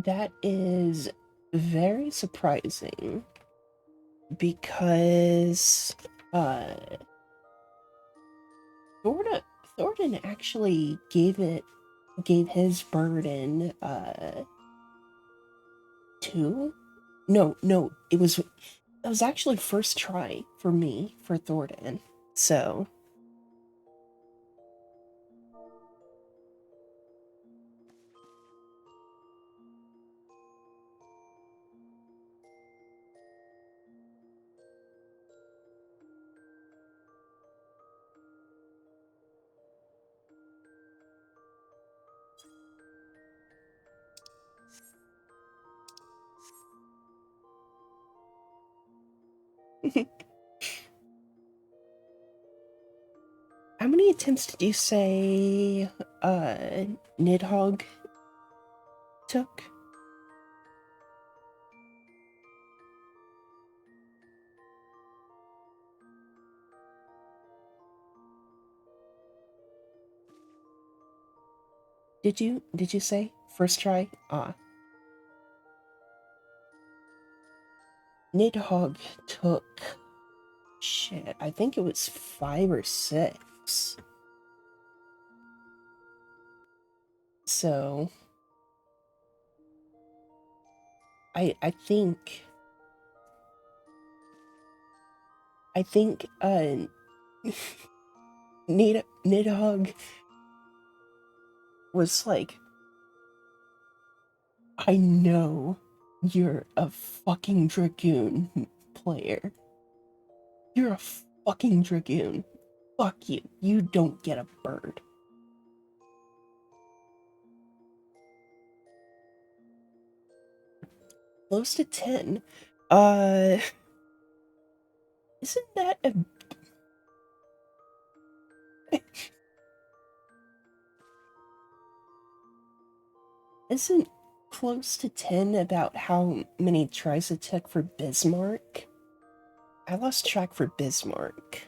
That is very surprising because Thorna Thornton actually gave his burden to no, it was actually first try for me for Thornton. So how many attempts did you say Nidhogg took? Did you say first try? Nidhogg took shit, I think it was 5 or 6. So I think Nidhogg was like, I know you're a fucking Dragoon player. You're a fucking Dragoon. Fuck you. You don't get a bird. Close to 10. Uh, isn't that a... Isn't close to 10 about how many tries it took for Bismarck? I lost track for Bismarck.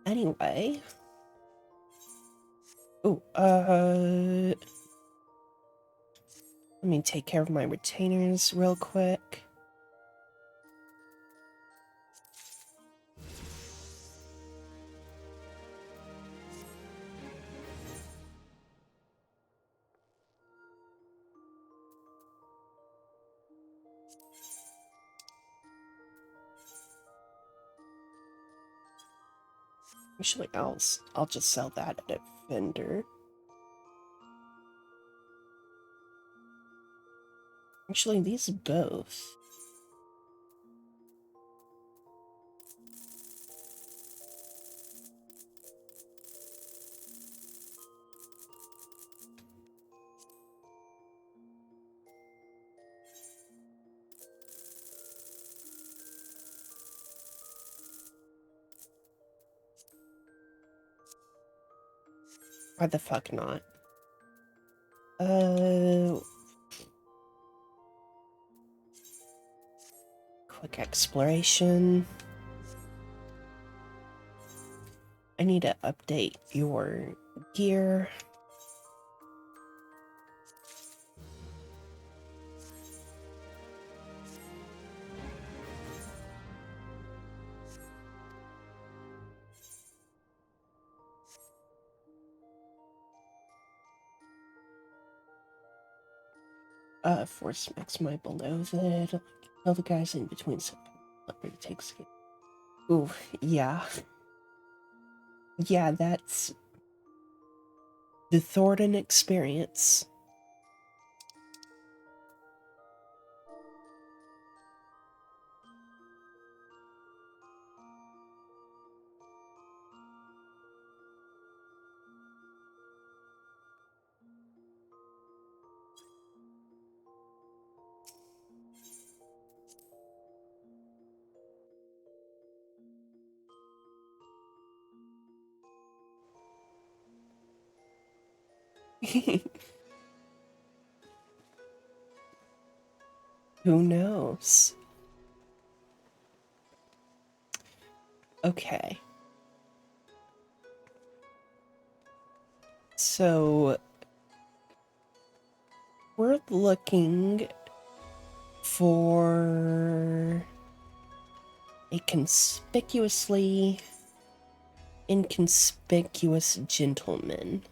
Anyway. Oh, let me take care of my retainers real quick. Actually, I'll just sell that at a vendor. Actually, these both. Why the fuck not? Quick exploration. I need to update your gear. Force max my beloved. Kill the guys in between some leopard takes. Ooh, yeah. Yeah, that's the Thornton experience. Who knows? Okay. So we're looking for a conspicuously inconspicuous gentleman.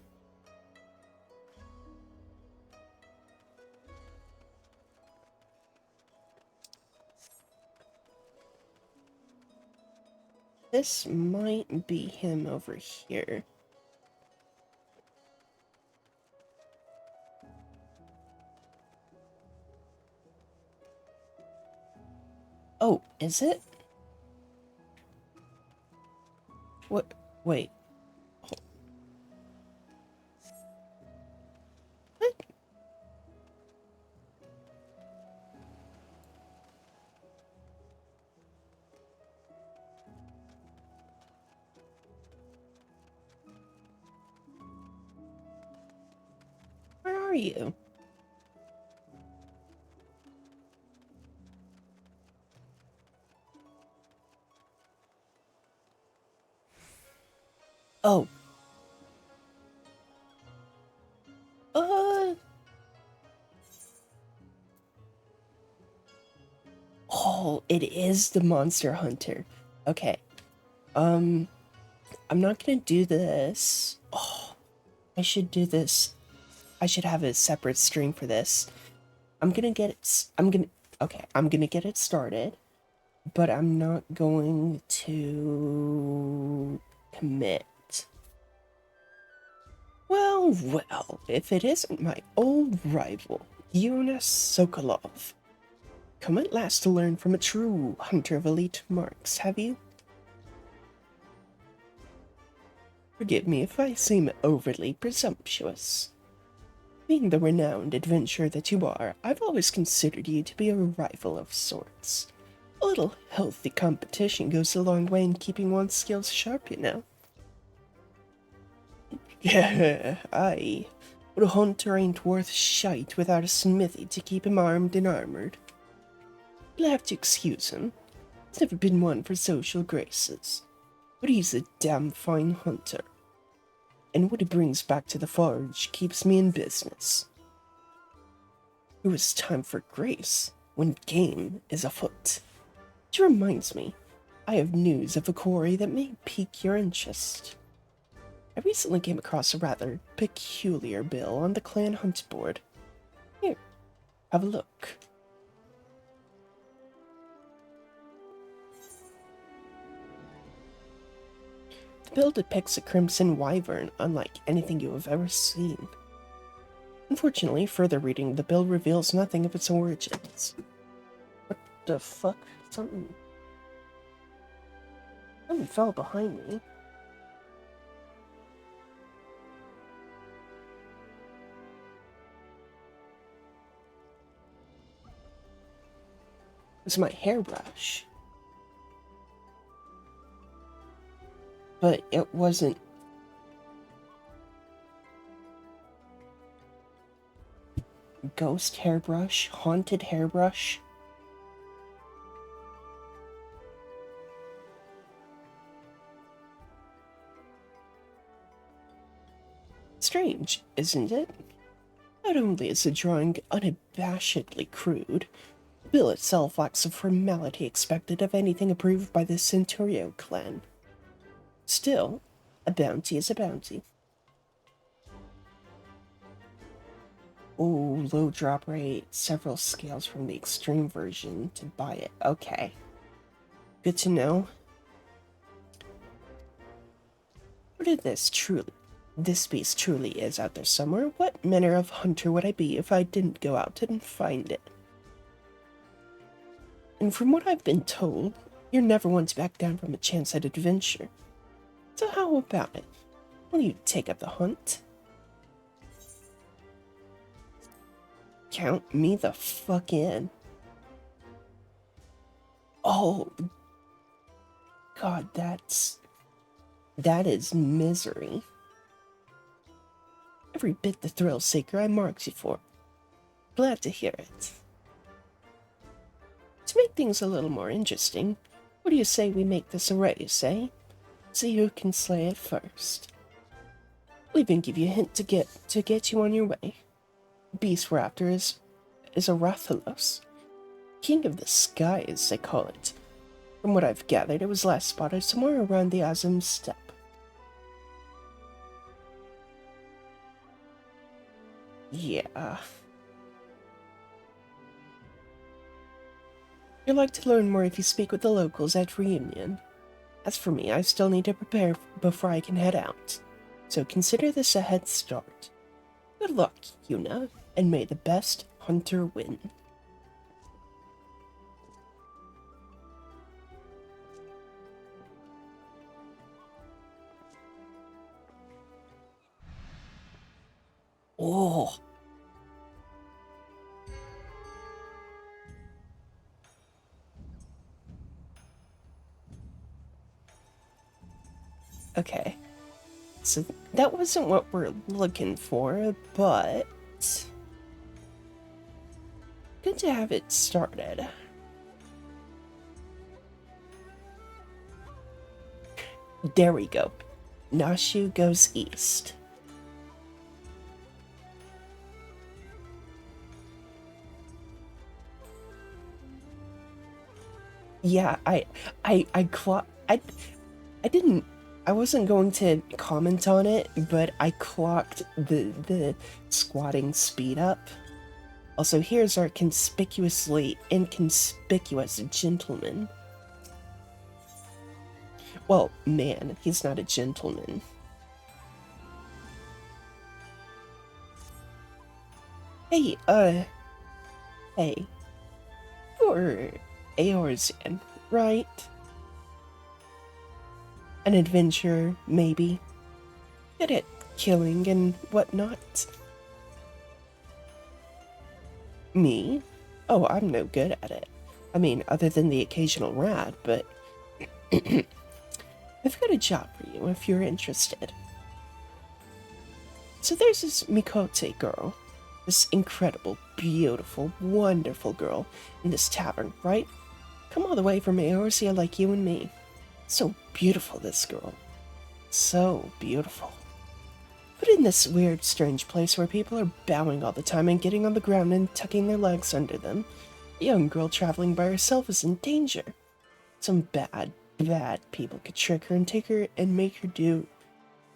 This might be him over here. Oh, is it? What? Wait. What? Where are you? Oh. Uh. Oh, it is the monster hunter. Okay. I'm not gonna do this. Oh, I should do this. I should have a separate stream for this. I'm gonna get it. Okay, I'm gonna get it started, but I'm not going to commit. Well, if it isn't my old rival, Jonas Sokolov. Come at last to learn from a true hunter of elite marks, have you? Forgive me if I seem overly presumptuous. Being the renowned adventurer that you are, I've always considered you to be a rival of sorts. A little healthy competition goes a long way in keeping one's skills sharp, you know. Yeah, aye. But a hunter ain't worth shite without a smithy to keep him armed and armored. You'll have to excuse him. He's never been one for social graces. But he's a damn fine hunter. And what he brings back to the forge keeps me in business. It was time for grace when game is afoot. Which reminds me, I have news of a quarry that may pique your interest. I recently came across a rather peculiar bill on the clan hunt board. Here, have a look. The bill depicts a crimson wyvern unlike anything you have ever seen. Unfortunately, further reading the bill reveals nothing of its origins. What the fuck? Something fell behind me. It was my hairbrush. But it wasn't. Ghost hairbrush? Haunted hairbrush? Strange, isn't it? Not only is the drawing unabashedly crude, the bill itself lacks the formality expected of anything approved by the Centurio clan. Still, a bounty is a bounty. Oh, low drop rate, several scales from the extreme version to buy it. Okay. Good to know. What if this beast truly is out there somewhere? What manner of hunter would I be if I didn't go out and find it? And from what I've been told, you're never one to back down from a chance at adventure. So how about it? Will you take up the hunt? Count me the fuck in. Oh, God, that is misery. Every bit the thrill seeker I marked you for. Glad to hear it. To make things a little more interesting, What do you say we make this a race, eh? See who can slay it first. I'll even give you a hint to get you on your way. Beast Raptor is a Rathalos, king of the skies, they call it. From what I've gathered, it was last spotted somewhere around the Azim steppe. Yeah. You'd like to learn more if you speak with the locals at Reunion. As for me, I still need to prepare before I can head out. So consider this a head start. Good luck, Yuna, and may the best hunter win. Oh. Okay. So that wasn't what we're looking for, but good to have it started. There we go. Nashu goes east. Yeah, I didn't, I wasn't going to comment on it, but I clocked the squatting speed up. Also, here's our conspicuously inconspicuous gentleman. Well, man, he's not a gentleman. Hey, hey. You're Eorzean, right? An adventurer, maybe. Good at killing and whatnot. Me? Oh, I'm no good at it. I mean, other than the occasional rat, but I've got a job for you if you're interested. So there's this Mikote girl. This incredible, beautiful, wonderful girl in this tavern, right? Come all the way from Eorzea like you and me. So beautiful, this girl. So beautiful. But in this weird, strange place where people are bowing all the time and getting on the ground and tucking their legs under them, a young girl traveling by herself is in danger. Some bad, bad people could trick her and take her and make her do,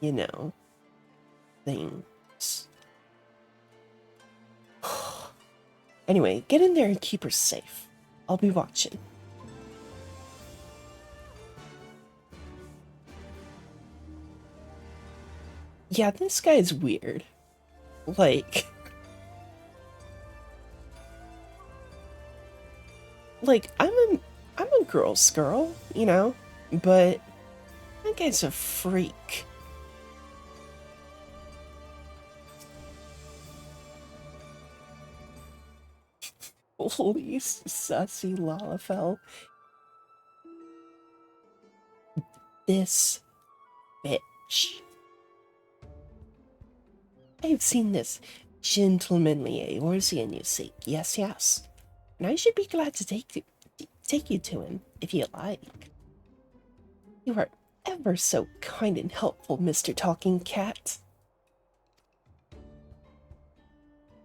you know, things. Anyway, get in there and keep her safe. I'll be watching. Yeah, this guy's weird. Like, I'm a girl's girl, you know, but that guy's a freak. Holy sussy Lalafell. This bitch. I've seen this gentlemanly Eorzean, you see. Yes, yes. And I should be glad to take you to him, if you like. You are ever so kind and helpful, Mr. Talking Cat.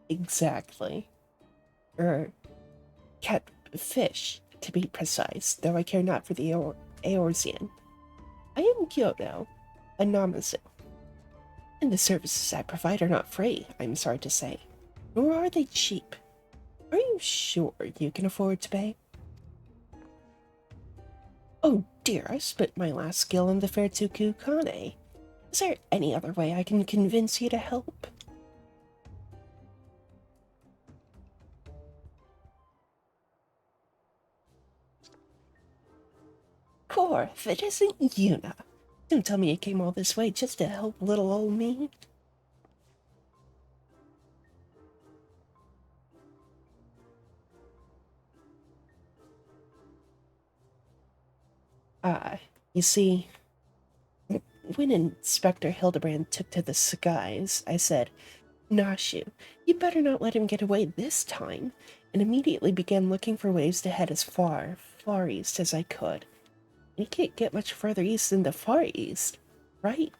Exactly. Catfish, to be precise, though I care not for the Eorzean. I am Kyoto, a Namazu. And the services I provide are not free, I'm sorry to say. Nor are they cheap. Are you sure you can afford to pay? Oh dear, I spent my last skill in the Fairtuku Kane. Is there any other way I can convince you to help? Core, if it isn't Yuna. Don't tell me you came all this way just to help little old me. You see, when Inspector Hildibrand took to the skies, I said, Nashu, you better not let him get away this time, and immediately began looking for ways to head as far east as I could. You can't get much further east than the Far East, right?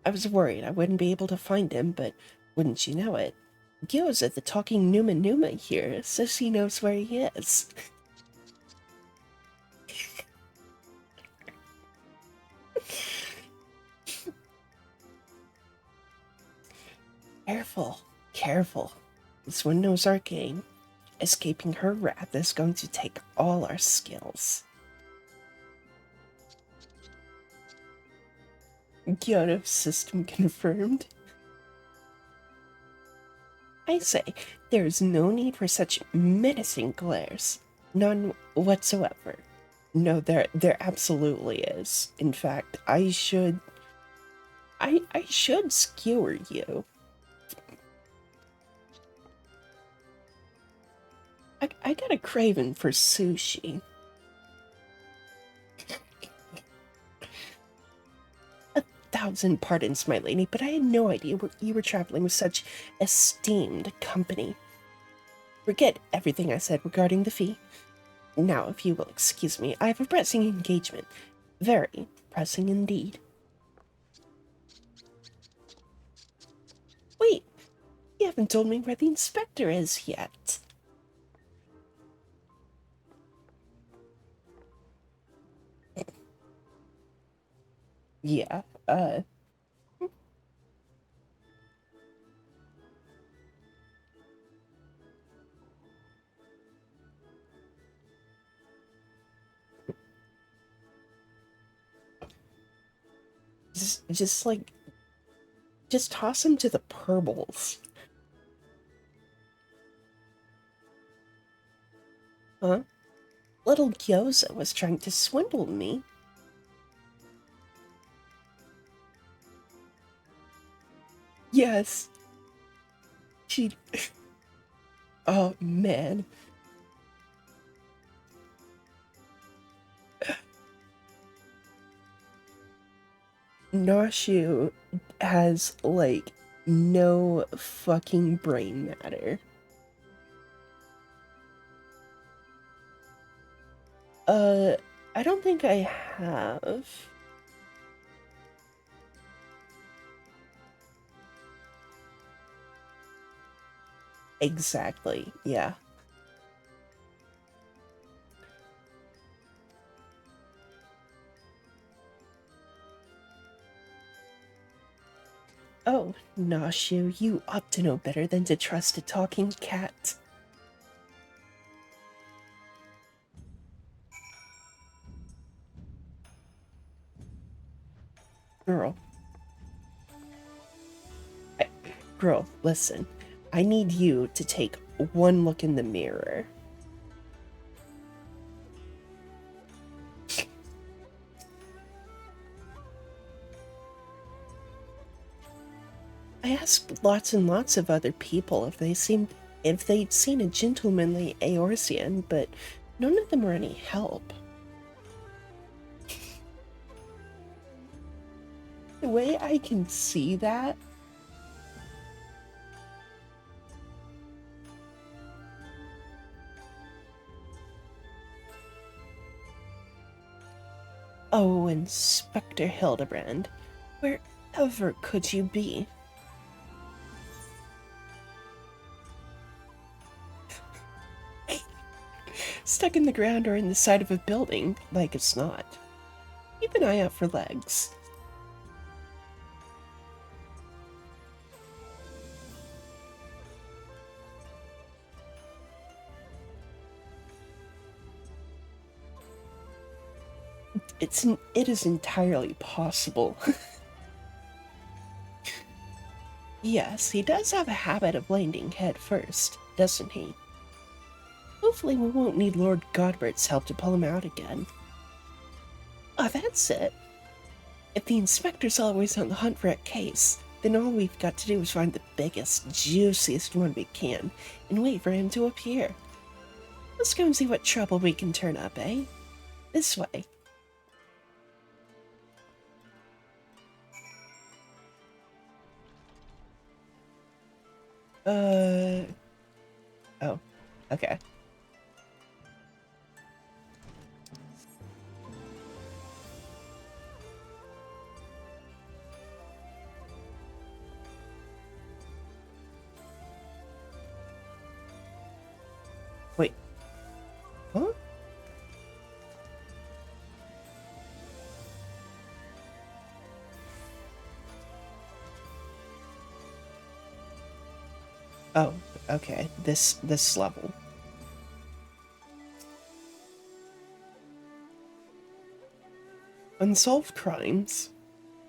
I was worried I wouldn't be able to find him, but wouldn't you know it, Gyoza, the talking Numa Numa here, says he knows where he is. Careful, careful. This one knows our game. Escaping her wrath is going to take all our skills. Kyoto system confirmed. I say, there is no need for such menacing glares. None whatsoever. No, there absolutely is. In fact, I should skewer you. I got a craving for sushi. 1,000 pardons, my lady, but I had no idea you were traveling with such esteemed company. Forget everything I said regarding the fee. Now, if you will excuse me, I have a pressing engagement. Very pressing indeed. Wait, you haven't told me where the inspector is yet. Yeah, just like, just toss him to the purbles. Huh? Little Gyoza was trying to swindle me. Yes. She... Oh, man. Noshu has, like, no fucking brain matter. I don't think I have. Exactly, yeah. Oh, Noshu, you ought to know better than to trust a talking cat. Girl. Girl, listen. I need you to take one look in the mirror. I asked lots and lots of other people if they'd seen a gentlemanly Eorzean, but none of them were any help. The way I can see that. Oh, Inspector Hildibrand, wherever could you be? Stuck in the ground or in the side of a building, like it's not. Keep an eye out for legs. It is entirely possible. Yes, he does have a habit of landing head first, doesn't he? Hopefully we won't need Lord Godbert's help to pull him out again. Oh, that's it. If the inspector's always on the hunt for a case, then all we've got to do is find the biggest, juiciest one we can, and wait for him to appear. Let's go and see what trouble we can turn up, eh? This way. Oh. Okay. Wait. Huh? Oh, okay. This level. Unsolved crimes.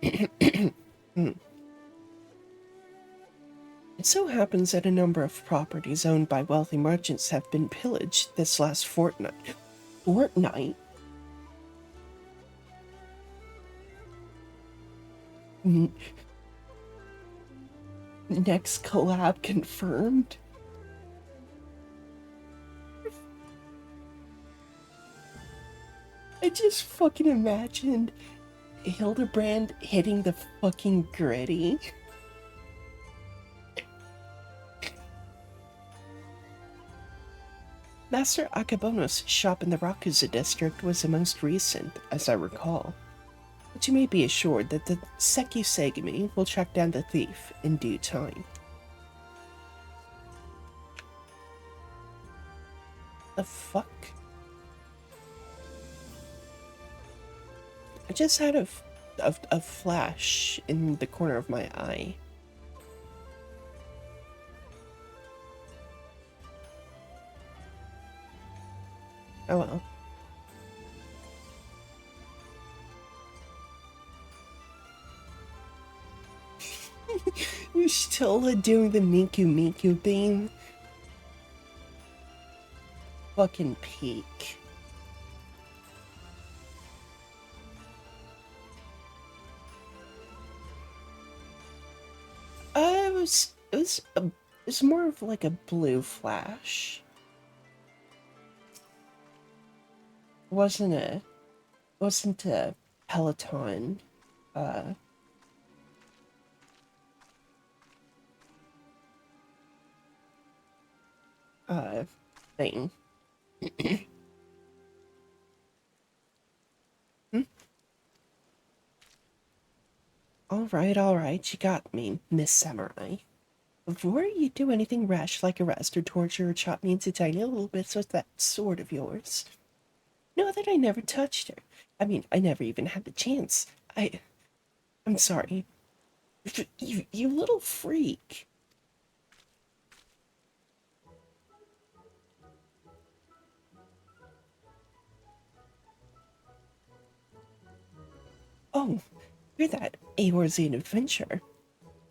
Hmm. It so happens that a number of properties owned by wealthy merchants have been pillaged this last fortnight. Fortnight? Next collab confirmed? I just fucking imagined Hildibrand hitting the fucking gritty. Master Akabono's shop in the Rakuza district was the most recent, as I recall. But you may be assured that the Seki Segami will track down the thief in due time. The fuck? I just had a flash in the corner of my eye. Oh well. You're still doing the Miku Miku thing? Fucking peak. It was more of like a blue flash. Wasn't a Peloton uh uh thing. Hmm? All right, you got me, Miss Samurai. Before you do anything rash like arrest or torture or chop me into tiny little bits with that sword of yours, know that I never touched her. I mean, I never even had the chance. I'm sorry. You little freak. Oh, you're that Eorzine adventurer.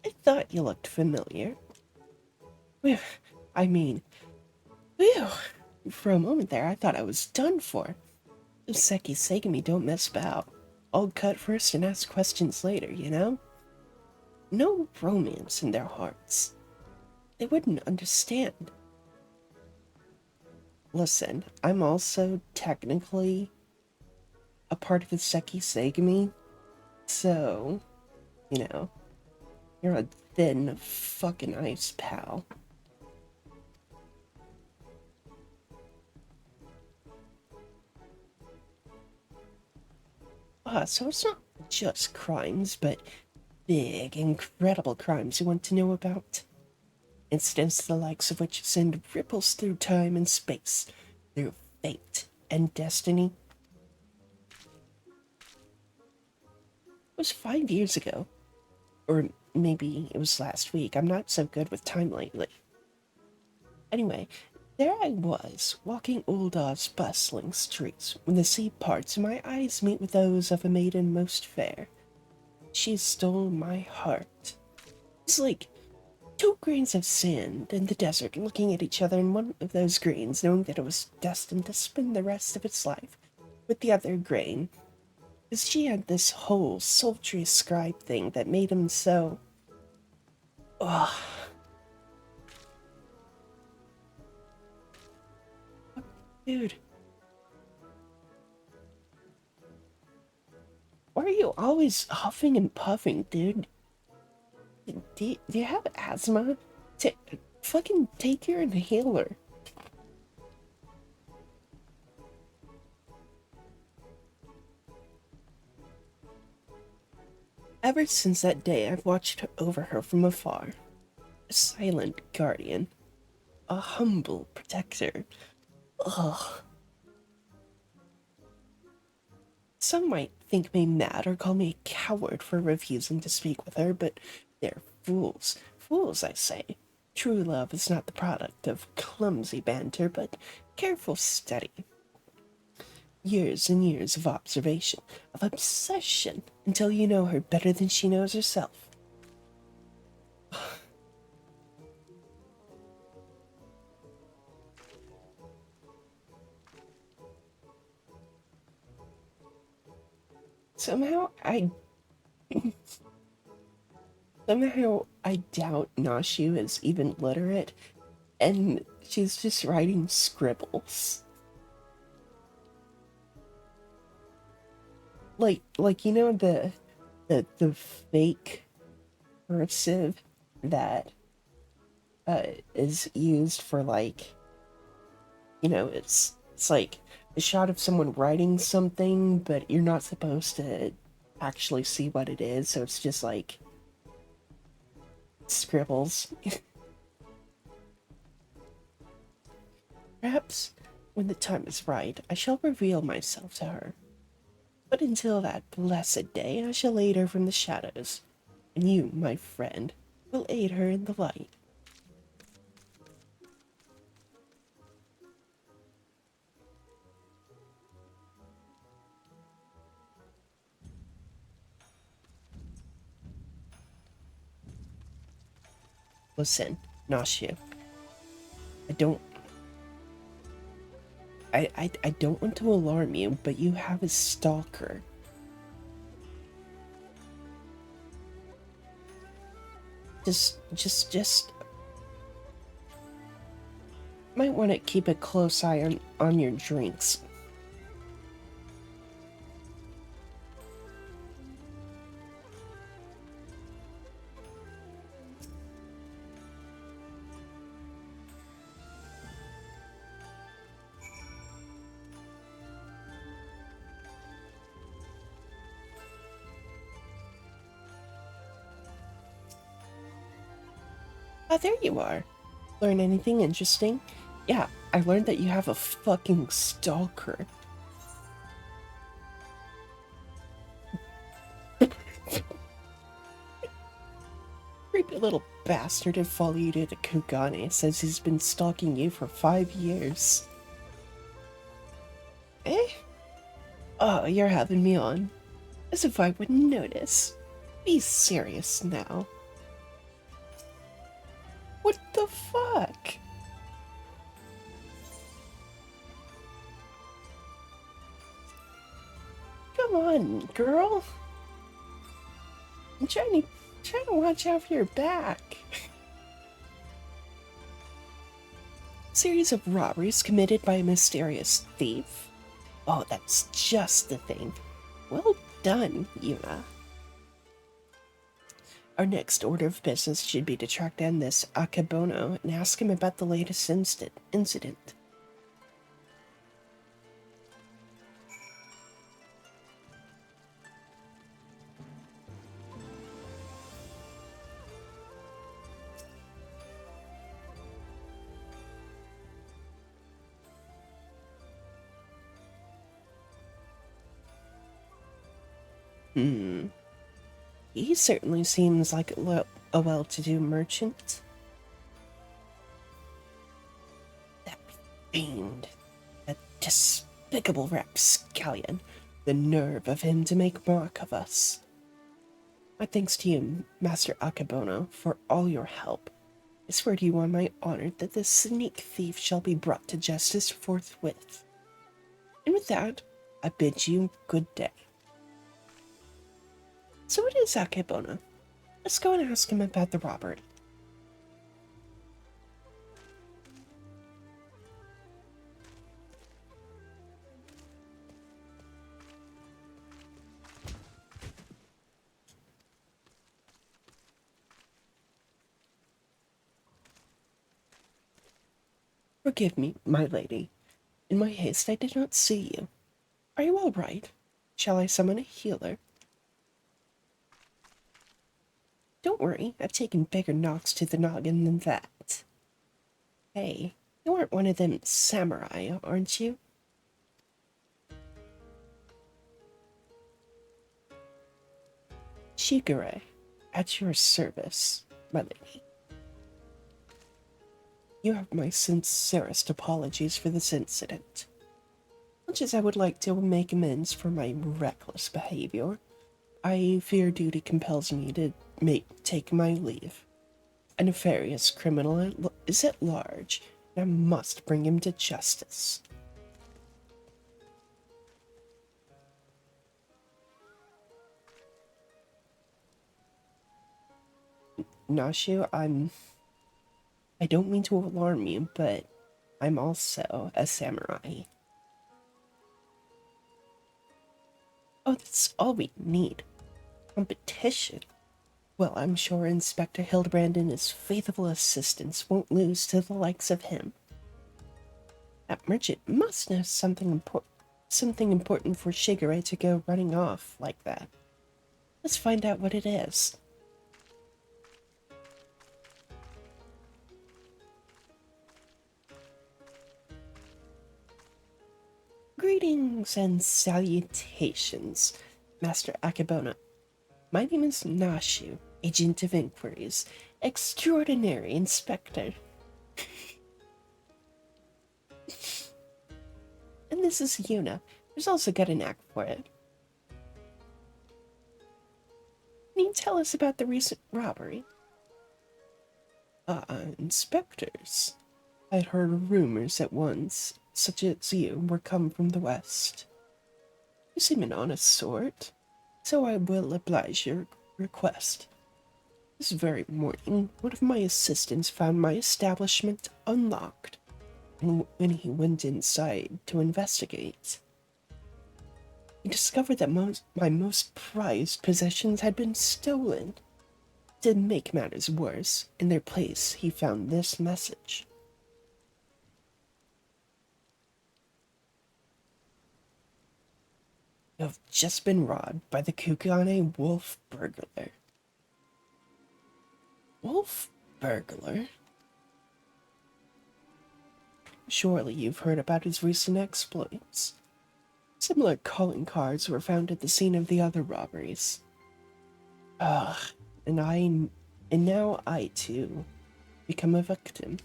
I thought you looked familiar. Whew, I mean, whew. For a moment there, I thought I was done for. Those Seki Segami don't mess about. I'll cut first and ask questions later, you know? No romance in their hearts. They wouldn't understand. Listen, I'm also technically a part of the Seki Segami, so, you know, you're a thin fucking ice, pal. So it's not just crimes, but big, incredible crimes you want to know about? Incidents the likes of which send ripples through time and space, through fate and destiny. It was 5 years ago. Or maybe it was last week. I'm not so good with time lately. Anyway, there I was, walking Uldah's bustling streets, when the sea parts and my eyes meet with those of a maiden most fair. She stole my heart. It's like two grains of sand in the desert looking at each other in one of those grains, knowing that it was destined to spend the rest of its life with the other grain. Because she had this whole sultry scribe thing that made him so. Ugh. Dude. Why are you always huffing and puffing, dude? Do you have asthma? Fucking take your inhaler. Ever since that day, I've watched over her from afar. A silent guardian. A humble protector. Ugh. Some might think me mad or call me a coward for refusing to speak with her, but they're fools. Fools, I say. True love is not the product of clumsy banter, but careful study. Years and years of observation, of obsession, until you know her better than she knows herself. Somehow I doubt Nashu is even literate, and she's just writing scribbles. Like you know the fake cursive that is used for like, you know, it's like a shot of someone writing something, but you're not supposed to actually see what it is, so it's just like scribbles. Perhaps when the time is right, I shall reveal myself to her. But until that blessed day, I shall aid her from the shadows, and you, my friend, will aid her in the light. Listen, Nashu, I don't I don't want to alarm you, but you have a stalker. Just might want to keep a close eye on your drinks. Ah, there you are. Learn anything interesting? Yeah, I learned that you have a fucking stalker. Creepy little bastard who followed you to the Kugane says he's been stalking you for 5 years. Eh? Oh, you're having me on. As if I wouldn't notice. Be serious now. What the fuck? Come on, girl. I'm trying to watch out for your back. Series of robberies committed by a mysterious thief? Oh, that's just the thing. Well done, Yuna. Our next order of business should be to track down this Akebono and ask him about the latest incident. Hmm. He certainly seems like a well-to-do merchant. That fiend, that despicable rapscallion, the nerve of him to make mock of us. My thanks to you, Master Akebono, for all your help. I swear to you on my honor that this sneak thief shall be brought to justice forthwith. And with that, I bid you good day. So it is Akebono. Let's go and ask him about the robbery. Forgive me, my lady. In my haste, I did not see you. Are you all right? Shall I summon a healer? Don't worry, I've taken bigger knocks to the noggin than that. Hey, You aren't one of them samurai, aren't you? Shigure, at your service, my lady. You have my sincerest apologies for this incident. Much as I would like to make amends for my reckless behavior, I fear duty compels me to take my leave. A nefarious criminal is at large, and I must bring him to justice. Nashu, I don't mean to alarm you, but I'm also a samurai. Oh, that's all we need. Competition. Well, I'm sure Inspector Hildibrand and his faithful assistants won't lose to the likes of him. That merchant must know something important for Shigure to go running off like that. Let's find out what it is. Greetings and salutations, Master Akabona. My name is Nashu, Agent of Inquiries, Extraordinary Inspector. And this is Yuna, who's also got a knack for it. Can you tell us about the recent robbery? Inspectors. I'd heard rumors that ones, such as you, were come from the west. You seem an honest sort, so I will oblige your request. This very morning, one of my assistants found my establishment unlocked, and when he went inside to investigate, he discovered that my most prized possessions had been stolen. To make matters worse, in their place he found this message. You have just been robbed by the Kugane wolf burglar. Wolf burglar? Surely you've heard about his recent exploits. Similar calling cards were found at the scene of the other robberies. Ugh, and now I too become a victim.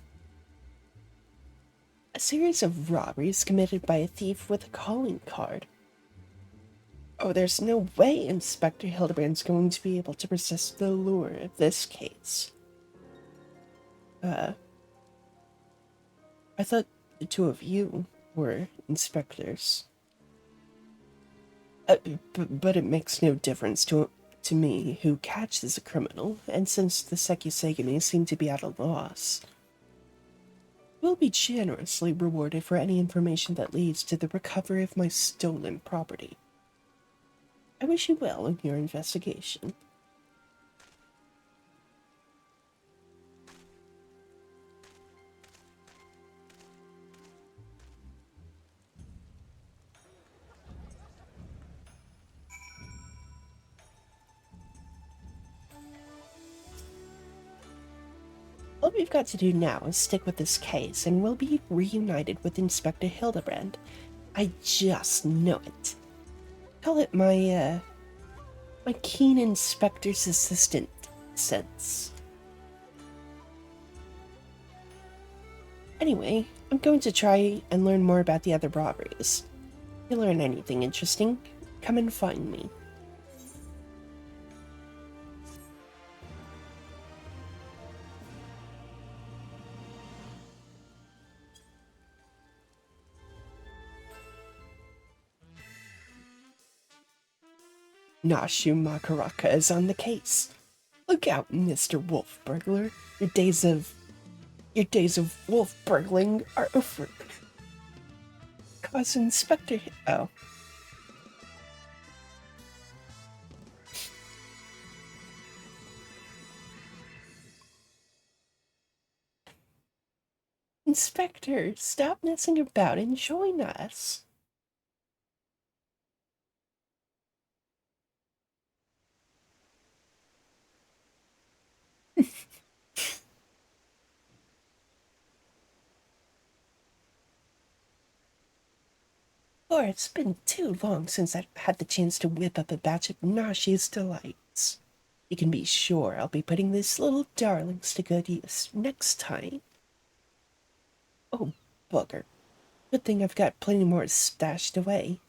A series of robberies committed by a thief with a calling card. Oh, there's no way Inspector Hildibrand's going to be able to resist the lure of this case. I thought the two of you were inspectors. But it makes no difference to me who catches a criminal, and since the Sekusegame seem to be at a loss, we'll be generously rewarded for any information that leads to the recovery of my stolen property. I wish you well in your investigation. All we've got to do now is stick with this case, and we'll be reunited with Inspector Hildibrand. I just know it. Call it my keen inspector's assistant sense. Anyway, I'm going to try and learn more about the other robberies. If you learn anything interesting, come and find me. Nashu Makaraka is on the case. Look out, Mr. Wolf Burglar. Your days of wolf burgling are over. Cause Inspector oh. Inspector, stop messing about and join us. Or it's been too long since I've had the chance to whip up a batch of nauseous delights. You can be sure I'll be putting these little darlings to good use next time. Oh, bugger. Good thing I've got plenty more stashed away.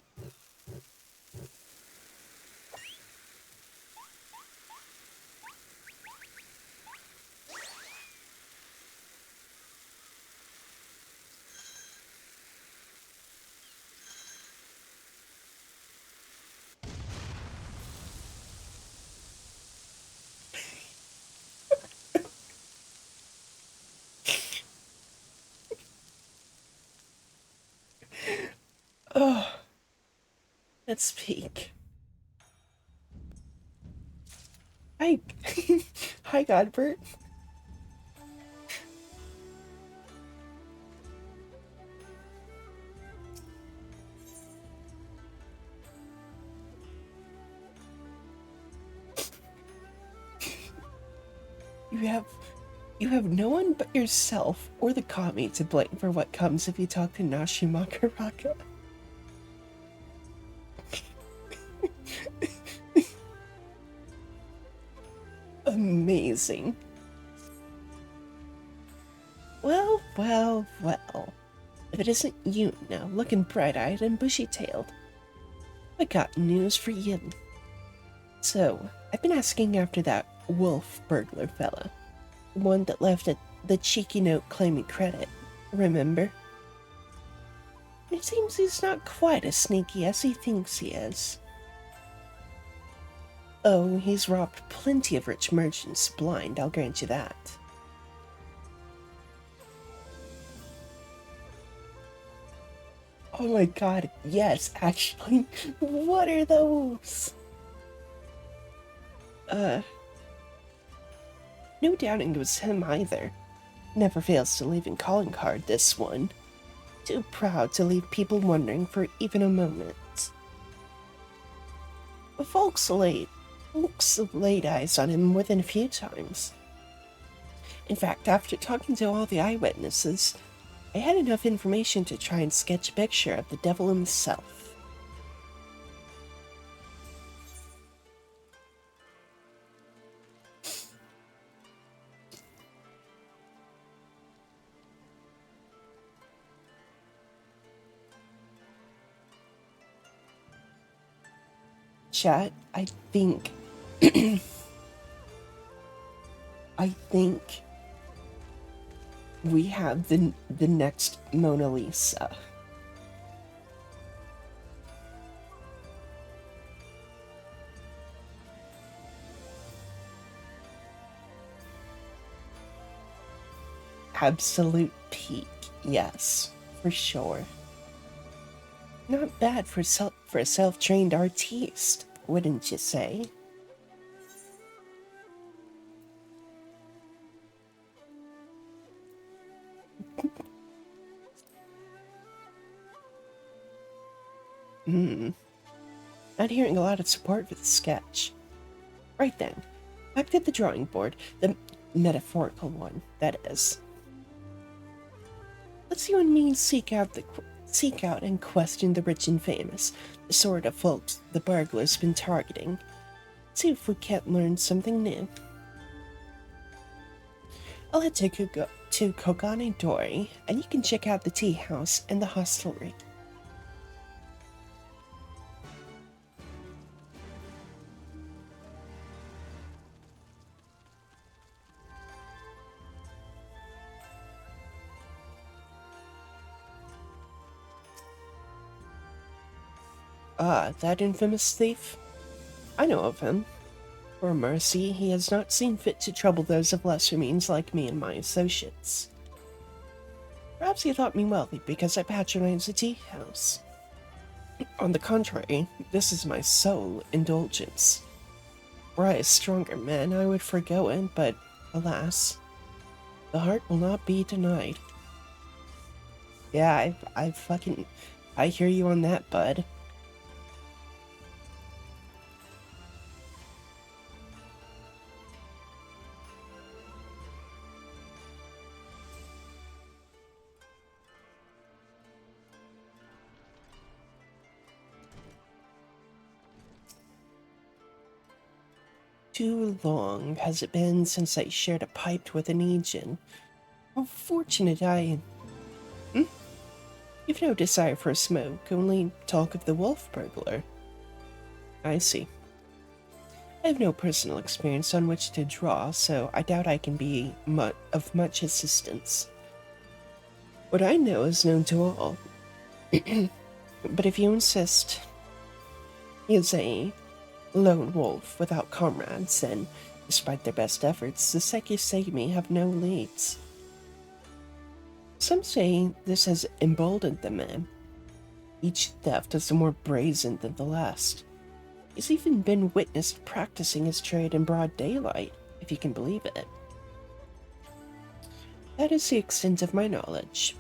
Oh, let's peek. Hi, hi, Godbert. You have you have no one but yourself or the kami to blame for what comes if you talk to Nashimakaraka. Amazing. Well, well, well. If it isn't you now, looking bright-eyed and bushy-tailed, I got news for you. So, I've been asking after that wolf burglar fella. The one that left the cheeky note claiming credit. Remember? It seems he's not quite as sneaky as he thinks he is. Oh, he's robbed plenty of rich merchants blind, I'll grant you that. Oh my god, yes, actually. What are those? No doubting it was him either. Never fails to leave in calling card, this one. Too proud to leave people wondering for even a moment. But folks have laid eyes on him more than a few times. In fact, after talking to all the eyewitnesses, I had enough information to try and sketch a picture of the devil himself. Chat, I think we have the next Mona Lisa. Absolute peak, yes, for sure. Not bad for a self-trained artiste, wouldn't you say? Not hearing a lot of support for the sketch. Right then, back to the drawing board, the metaphorical one, that is. Let's you and me seek out and question the rich and famous, the sort of folks the burglar's been targeting. See if we can't learn something new. I'll head to Kogane Dori, and you can check out the tea house and the hostelry. Ah, that infamous thief? I know of him. For mercy, he has not seen fit to trouble those of lesser means like me and my associates. Perhaps he thought me wealthy because I patronize a tea house. On the contrary, this is my sole indulgence. Were I a stronger man, I would forgo it, but alas, the heart will not be denied. Yeah, I hear you on that, bud. Too long has it been since I shared a pipe with an agent. How fortunate I am. Hmm? You've no desire for a smoke, only talk of the wolf burglar. I see. I have no personal experience on which to draw, so I doubt I can be of much assistance. What I know is known to all. But if you insist, he is a lone wolf without comrades, and despite their best efforts, the Sekisegami have no leads. Some say this has emboldened the man. Each theft is more brazen than the last. He's even been witnessed practicing his trade in broad daylight, if you can believe it. That is the extent of my knowledge.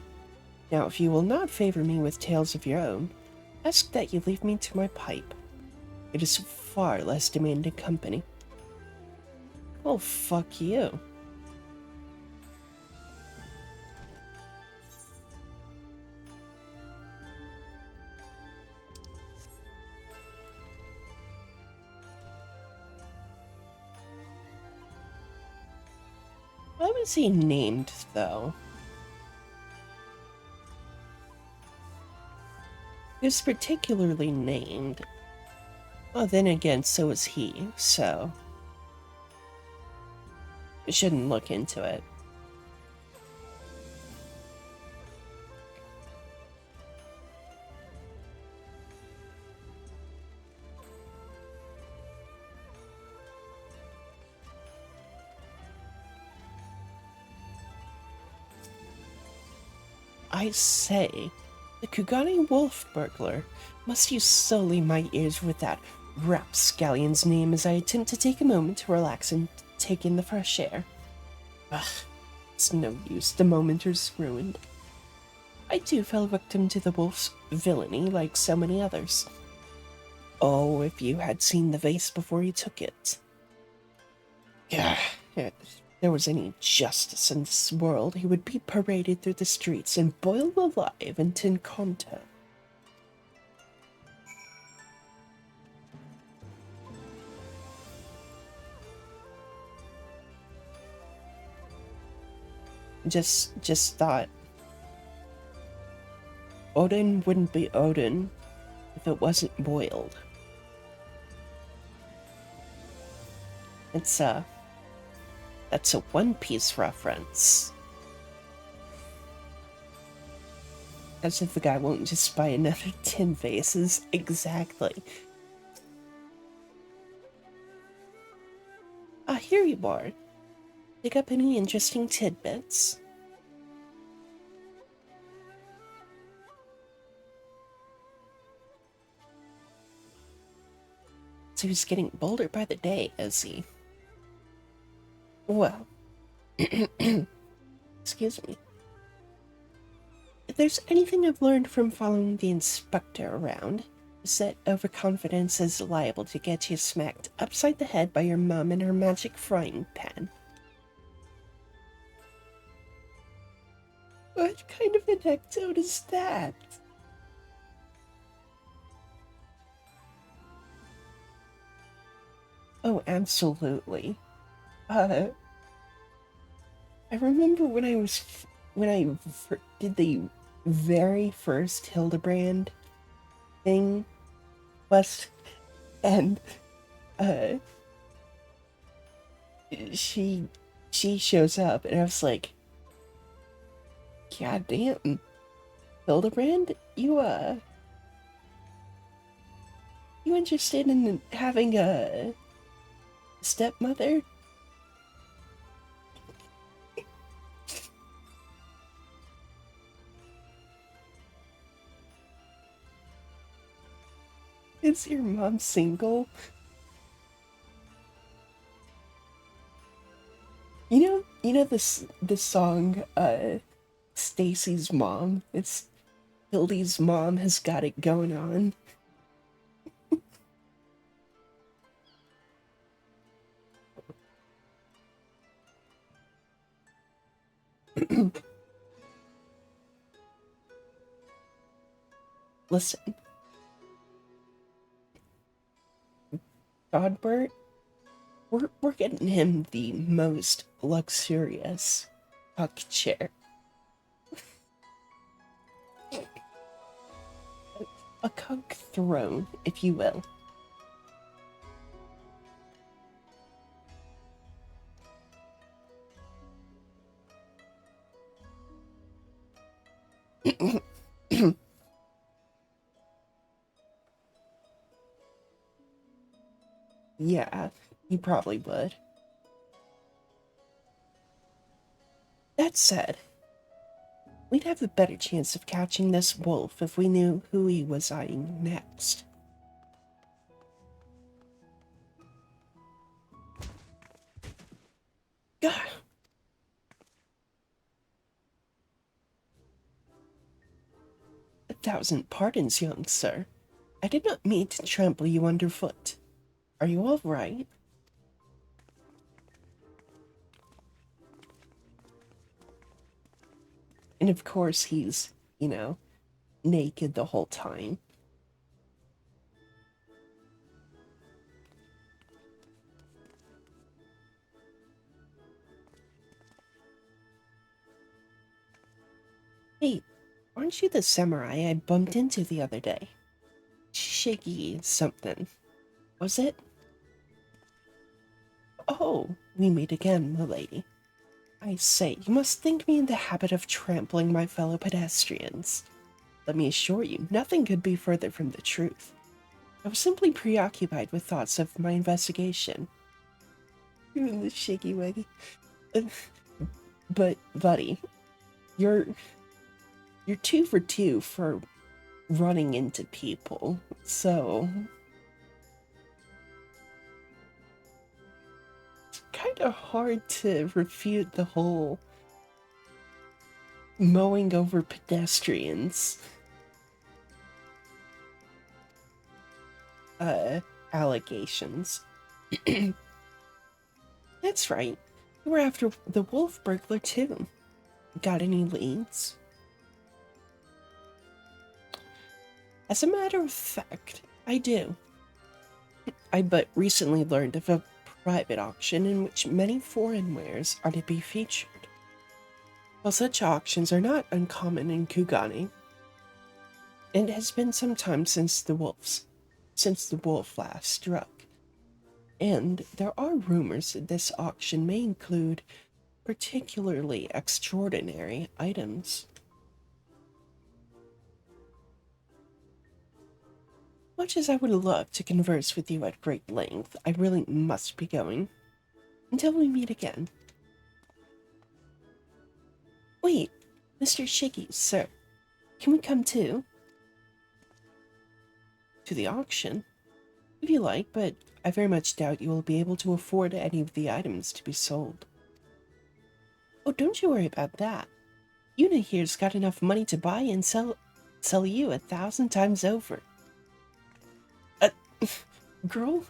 Now, if you will not favor me with tales of your own, ask that you leave me to my pipe. It is far less demanding company. Oh, fuck you. Why was he named, though? He was particularly named. Well, then again, so is he, so we shouldn't look into it. I say, the Kugani wolf burglar must use solely my ears with that rapscallion's name as I attempt to take a moment to relax and take in the fresh air. Ugh, it's no use, the moment is ruined. I too fell victim to the wolf's villainy like so many others. Oh, if you had seen the vase before you took it. Yeah, if there was any justice in this world, he would be paraded through the streets and boiled alive in tin conto. Just thought Odin wouldn't be Odin if it wasn't boiled. It's that's a One Piece reference. As if the guy won't just buy another 10 vases. Exactly. Ah, here you are. Pick up any interesting tidbits? So he's getting bolder by the day, is he? Well, excuse me. If there's anything I've learned from following the inspector around, is that overconfidence is liable to get you smacked upside the head by your mum and her magic frying pan. What kind of anecdote is that? Oh, absolutely. I remember when I did the very first Hildibrand thing was, and uh, she shows up, and I was like, God damn, Hildibrand, you interested in having a stepmother? Is your mom single? You know this song, Stacy's mom. It's Hildy's mom has got it going on. Listen, Godbert, We're getting him the most luxurious puck chair. A cuck throne, if you will. Yeah, you probably would. That said, we'd have a better chance of catching this wolf if we knew who he was eyeing next. Gah! 1,000 pardons, young sir. I did not mean to trample you underfoot. Are you all right? And of course, he's, naked the whole time. Wait, aren't you the samurai I bumped into the other day? Shiggy something, was it? Oh, we meet again, milady. I say, you must think me in the habit of trampling my fellow pedestrians. Let me assure you, nothing could be further from the truth. I was simply preoccupied with thoughts of my investigation. The shaky waggy. But, buddy, you're 2 for 2 for running into people, so it's kind of hard to refute the whole mowing over pedestrians allegations. That's right. You were after the wolf burglar too. Got any leads? As a matter of fact, I do. I but recently learned of a private auction in which many foreign wares are to be featured. While such auctions are not uncommon in Kugane, it has been some time since the wolf last struck, and there are rumors that this auction may include particularly extraordinary items. Much as I would love to converse with you at great length, I really must be going. Until we meet again. Wait, Mr. Shiggy, sir. Can we come too? To the auction? If you like, but I very much doubt you will be able to afford any of the items to be sold. Oh, don't you worry about that. Yuna here's got enough money to buy and sell you 1,000 times over. Girl,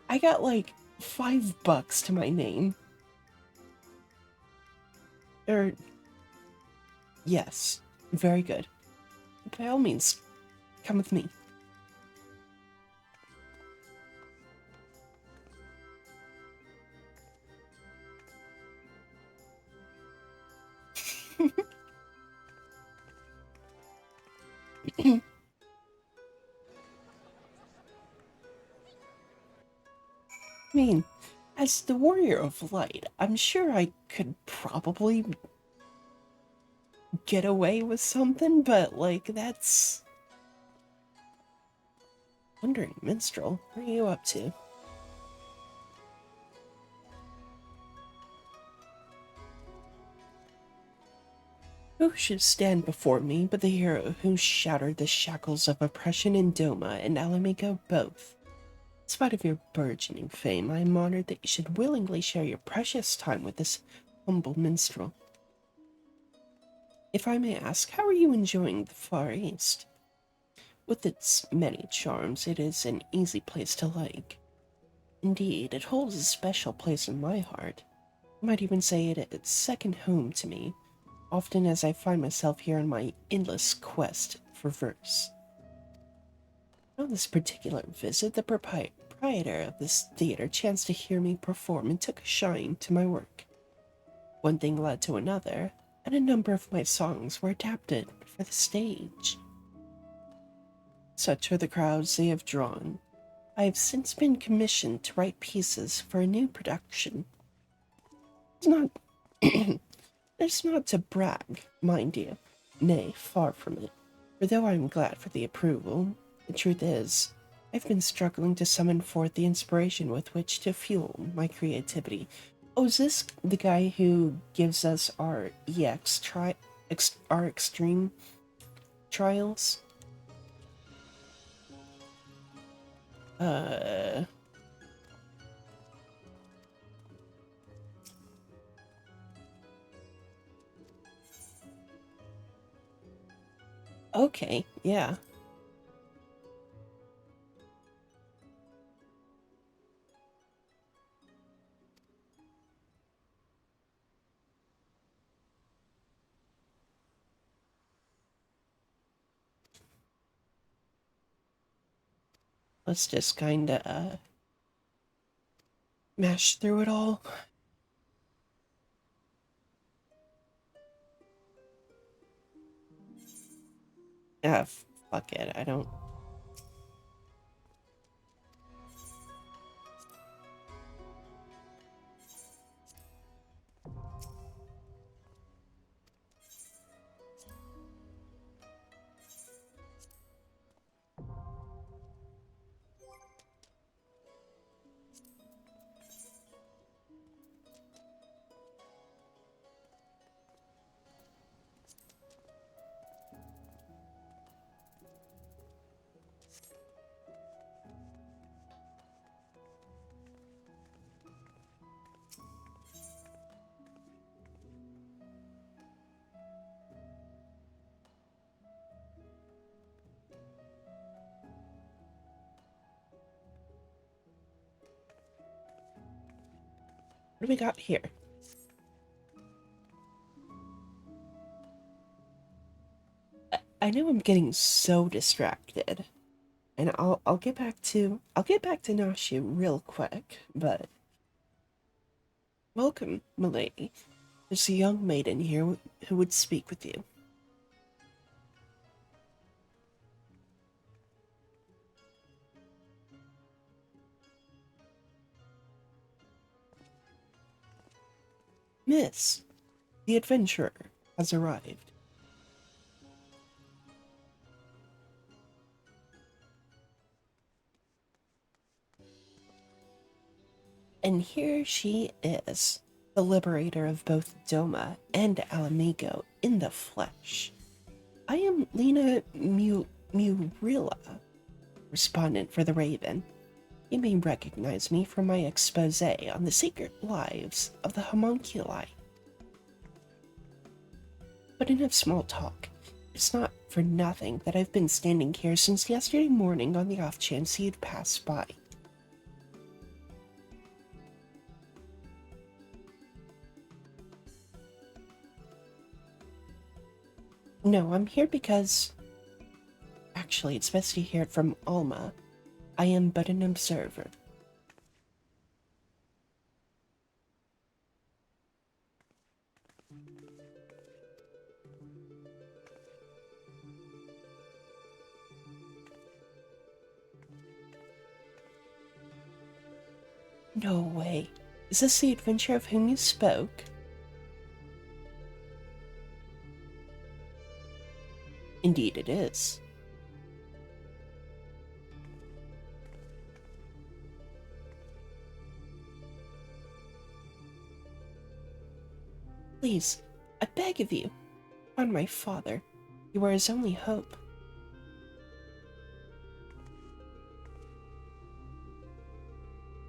I got like $5 to my name. Yes, very good. By all means, come with me. I mean, as the Warrior of Light, I'm sure I could probably get away with something, but like, that's... Wandering Minstrel, what are you up to? Who should stand before me but the hero who shattered the shackles of oppression in Doma and Alamiko both? In spite of your burgeoning fame, I am honored that you should willingly share your precious time with this humble minstrel. If I may ask, how are you enjoying the Far East? With its many charms, it is an easy place to like. Indeed, it holds a special place in my heart. I might even say it is second home to me, often as I find myself here in my endless quest for verse. On this particular visit, the proprietor of this theater chanced to hear me perform and took a shine to my work. One thing led to another, and a number of my songs were adapted for the stage. Such are the crowds they have drawn. I have since been commissioned to write pieces for a new production. It's not it's not to brag, mind you. Nay, far from it. For though I am glad for the approval, the truth is, I've been struggling to summon forth the inspiration with which to fuel my creativity. Oh, is this the guy who gives us our our extreme trials? Uh... Okay, yeah. Let's just kinda, mash through it all. Ah, fuck it, I don't... What do we got here? I know I'm getting so distracted, and I'll get back to Nashi real quick, but welcome, milady. There's a young maiden here who would speak with you. Miss, the adventurer has arrived. And here she is, the liberator of both Doma and Alamigo in the flesh. I am Lena Murilla, respondent for the Raven. You may recognize me from my expose on the secret lives of the homunculi. But enough small talk. It's not for nothing that I've been standing here since yesterday morning on the off chance you'd pass by. No, I'm here because... Actually, it's best to hear it from Alma. I am but an observer. No way. Is this the adventurer of whom you spoke? Indeed it is. Please, I beg of you, on my father. You are his only hope.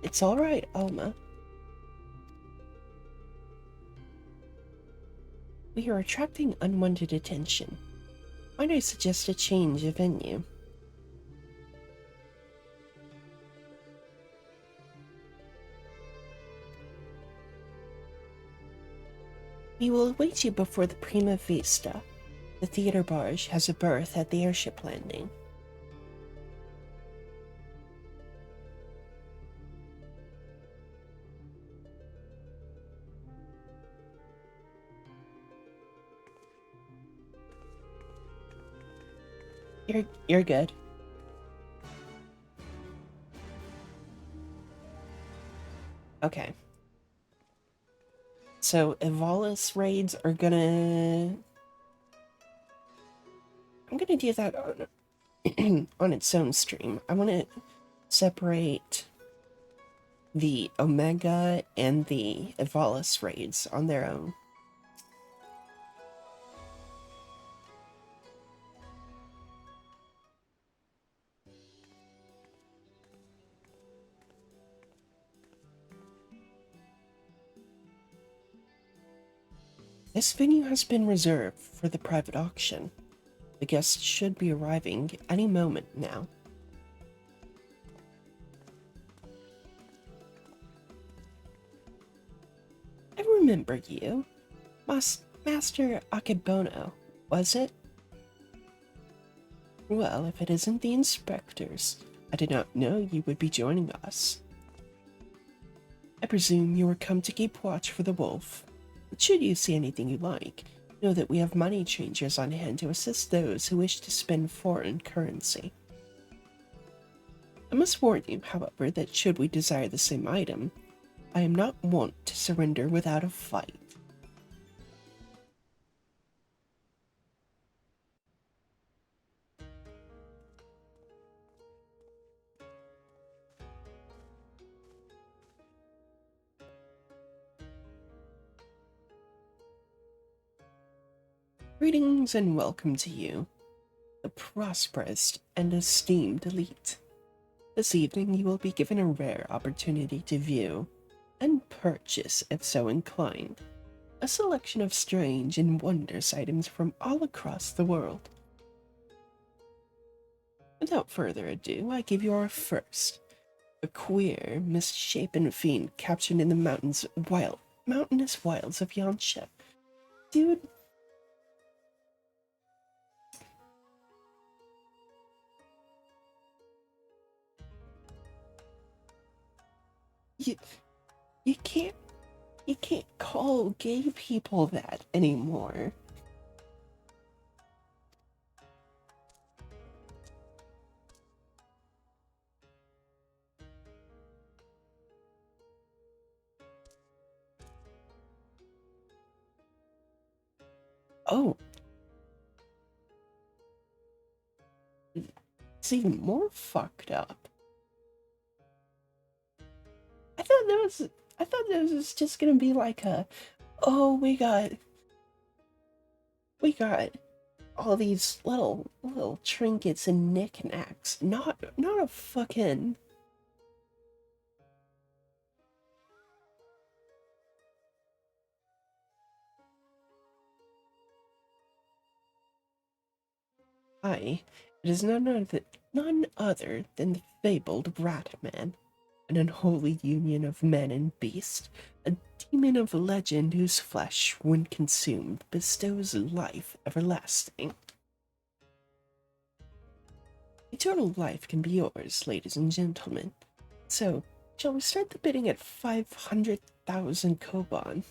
It's all right, Alma. We are attracting unwanted attention. Might I suggest a change of venue? We will await you before the Prima Vista. The theater barge has a berth at the airship landing. You're good. Okay. So Evalis raids are gonna... I'm gonna do that on on its own stream. I want to separate the Omega and the Evalis raids on their own. This venue has been reserved for the private auction. The guests should be arriving any moment now. I remember you. Master Akebono, was it? Well, if it isn't the inspectors, I did not know you would be joining us. I presume you were come to keep watch for the wolf. But should you see anything you like, know that we have money changers on hand to assist those who wish to spend foreign currency. I must warn you, however, that should we desire the same item, I am not wont to surrender without a fight. Greetings and welcome to you, the prosperous and esteemed elite. This evening you will be given a rare opportunity to view, and purchase if so inclined, a selection of strange and wondrous items from all across the world. Without further ado, I give you our first, a queer, misshapen fiend captured in the mountainous wilds of Yansha. Dude, you you can't call gay people that anymore. Oh, it's even more fucked up. I thought that was just gonna be like a, oh, we got all these little trinkets and knickknacks. Not a fucking... It is none other than the fabled Ratman, an unholy union of man and beast, a demon of legend whose flesh, when consumed, bestows life everlasting. Eternal life can be yours, ladies and gentlemen. So, shall we start the bidding at 500,000 koban?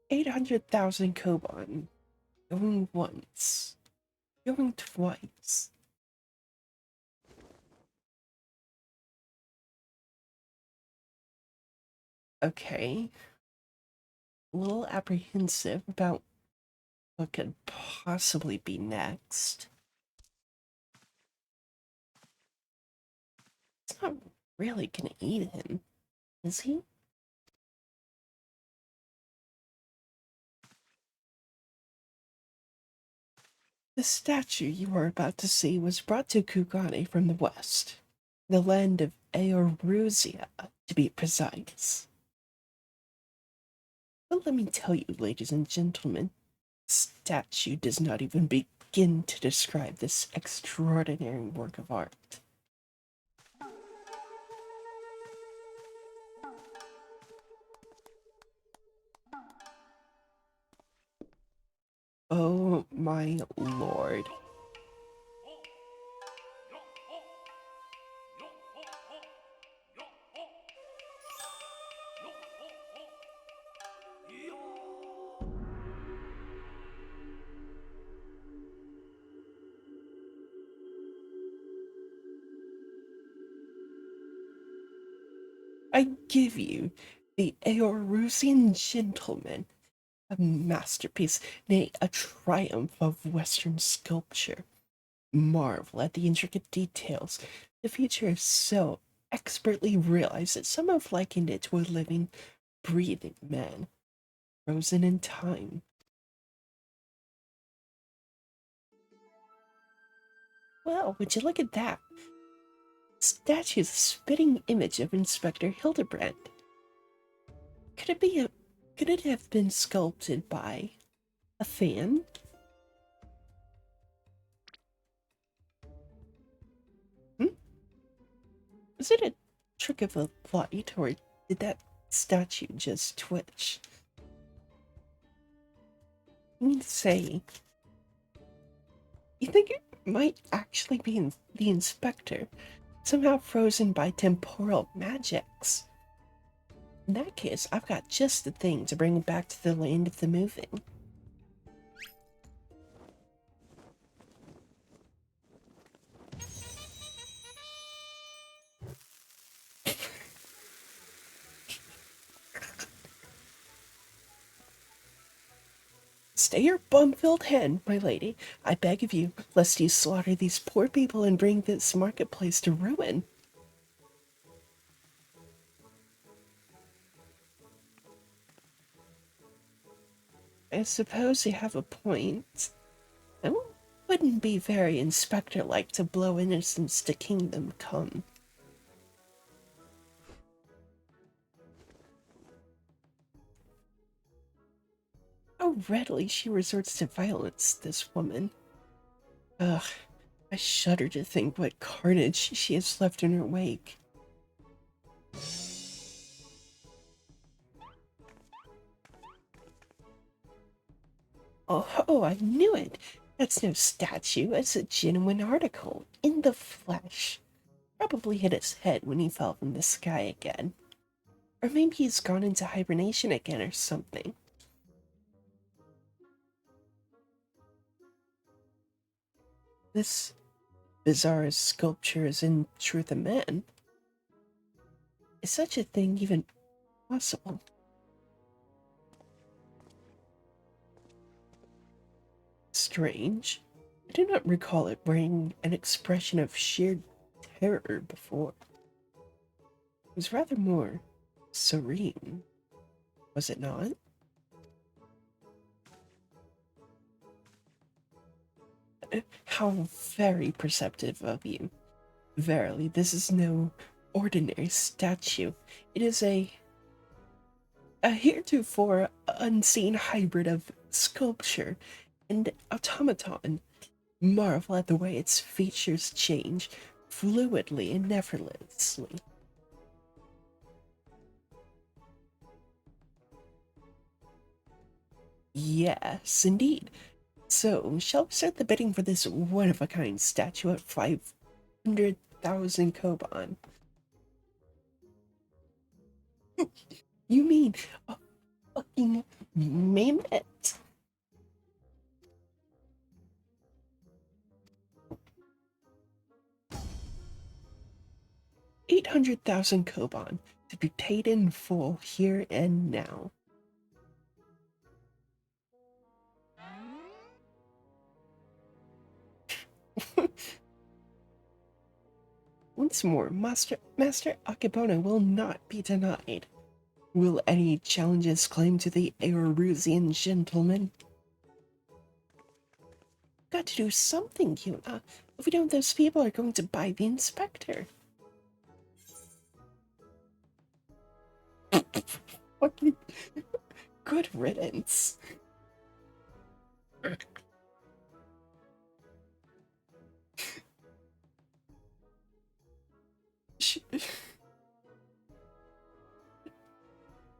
800,000 koban. Going once. Going twice. Okay. A little apprehensive about what could possibly be next. He's not really gonna eat him, is he? The statue you are about to see was brought to Kugane from the west, the land of Eorzea, to be precise. But let me tell you, ladies and gentlemen, the statue does not even begin to describe this extraordinary work of art. Oh my lord. I give you the Eorusian Gentleman, a masterpiece, nay, a triumph of Western sculpture. Marvel at the intricate details. The feature is so expertly realized that some have likened it to a living, breathing man, frozen in time. Well, would you look at that? Statue's a spitting image of Inspector Hildibrand. Could it be a could it have been sculpted by a fan? Hmm? Was it a trick of the light, or did that statue just twitch? I mean to say, you think it might actually be the inspector, somehow frozen by temporal magics? In that case, I've got just the thing to bring him back to the land of the moving. Stay your bum-filled hen, my lady, I beg of you, lest you slaughter these poor people and bring this marketplace to ruin. I suppose you have a point. It wouldn't be very inspector-like to blow innocents to kingdom come. How readily she resorts to violence, this woman. Ugh, I shudder to think what carnage she has left in her wake. Oh, I knew it! That's no statue, it's a genuine article, in the flesh. Probably hit his head when he fell from the sky again. Or maybe he's gone into hibernation again or something. This bizarre sculpture is in truth a man. Is such a thing even possible? Strange. I do not recall it wearing an expression of sheer terror before. It was rather more serene, was it not? How very perceptive of you. Verily, this is no ordinary statue. It is a heretofore unseen hybrid of sculpture and automaton. Marvel at the way its features change fluidly and effortlessly. Yes, indeed. So, shall we start the bidding for this one-of-a-kind statue at 500,000 koban? You mean a fucking mammoth? 800,000 koban to be paid in full here and now. Once more, Master Akebono will not be denied. Will any challenges claim to the Eorusian gentleman? Got to do something, Yuna. If we don't, those people are going to buy the inspector. Fucking good riddance.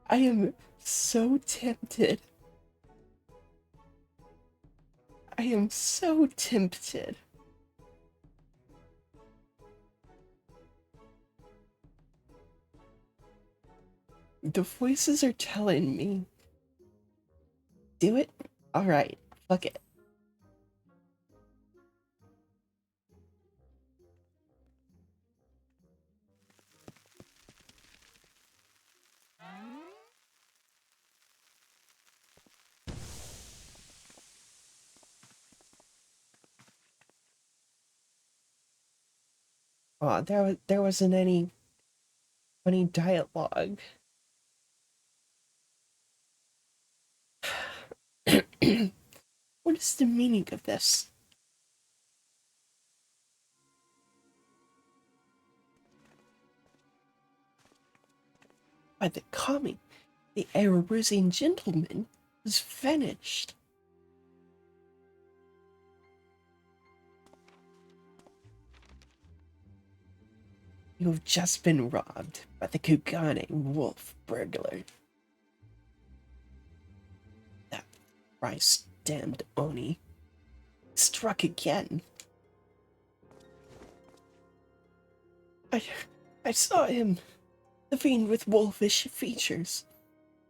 I am so tempted. I am so tempted. The voices are telling me. Do it? Alright, fuck it. Aw, there wasn't any funny dialogue. What is the meaning of this? By the kami, the Erebrusian gentleman was vanished. You have just been robbed by the Kugane wolf burglar. That thrice-damned Oni struck again. I saw him, the fiend with wolfish features.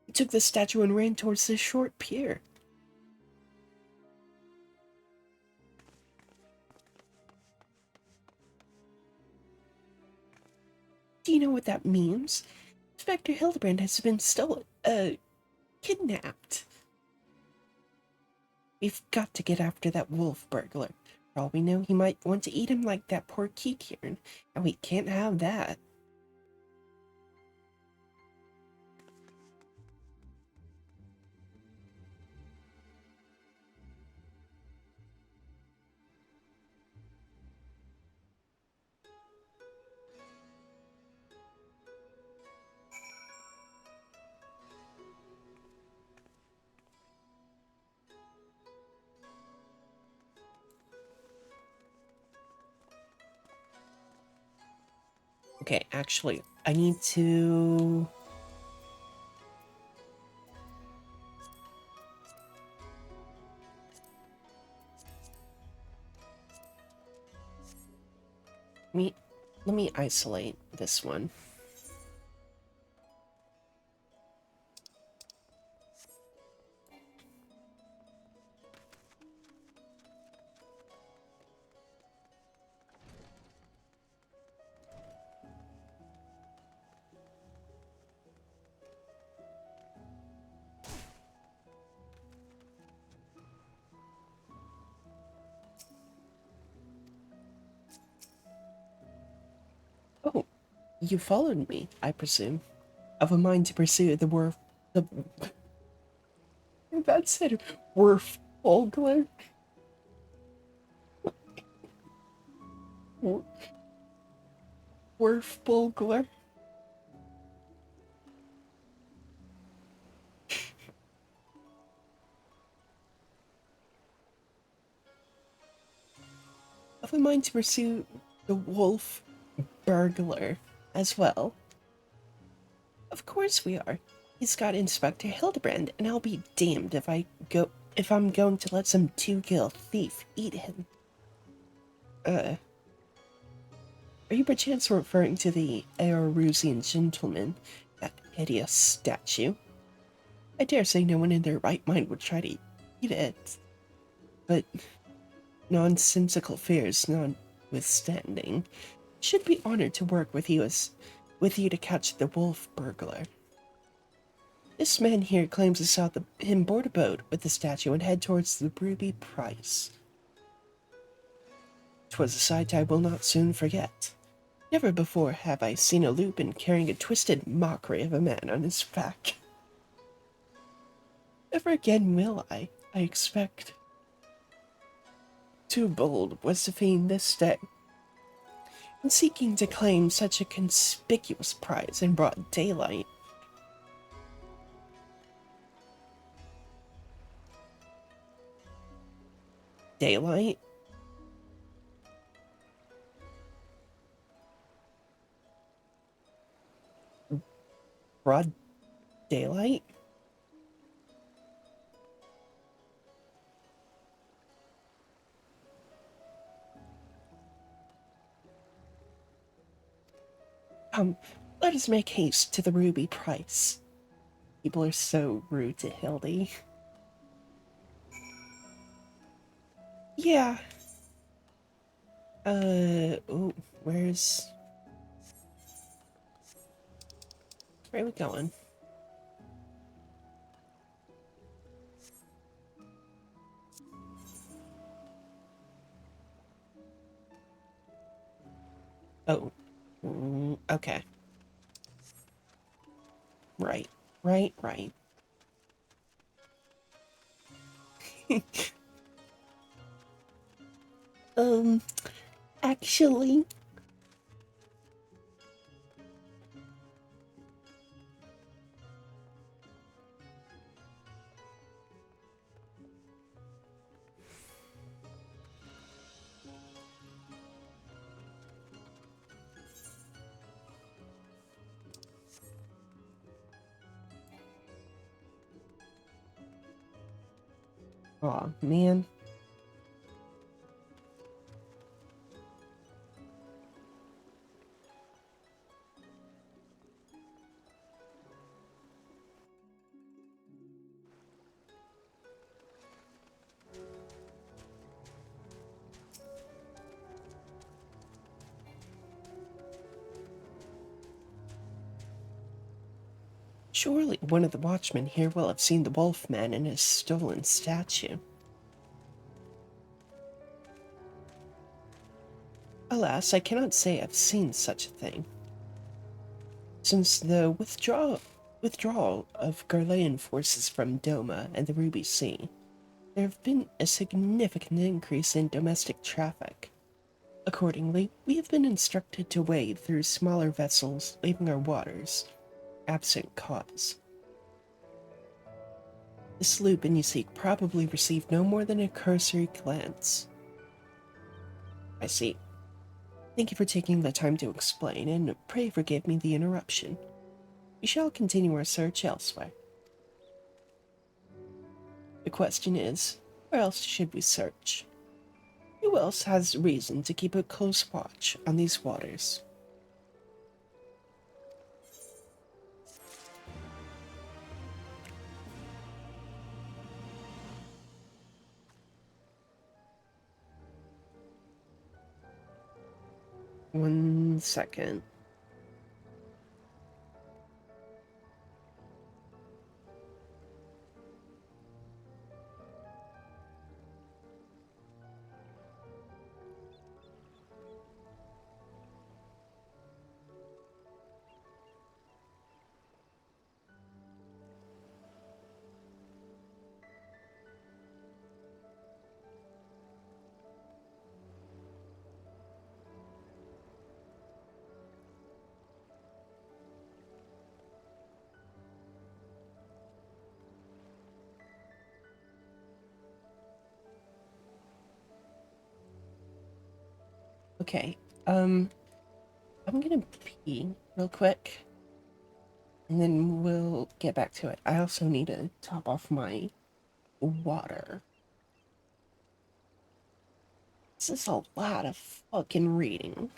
He took the statue and ran towards the short pier. Do you know what that means? Inspector Hildibrand has been kidnapped. We've got to get after that wolf burglar. For all we know, he might want to eat him like that poor Kikiern, and we can't have that. Okay, actually, I need to... Let me isolate this one. Oh, you followed me, I presume. Of a mind to pursue the That said Werf Bulgler? Werf Bulgler? Of a mind to pursue the wolf burglar as well. Of course we are. He's got Inspector Hildibrand, and I'll be damned if I'm going to let some two-gill thief eat him. Are you perchance referring to the Eorusian gentleman, that hideous statue? I dare say no one in their right mind would try to eat it. But nonsensical fears notwithstanding, should be honored to work with you to catch the wolf burglar. This man here claims to saw him board a boat with the statue and head towards the ruby price. 'Twas a sight I will not soon forget. Never before have I seen a lupin carrying a twisted mockery of a man on his back. Never again will I expect. Too bold was the fiend this day, in seeking to claim such a conspicuous prize in broad daylight. Daylight? Broad daylight? Come, let us make haste to the ruby price. People are so rude to Hildy. Yeah. Oh, where's... Where are we going? Oh. Okay. Right. Right. Um, actually... Aw, man. Surely one of the watchmen here will have seen the Wolfman and his stolen statue. Alas, I cannot say I've seen such a thing. Since the withdrawal of Garlean forces from Doma and the Ruby Sea, there have been a significant increase in domestic traffic. Accordingly, we have been instructed to wade through smaller vessels leaving our waters, absent cause. The sloop and you seek probably received no more than a cursory glance. I see. Thank you for taking the time to explain, and pray forgive me the interruption. We shall continue our search elsewhere. The question is, where else should we search? Who else has reason to keep a close watch on these waters? One second. Okay, I'm gonna pee real quick, and then we'll get back to it. I also need to top off my water. This is a lot of fucking reading.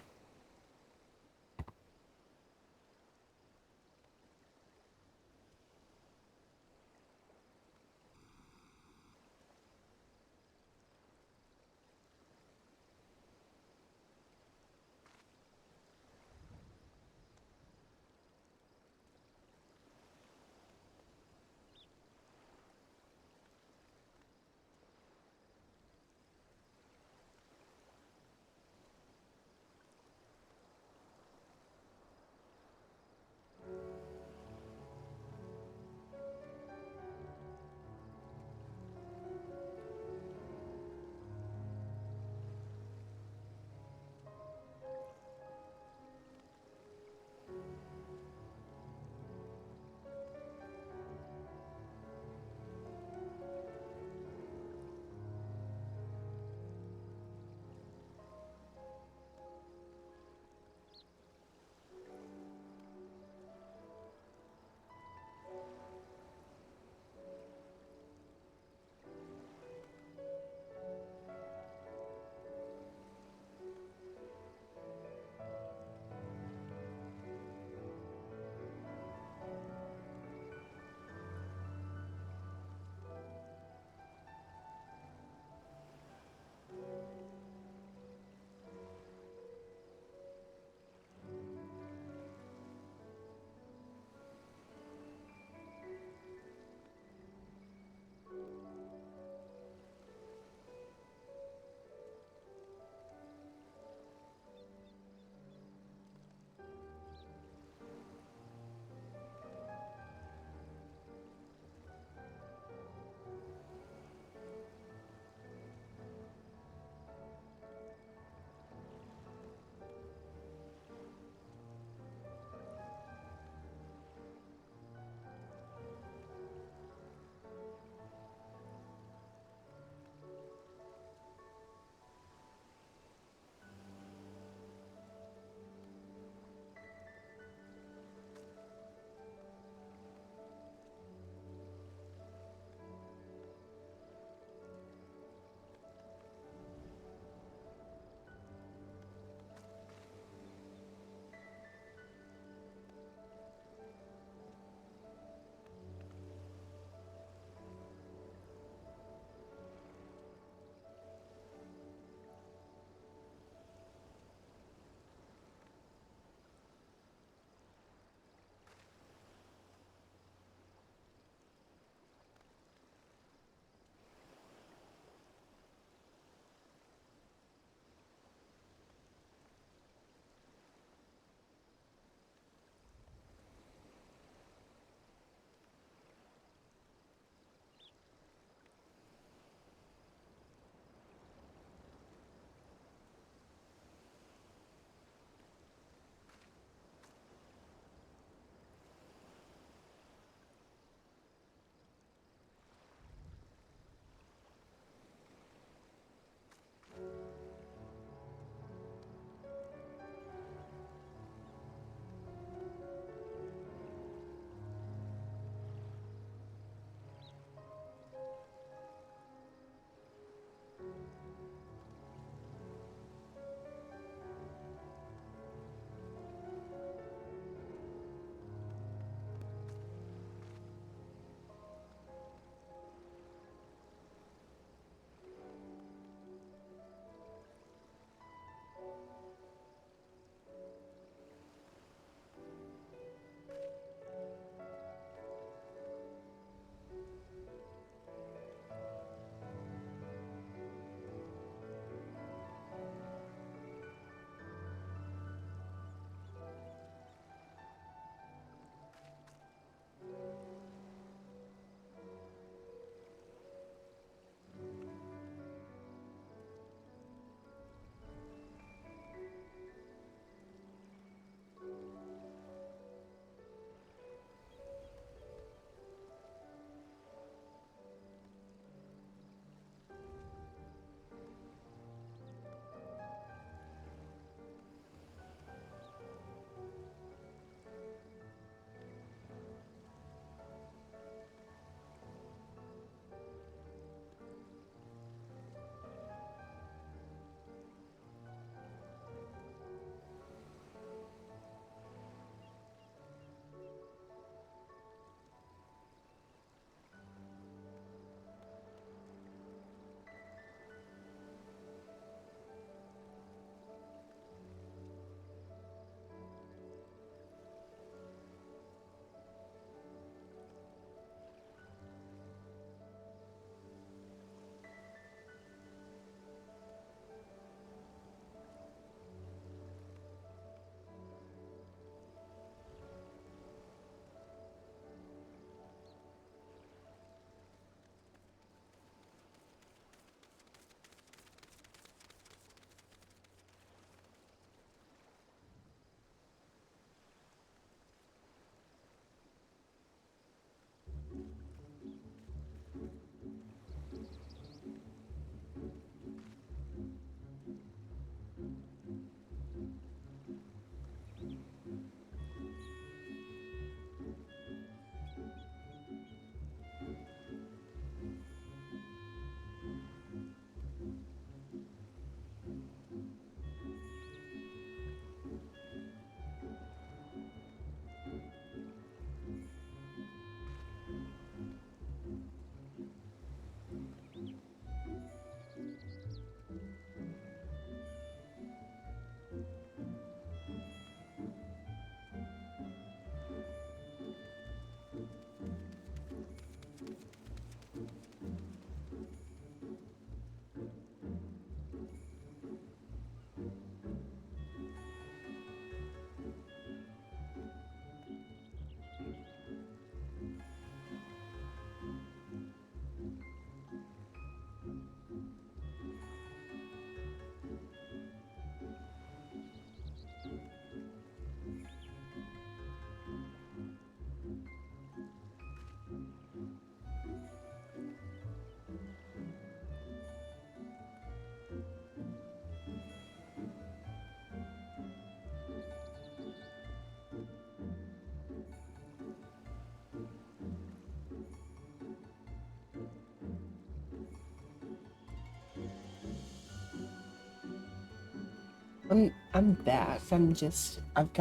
I'm back. I've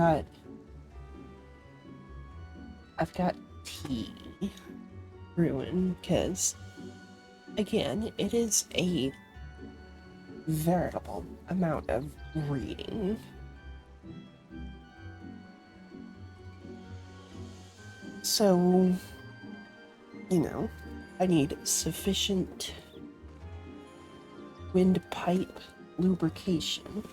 got tea brewing, because again, it is a veritable amount of reading. So, I need sufficient windpipe lubrication.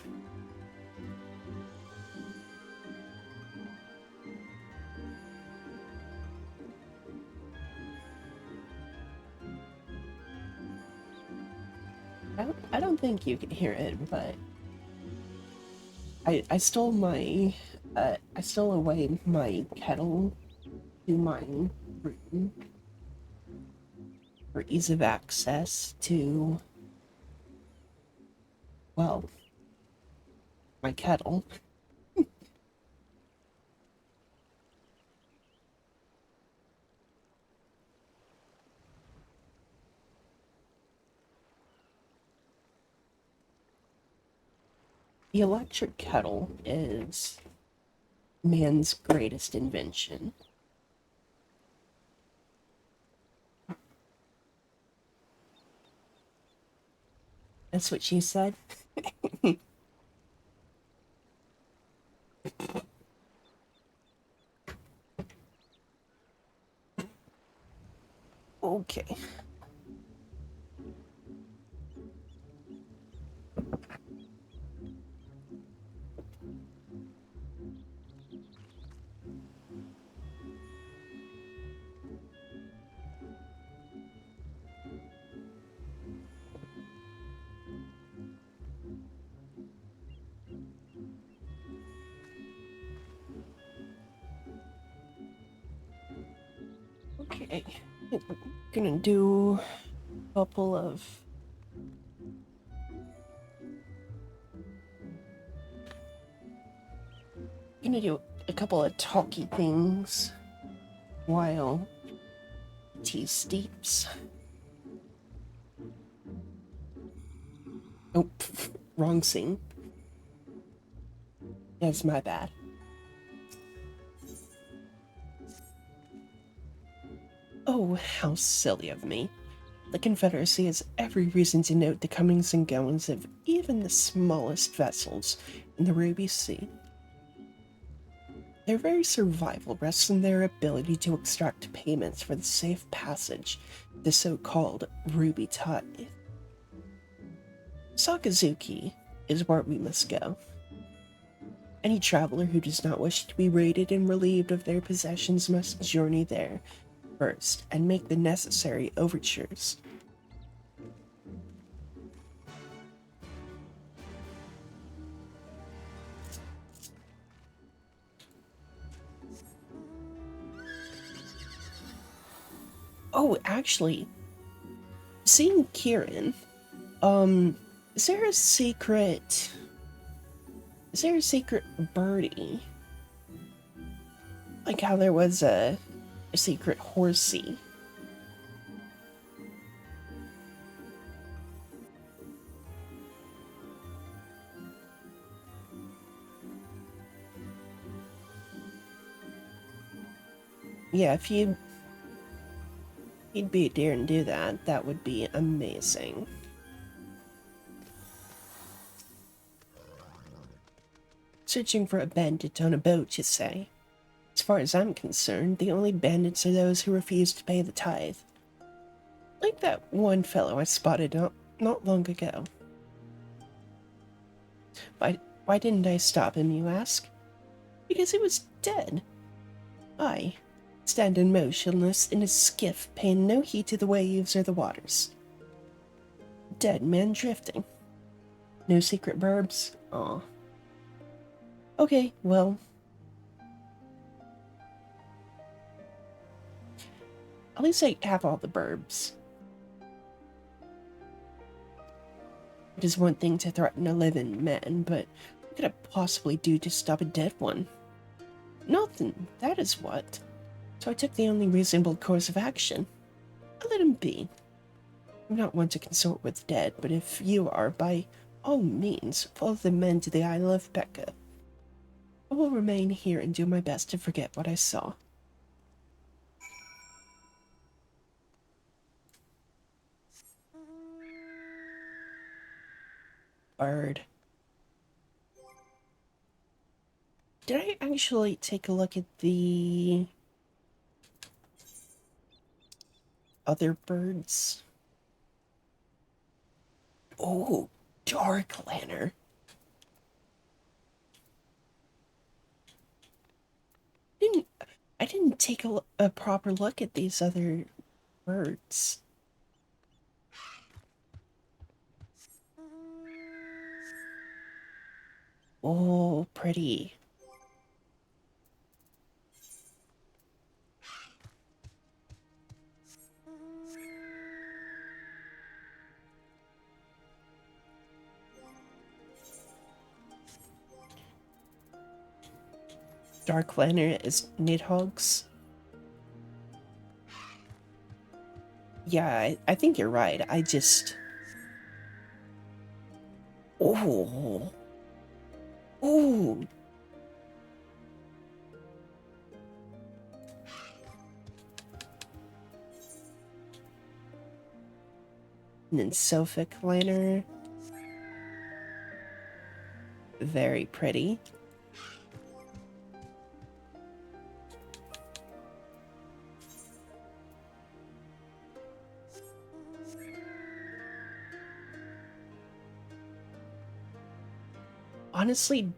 I don't think you can hear it, but I stole I stole away my kettle to my room for ease of access to, well, my kettle. The electric kettle is man's greatest invention. That's what she said. Okay. Okay. We're gonna do a couple of talky things while tea steeps. Oh, wrong scene. That's my bad. Oh, how silly of me. The Confederacy has every reason to note the comings and goings of even the smallest vessels in the Ruby Sea. Their very survival rests in their ability to extract payments for the safe passage of the so-called Ruby Tide. Sakazuki is where we must go. Any traveler who does not wish to be raided and relieved of their possessions must journey there first and make the necessary overtures. Oh, actually, seeing Kieran, is there a secret... Is there a secret birdie? Like how there was a secret horsey. Yeah, if you'd be a deer and do that, that would be amazing. Searching for a bandit on a boat, you say? As far as I'm concerned, the only bandits are those who refuse to pay the tithe. Like that one fellow I spotted not long ago. Why didn't I stop him, you ask? Because he was dead. I, standing motionless in a skiff, paying no heed to the waves or the waters. Dead man drifting. No secret burbs? Aw. Okay, well. At least I have all the burbs. It is one thing to threaten a living man, but what could I possibly do to stop a dead one? Nothing, that is what. So I took the only reasonable course of action. I let him be. I'm not one to consort with dead, but if you are, by all means, follow the men to the Isle of Becca. I will remain here and do my best to forget what I saw. Bird. Did I actually take a look at the other birds? Oh, dark lantern. Didn't I didn't take a proper look at these other birds. Oh, pretty. Dark lantern is nidhogg's. Yeah, I think you're right. I just... Oh. Oh. And then Sophic lantern. Very pretty. Honestly,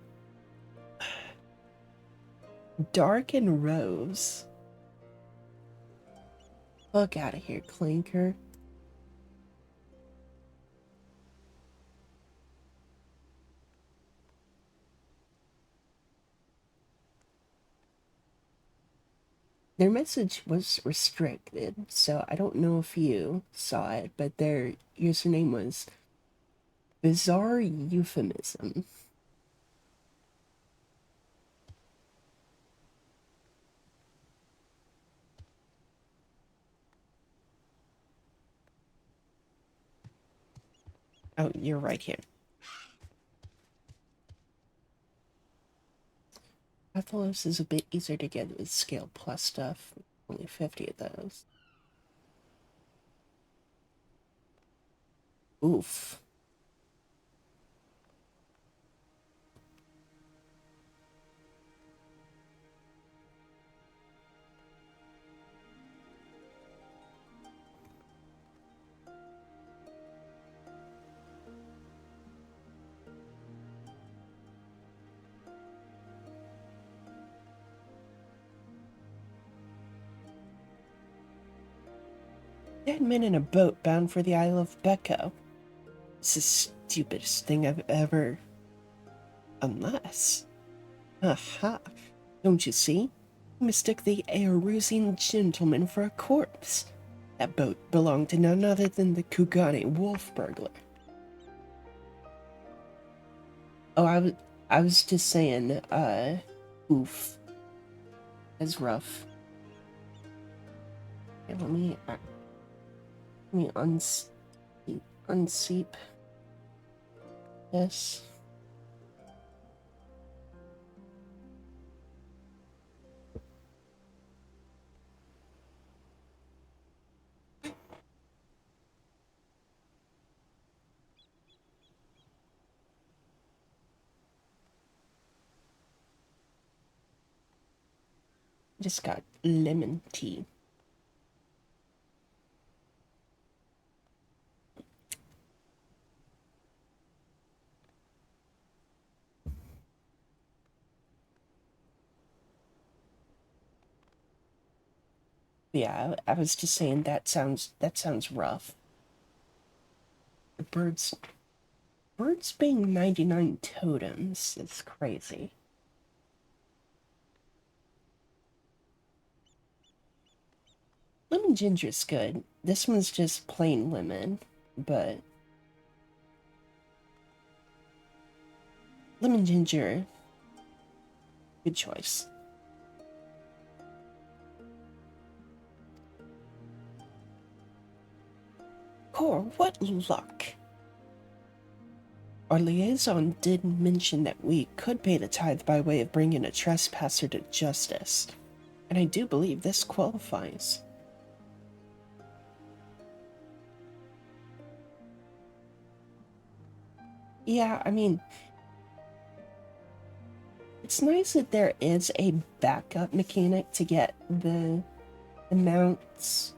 dark and rose. Fuck out of here, Clinker. Their message was restricted, so I don't know if you saw it, but their username was Bizarre Euphemism. Oh, you're right here. Athalos is a bit easier to get with scale plus stuff. Only 50 of those. Oof. Dead men in a boat bound for the Isle of Becca. It's the stupidest thing I've ever... Unless... Aha! Don't you see? You mistook the Aerusian gentleman for a corpse. That boat belonged to none other than the Kugane wolf burglar. Oh, I was just saying, oof. That's rough. Okay, let me unseep this. Just got lemon tea. Yeah, I was just saying that sounds rough. The birds being 99 totems is crazy. Lemon ginger's good. This one's just plain lemon, but lemon ginger, good choice. Core, what luck! Our liaison did mention that we could pay the tithe by way of bringing a trespasser to justice, and I do believe this qualifies. Yeah, I mean, it's nice that there is a backup mechanic to get the mounts,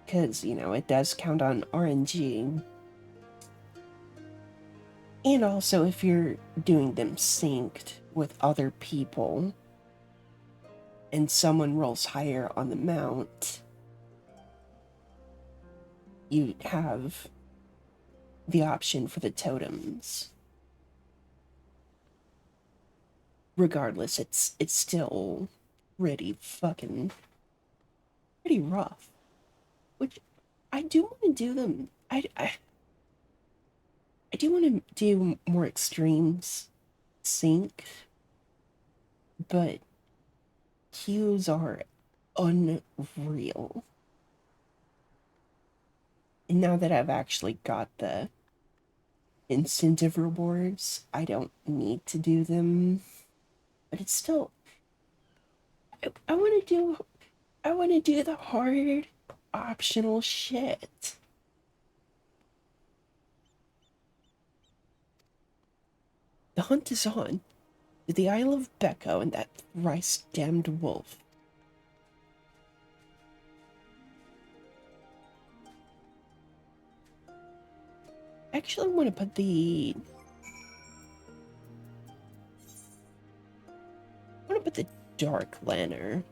because, you know, it does count on RNG. And also, if you're doing them synced with other people and someone rolls higher on the mount, you have the option for the totems. Regardless, it's still pretty rough. Which I do want to do them. I do want to do more extremes sync, but queues are unreal. And now that I've actually got the incentive rewards, I don't need to do them. But it's still, I want to do, I want to do the hard optional shit. The hunt is on to the Isle of Becco and that thrice-damned wolf. Actually, I want to put the... I want to put the Dark Lantern.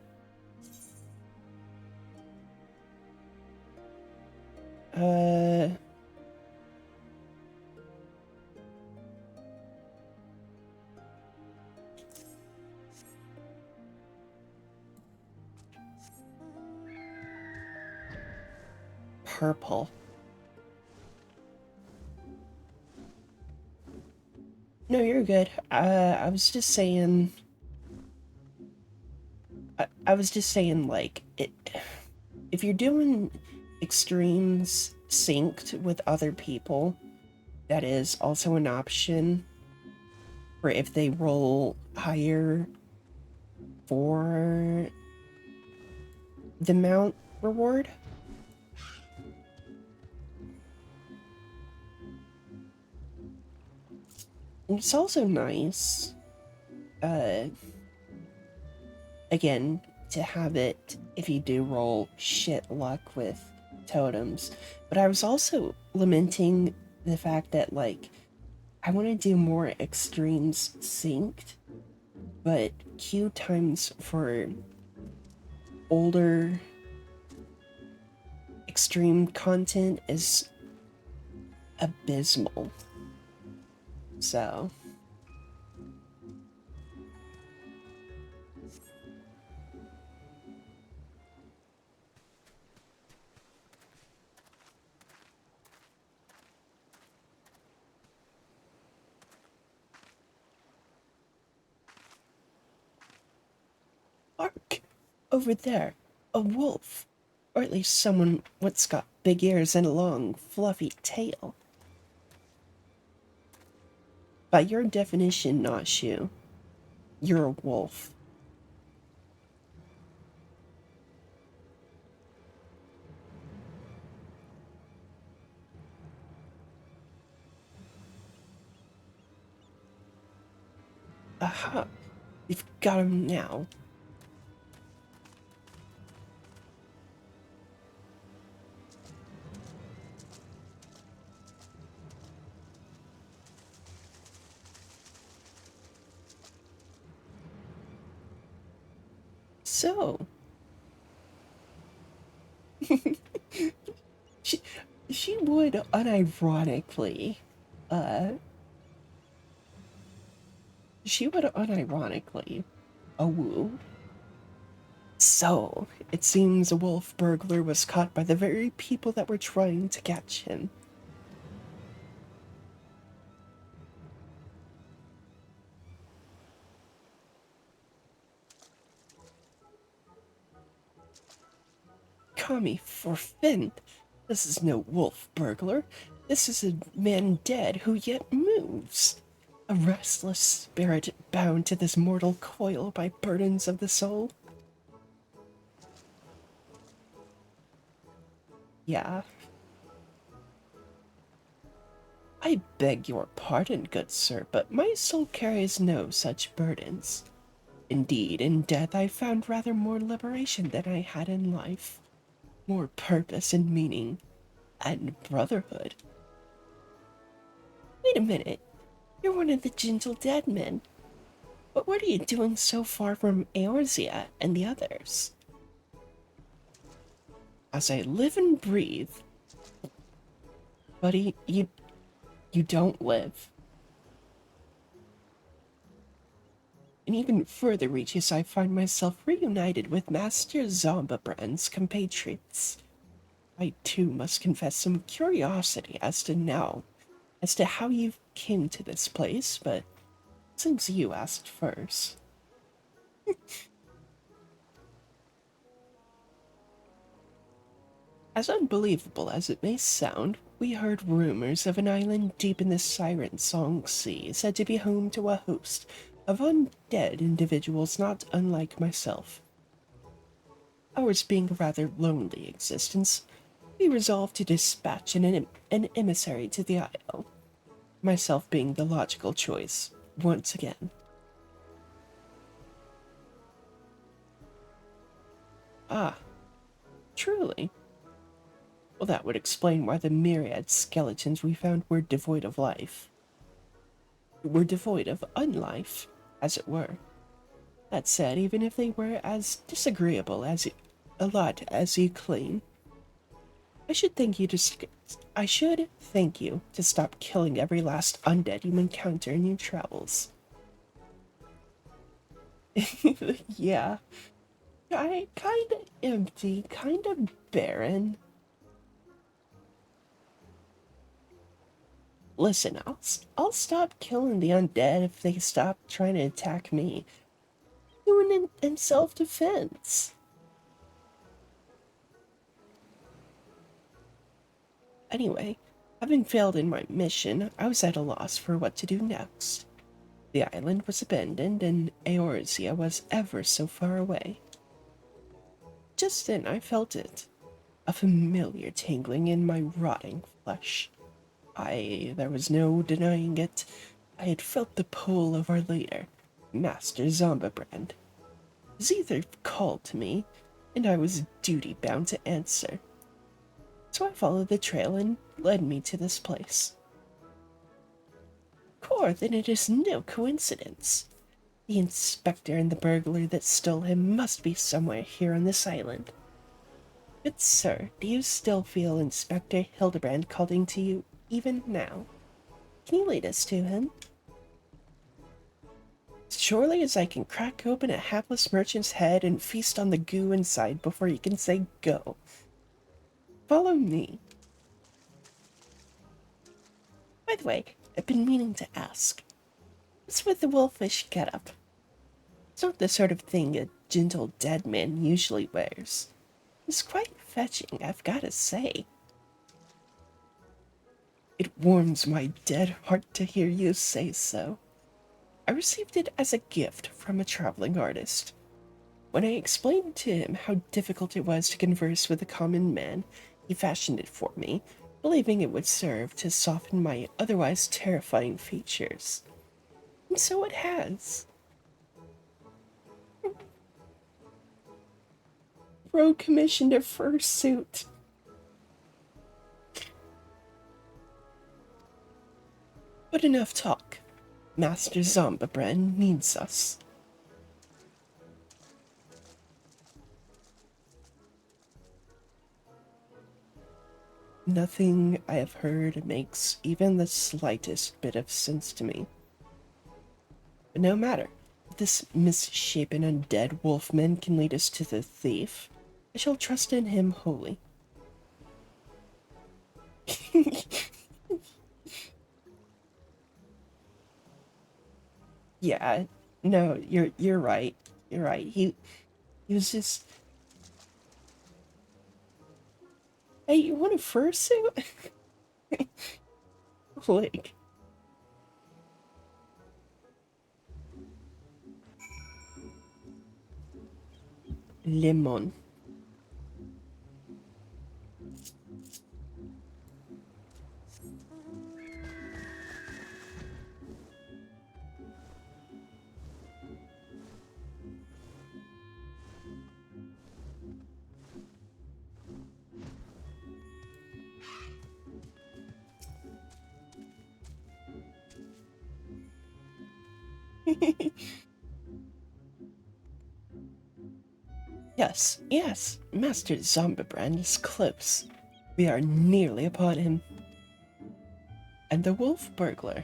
Purple. No, you're good. I was just saying... I was just saying, like, if you're doing extremes synced with other people, that is also an option for if they roll higher for the mount reward. And it's also nice, again, to have it if you do roll shit luck with totems. But I was also lamenting the fact that, like, I want to do more extremes synced, but queue times for older extreme content is abysmal. So... Hark! Over there, a wolf. Or at least someone what's got big ears and a long, fluffy tail. By your definition, Noshu, you're a wolf. Aha! You've got him now. So... she, she would unironically, uh... she would unironically, woo. So, it seems a wolf burglar was caught by the very people that were trying to catch him. Kami for Finn. This is no wolf burglar. This is a man dead who yet moves. A restless spirit bound to this mortal coil by burdens of the soul. Yeah. I beg your pardon, good sir, but my soul carries no such burdens. Indeed, in death I found rather more liberation than I had in life, more purpose and meaning, and brotherhood. Wait a minute, you're one of the gentle dead men. But what are you doing so far from Eorzea and the others? As I live and breathe. Buddy, you don't live. In even further reaches, I find myself reunited with Master Zombabrand's compatriots. I too must confess some curiosity as to how you came to this place, but since you asked first. As unbelievable as it may sound, we heard rumors of an island deep in the Siren Song Sea said to be home to a host of undead individuals not unlike myself. Ours being a rather lonely existence, we resolved to dispatch an emissary to the isle, myself being the logical choice, once again. Ah, truly. Well, that would explain why the myriad skeletons we found were devoid of life. Were devoid of unlife, as it were. That said, even if they were as disagreeable as a lot as you claim, I should thank you to stop killing every last undead you encounter in your travels. Yeah, I kinda empty, kinda barren. Listen, I'll stop killing the undead if they stop trying to attack me. Doing it in self-defense. Anyway, having failed in my mission, I was at a loss for what to do next. The island was abandoned, and Eorzea was ever so far away. Just then I felt it, a familiar tingling in my rotting flesh. There was no denying it. I had felt the pull of our leader, Master Zombabrand. His ether called to me, and I was duty bound to answer. So I followed the trail and led me to this place. Then it is no coincidence. The inspector and the burglar that stole him must be somewhere here on this island. Good sir, do you still feel Inspector Hildibrand calling to you even now? Can you lead us to him? Surely as I can crack open a hapless merchant's head and feast on the goo inside before you can say go. Follow me. By the way, I've been meaning to ask. What's with the wolfish getup? It's not the sort of thing a gentle dead man usually wears. It's quite fetching, I've gotta say. It warms my dead heart to hear you say so. I received it as a gift from a traveling artist. When I explained to him how difficult it was to converse with a common man, he fashioned it for me, believing it would serve to soften my otherwise terrifying features. And so it has. Rogue commissioned a fursuit. But enough talk. Master Zombabrand needs us. Nothing I have heard makes even the slightest bit of sense to me. But no matter. If this misshapen undead wolfman can lead us to the thief, I shall trust in him wholly. Yeah, no, you're right. You're right. He was just, hey, you want a fursuit? like... Lemon. Yes, yes, Master Zombibrand is close. We are nearly upon him. And the wolf burglar.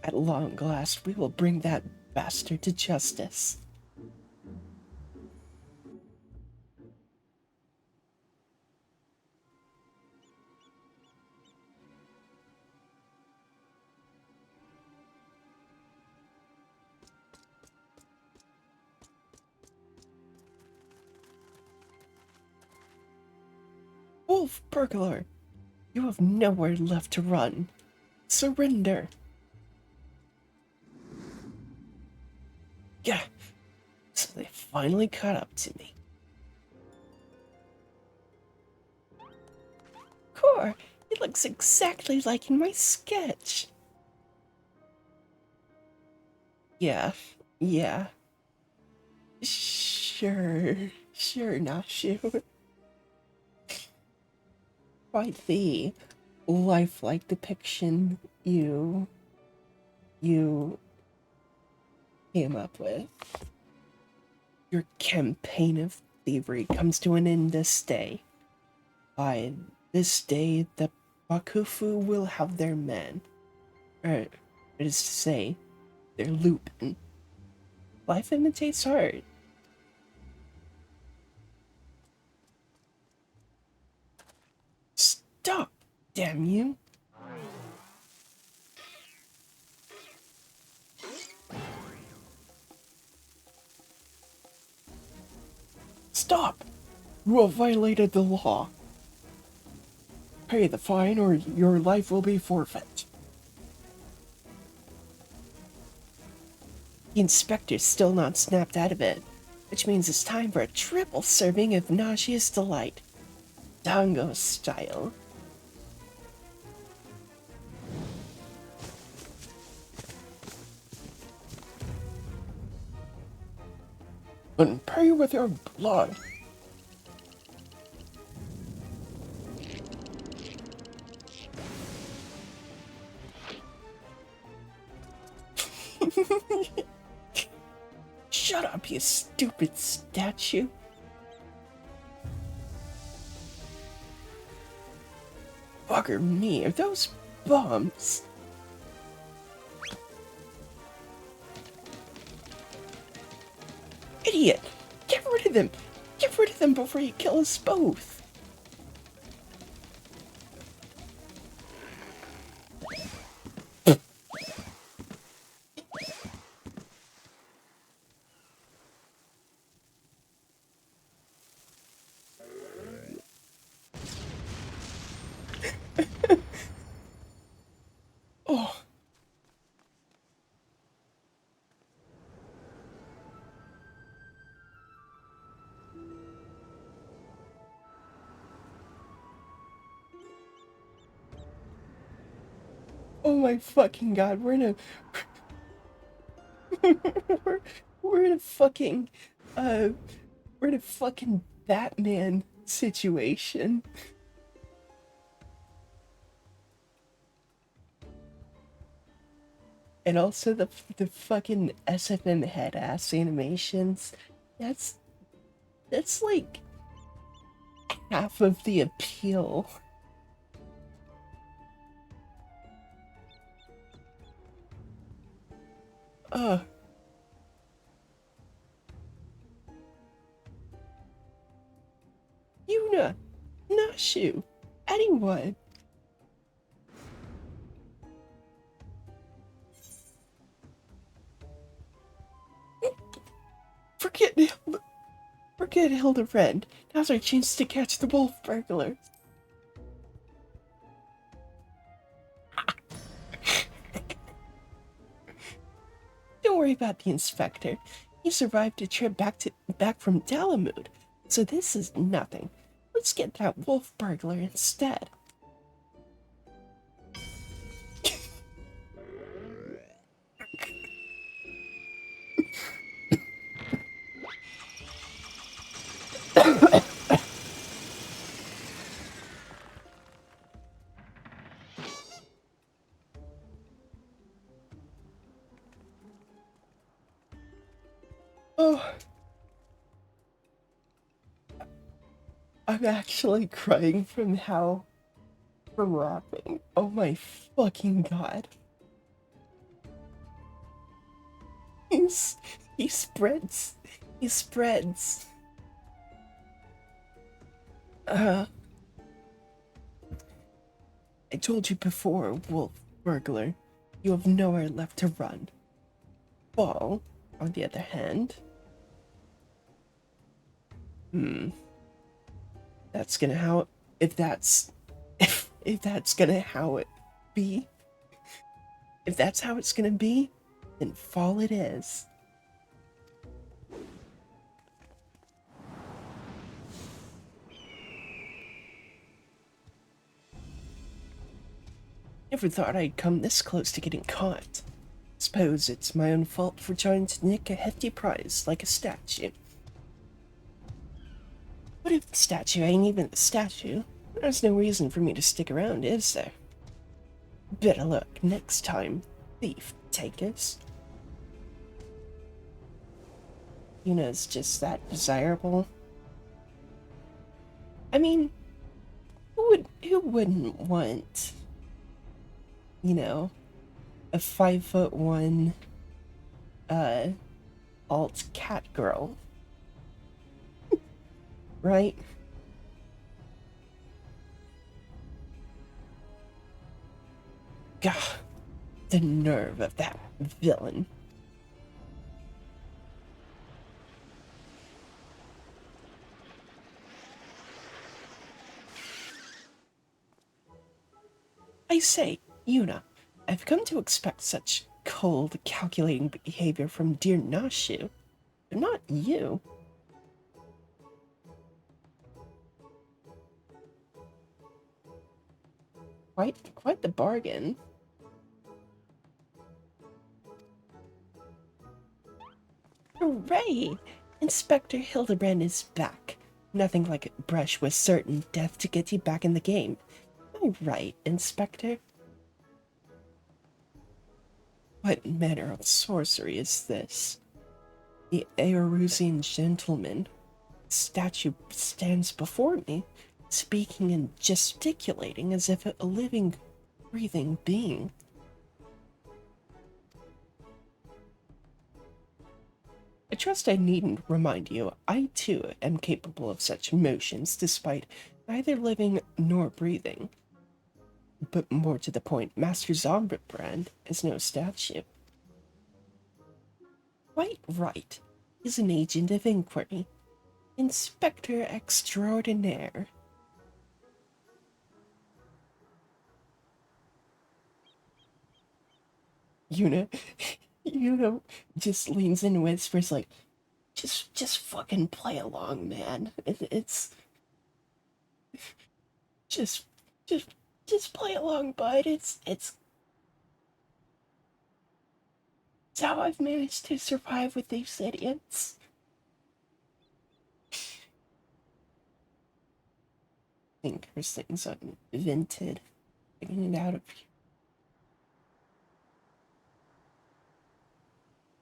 At long last, we will bring that bastard to justice. Wolf burglar, you have nowhere left to run. Surrender. Yeah, so they finally caught up to me. Core, it looks exactly like in my sketch. Yeah, yeah. Sure, Nashu. Quite the lifelike depiction you came up with. Your campaign of thievery comes to an end this day. By this day, the Bakufu will have their men. Or, it is to say, their Lupin. Life imitates art. Stop, damn you! Stop! You have violated the law. Pay the fine or your life will be forfeit. The inspector's still not snapped out of it, which means it's time for a triple serving of nauseous delight. Dango style. And pay with your blood. Shut up, you stupid statue. Bugger me, are those bombs? Idiot! Get rid of them! Get rid of them before you kill us both! Oh. Oh my fucking god, we're in a... we're in a fucking... we're in a fucking Batman situation. And also the fucking SFM head ass animations. That's like half of the appeal. Yuna, Nashu, anyone. Forget Hildibrand. Now's our chance to catch the wolf burglars. Don't worry about the inspector. He survived a trip back from Dalamud, so this is nothing. Let's get that wolf burglar instead. Oh, I'm actually crying from laughing. Oh my fucking god. He's, he spreads. He spreads. I told you before, wolf burglar. You have nowhere left to run. Ball, on the other hand. That's gonna how if that's if that's gonna how it be. If that's how it's gonna be, then fall it is. Never thought I'd come this close to getting caught. Suppose it's my own fault for trying to nick a hefty prize like a statue. What if the statue ain't even the statue? There's no reason for me to stick around, is there? Better luck next time, thief takers. Yuna's just that desirable. I mean, who wouldn't want, you know, a 5'1" alt cat girl? Right? Gah, the nerve of that villain. I say, Yuna, I've come to expect such cold, calculating behavior from dear Nashu, but not you. Quite the bargain. Hooray! Inspector Hildibrand is back. Nothing like a brush with certain death to get you back in the game. Am I right, Inspector? What manner of sorcery is this? The Aerusian gentleman statue stands before me, speaking and gesticulating as if a living, breathing being. I trust I needn't remind you, I too am capable of such motions despite neither living nor breathing. But more to the point, Master Hildibrand is no statue. Quite right. He's an agent of inquiry. Inspector extraordinaire. Yuna, Yuna just leans in and whispers like, just fucking play along, man. It's just, just, just play along, bud. It's how I've managed to survive with these idiots. I think her thing's unvented. Getting it out of here.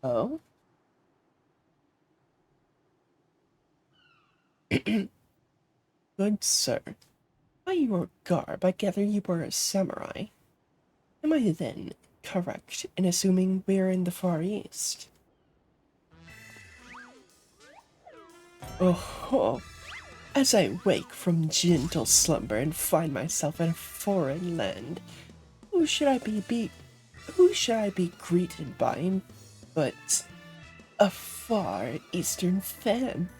Oh? Good sir, by your garb, I gather you were a samurai. Am I then correct in assuming we're in the Far East? Oh, as I wake from gentle slumber and find myself in a foreign land, who should I be greeted by but a far eastern fan?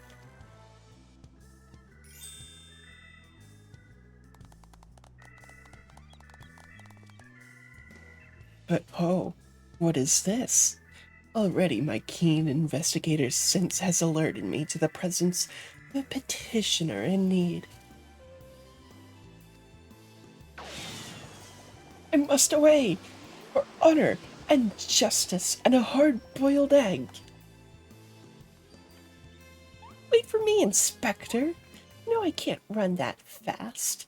But oh, what is this? Already my keen investigator's sense has alerted me to the presence of a petitioner in need. I must away, for honor and justice and a hard-boiled egg. Wait for me, Inspector. No, I can't run that fast.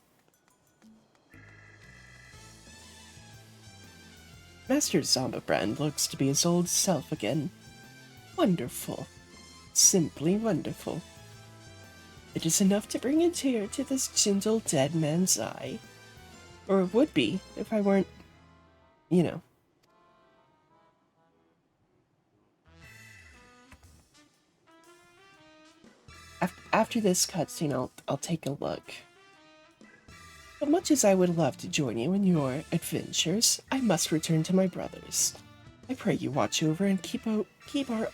Master Hildibrand looks to be his old self again. Wonderful. Simply wonderful. It is enough to bring a tear to this gentle dead man's eye. Or it would be if I weren't, you know. After this cutscene, I'll take a look. But much as I would love to join you in your adventures, I must return to my brothers. I pray you watch over and keep our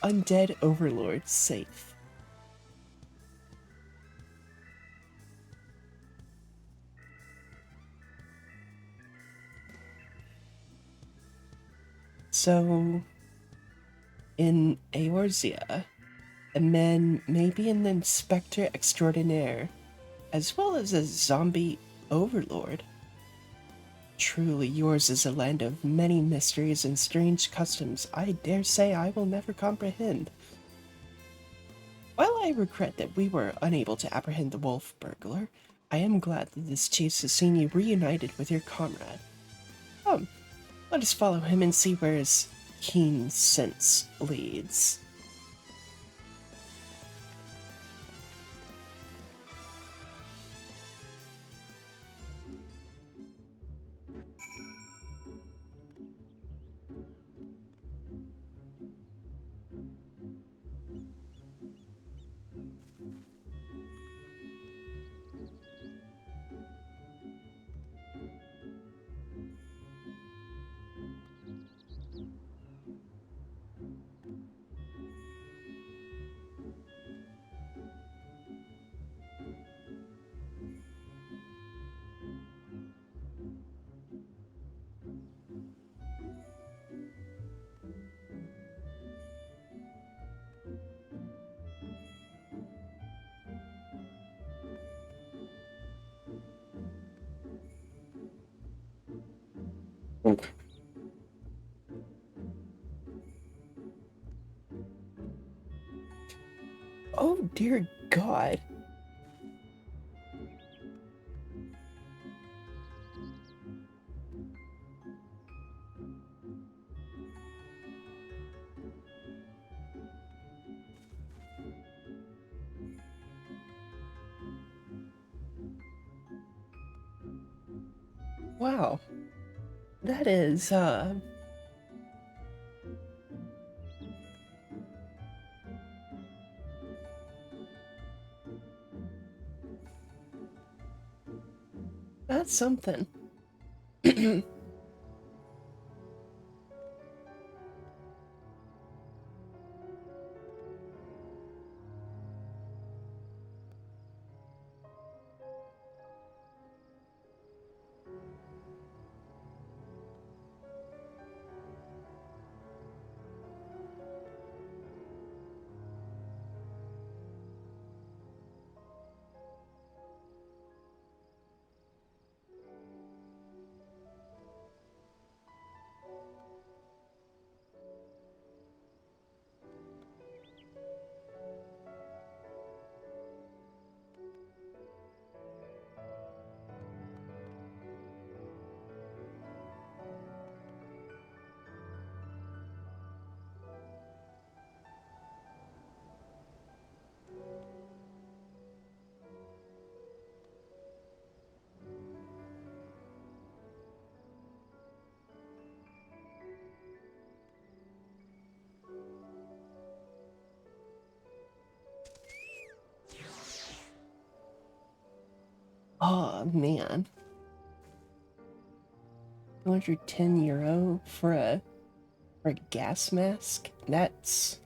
undead overlords safe. So, in Eorzea, the men may be an inspector extraordinaire, as well as a zombie overlord. Truly, yours is a land of many mysteries and strange customs I dare say I will never comprehend. While I regret that we were unable to apprehend the wolf burglar, I am glad that this chase has seen you reunited with your comrade. Come, let us follow him and see where his keen sense leads. Oh dear God. Wow. That is, that's something. Oh man. €210 for a gas mask? That's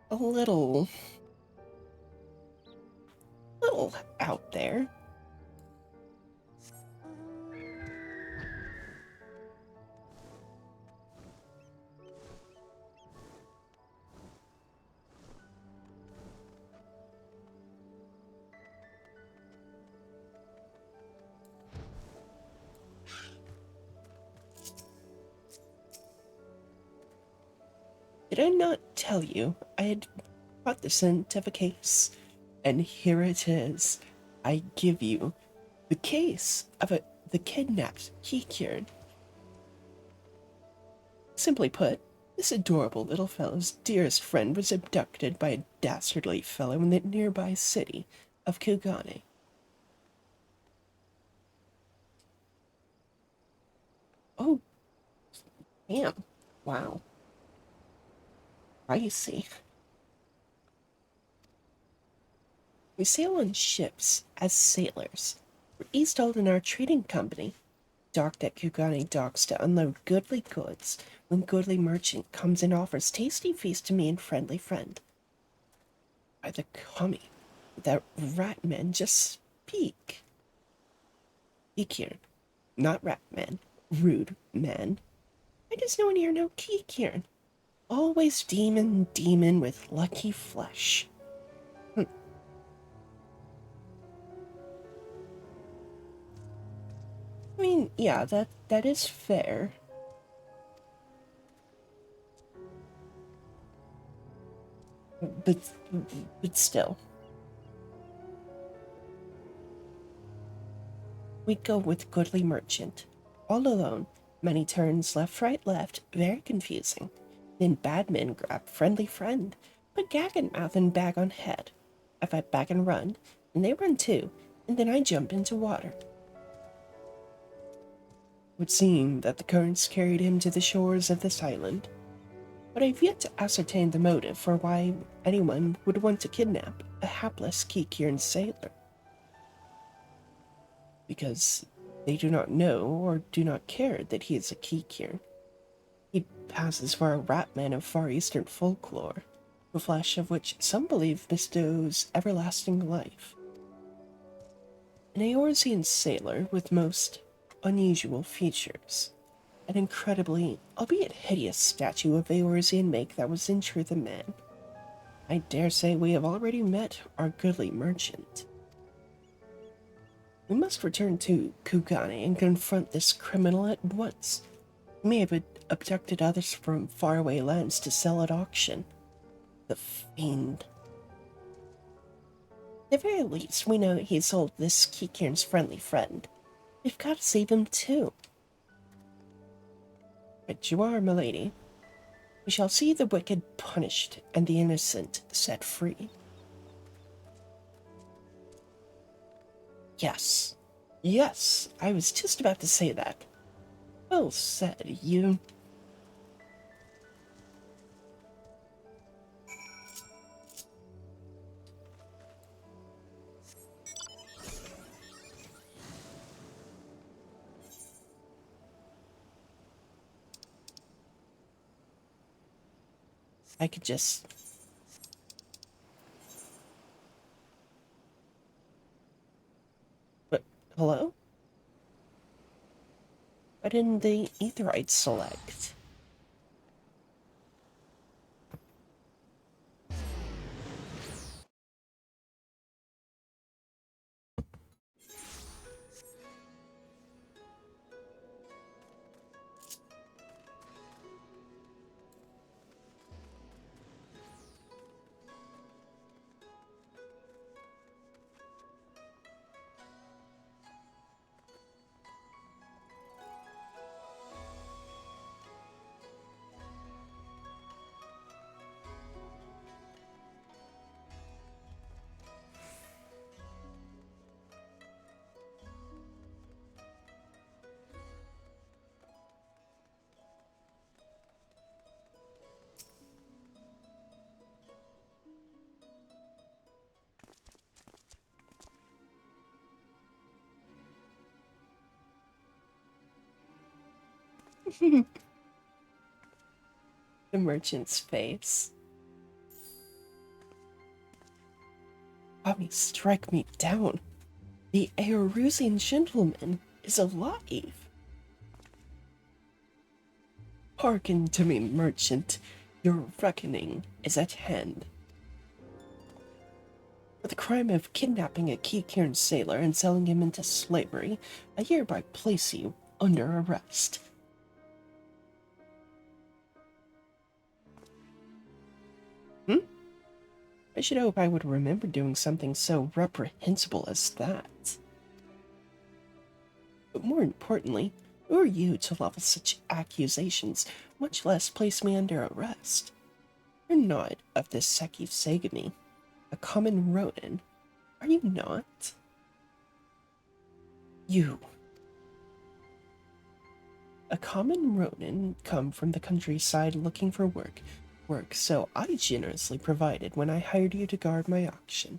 a little out there. Did I not tell you I had caught the scent of a case? And here it is. I give you the case of the kidnapped Kikirn. Simply put, this adorable little fellow's dearest friend was abducted by a dastardly fellow in the nearby city of Kugane. Oh, damn. Wow. Pricey. We sail on ships as sailors. We're East Aldenar Trading Company, docked at Kugane docks to unload goodly goods when goodly merchant comes and offers tasty feast to me and friendly friend. By the commie, that rat man just speak. Kikirn, not rat man, rude man. I just no one here know Kikirn. Always demon with lucky flesh. I mean, yeah, that is fair. But still. We go with goodly merchant. All alone, many turns left, right, very confusing. Then bad men grab friendly friend, put gag in mouth and bag on head. I fight back and run, and they run too, and then I jump into water. It would seem that the currents carried him to the shores of this island, but I've yet to ascertain the motive for why anyone would want to kidnap a hapless Kikirn sailor. Because they do not know or do not care that he is a Kikirn. He passes for a ratman of Far Eastern folklore, the flesh of which some believe bestows everlasting life. An Eorzean sailor with most unusual features. An incredibly, albeit hideous, statue of Eorzean make that was in truth a man. I dare say we have already met our goodly merchant. We must return to Kugane and confront this criminal at once. He may have abducted others from faraway lands to sell at auction. The fiend. At the very least, we know he sold this Kikirn's friendly friend. We've got to save him too. Right you are, milady. We shall see the wicked punished and the innocent set free. Yes. Yes, I was just about to say that. Well said, you. I could just... But, hello? Why didn't the Aetherites select? The merchant's face. Mommy, strike me down. The Eorusian gentleman is alive. Hearken to me, merchant. Your reckoning is at hand. For the crime of kidnapping a Kikirn sailor and selling him into slavery, I hereby place you under arrest. I should hope I would remember doing something so reprehensible as that. But more importantly, who are you to level such accusations, much less place me under arrest? You're not of the Seki Segami, a common Ronin, are you not? You. A common Ronin come from the countryside looking for work, so I generously provided when I hired you to guard my auction.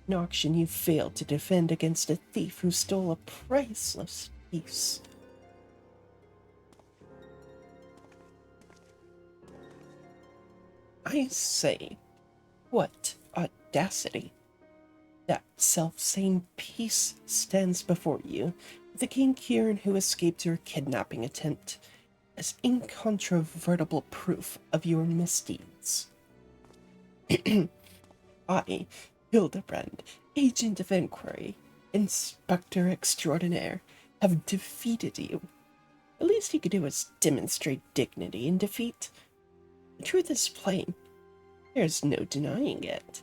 An auction you failed to defend against a thief who stole a priceless piece. I say, what audacity! That self-same piece stands before you, the King Kieran who escaped your kidnapping attempt, as incontrovertible proof of your misdeeds. I, Hildibrand, Agent of Inquiry, Inspector Extraordinaire, have defeated you. The least you could do is demonstrate dignity in defeat. The truth is plain. There's no denying it.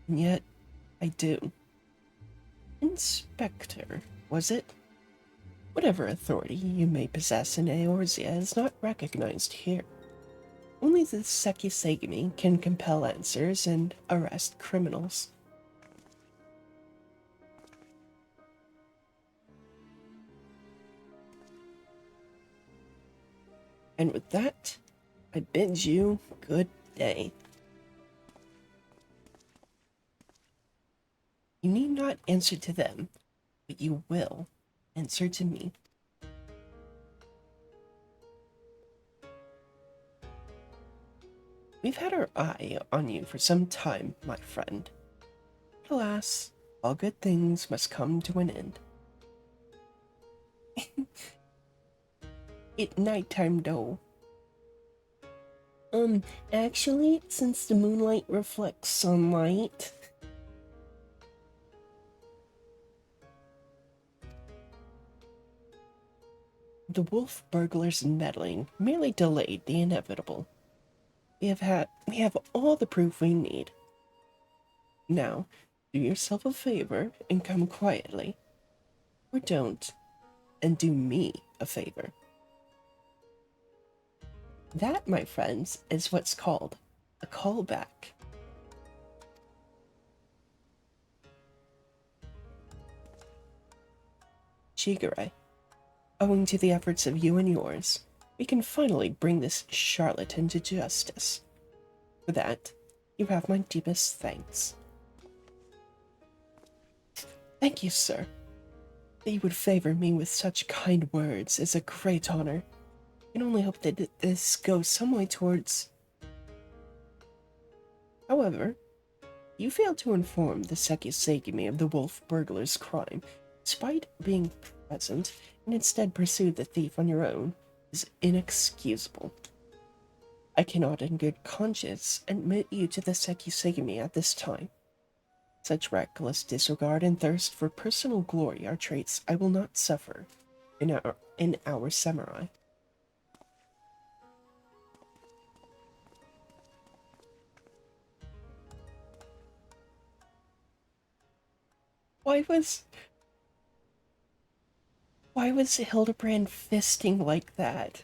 And yet, I do. Inspector, was it? Whatever authority you may possess in Eorzea is not recognized here. Only the Sekisegami can compel answers and arrest criminals. And with that, I bid you good day. You need not answer to them, but you will answer to me. We've had our eye on you for some time, my friend. Alas, all good things must come to an end. It's nighttime though. Actually, since the moonlight reflects sunlight... The wolf burglar's meddling merely delayed the inevitable. We have all the proof we need. Now, do yourself a favor and come quietly. Or don't, and do me a favor. That, my friends, is what's called a callback. Shigure, owing to the efforts of you and yours, we can finally bring this charlatan to justice. For that, you have my deepest thanks. Thank you, sir. That you would favor me with such kind words is a great honor. I can only hope that this goes some way towards... However, you failed to inform the Sekisegami of the wolf burglar's crime, despite being present, and instead pursued the thief on your own, is inexcusable. I cannot in good conscience admit you to the Sekisegami at this time. Such reckless disregard and thirst for personal glory are traits I will not suffer in our samurai. Why was Hildibrand fisting like that?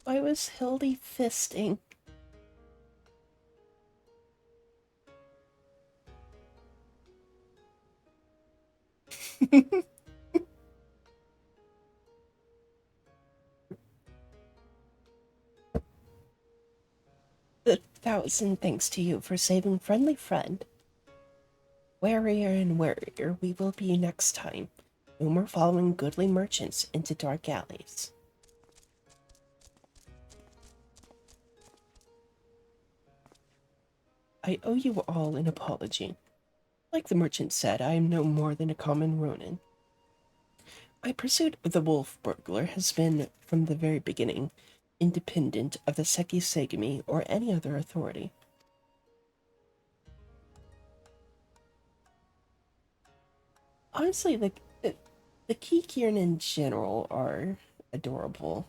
Why was Hildy fisting? A thousand thanks to you for saving friendly friend. Warier and warier we will be next time. No more following goodly merchants into dark alleys. I owe you all an apology. Like the merchant said, I am no more than a common Ronin. My pursuit of the wolf burglar has been, from the very beginning, independent of the Sekisegami or any other authority. Honestly, The Kikirin in general are adorable.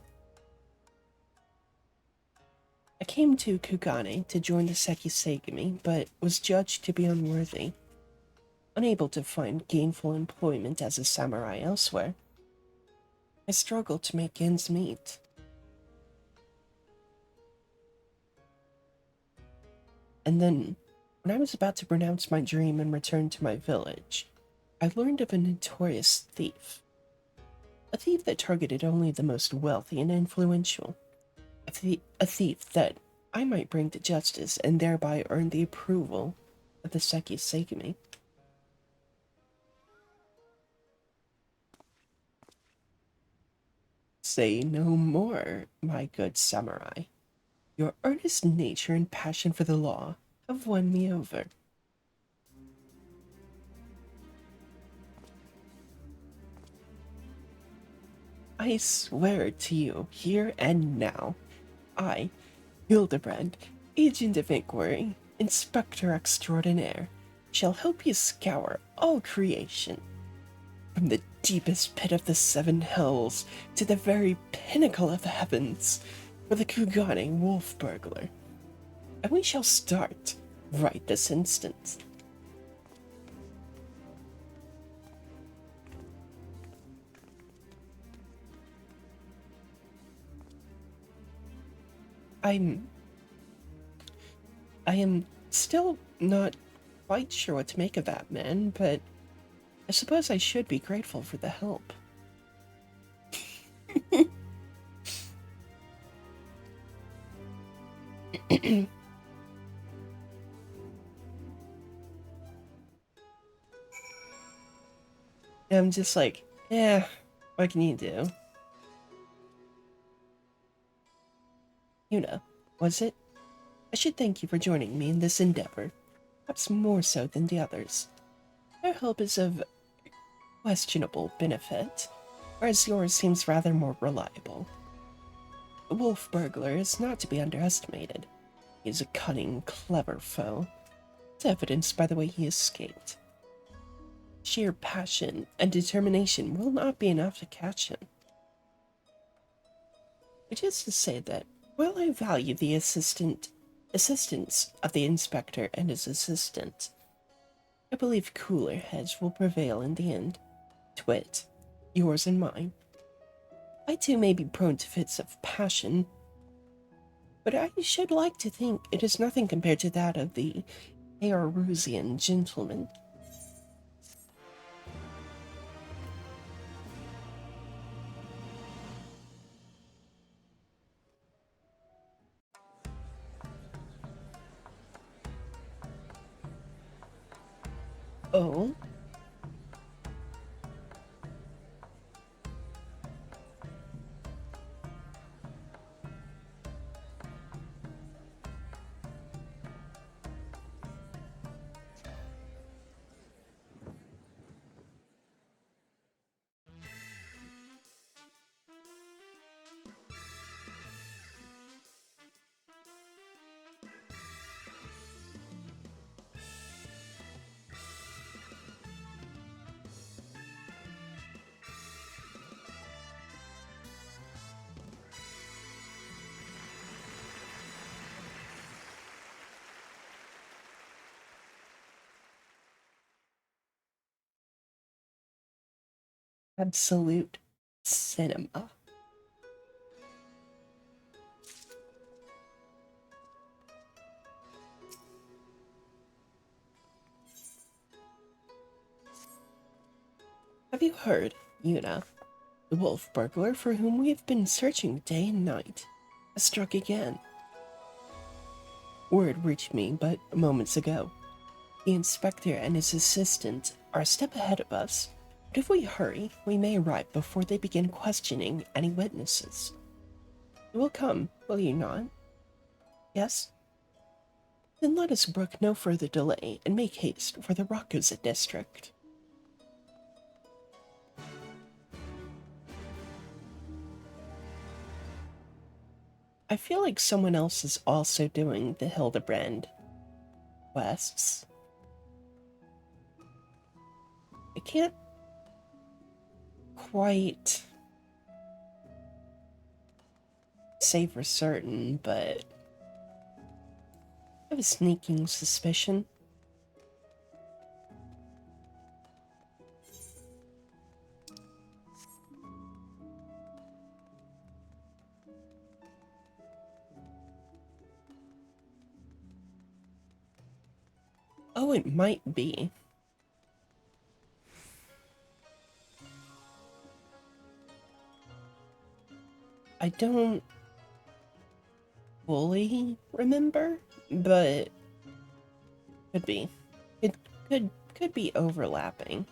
I came to Kugane to join the Sekisegami, but was judged to be unworthy. Unable to find gainful employment as a samurai elsewhere, I struggled to make ends meet. And then, when I was about to pronounce my dream and return to my village, I learned of a notorious thief. A thief that targeted only the most wealthy and influential. A thief that I might bring to justice and thereby earn the approval of the Sekisegami. Say no more, my good samurai. Your earnest nature and passion for the law have won me over. I swear to you, here and now, I, Hildibrand, Agent of Inquiry, Inspector Extraordinaire, shall help you scour all creation, from the deepest pit of the seven hells to the very pinnacle of the heavens, for the Kugane wolf burglar. And we shall start right this instant. I'm I am still not quite sure what to make of that, man, but I suppose I should be grateful for the help. I'm just like, yeah, what can you do? Yuna, was it? I should thank you for joining me in this endeavor, perhaps more so than the others. Their help is of questionable benefit, whereas yours seems rather more reliable. The wolf burglar is not to be underestimated. He is a cunning, clever foe. It's evidenced by the way he escaped. Sheer passion and determination will not be enough to catch him. Which is to say that, while I value the assistance of the inspector and his assistant, I believe cooler heads will prevail in the end. To wit, yours and mine. I too may be prone to fits of passion, but I should like to think it is nothing compared to that of the Eorusian gentleman. Oh? Absolute cinema. Have you heard, Yuna? The wolf burglar for whom we have been searching day and night has struck again. Word reached me but moments ago. The inspector and his assistant are a step ahead of us, but if we hurry, we may arrive before they begin questioning any witnesses. You will come, will you not? Yes? Then let us brook no further delay and make haste for the Rakuza district. I feel like someone else is also doing the Hildibrand quests. I can't quite say for certain, but I have a sneaking suspicion. Oh, it might be. I don't fully remember, but could be. It could be overlapping.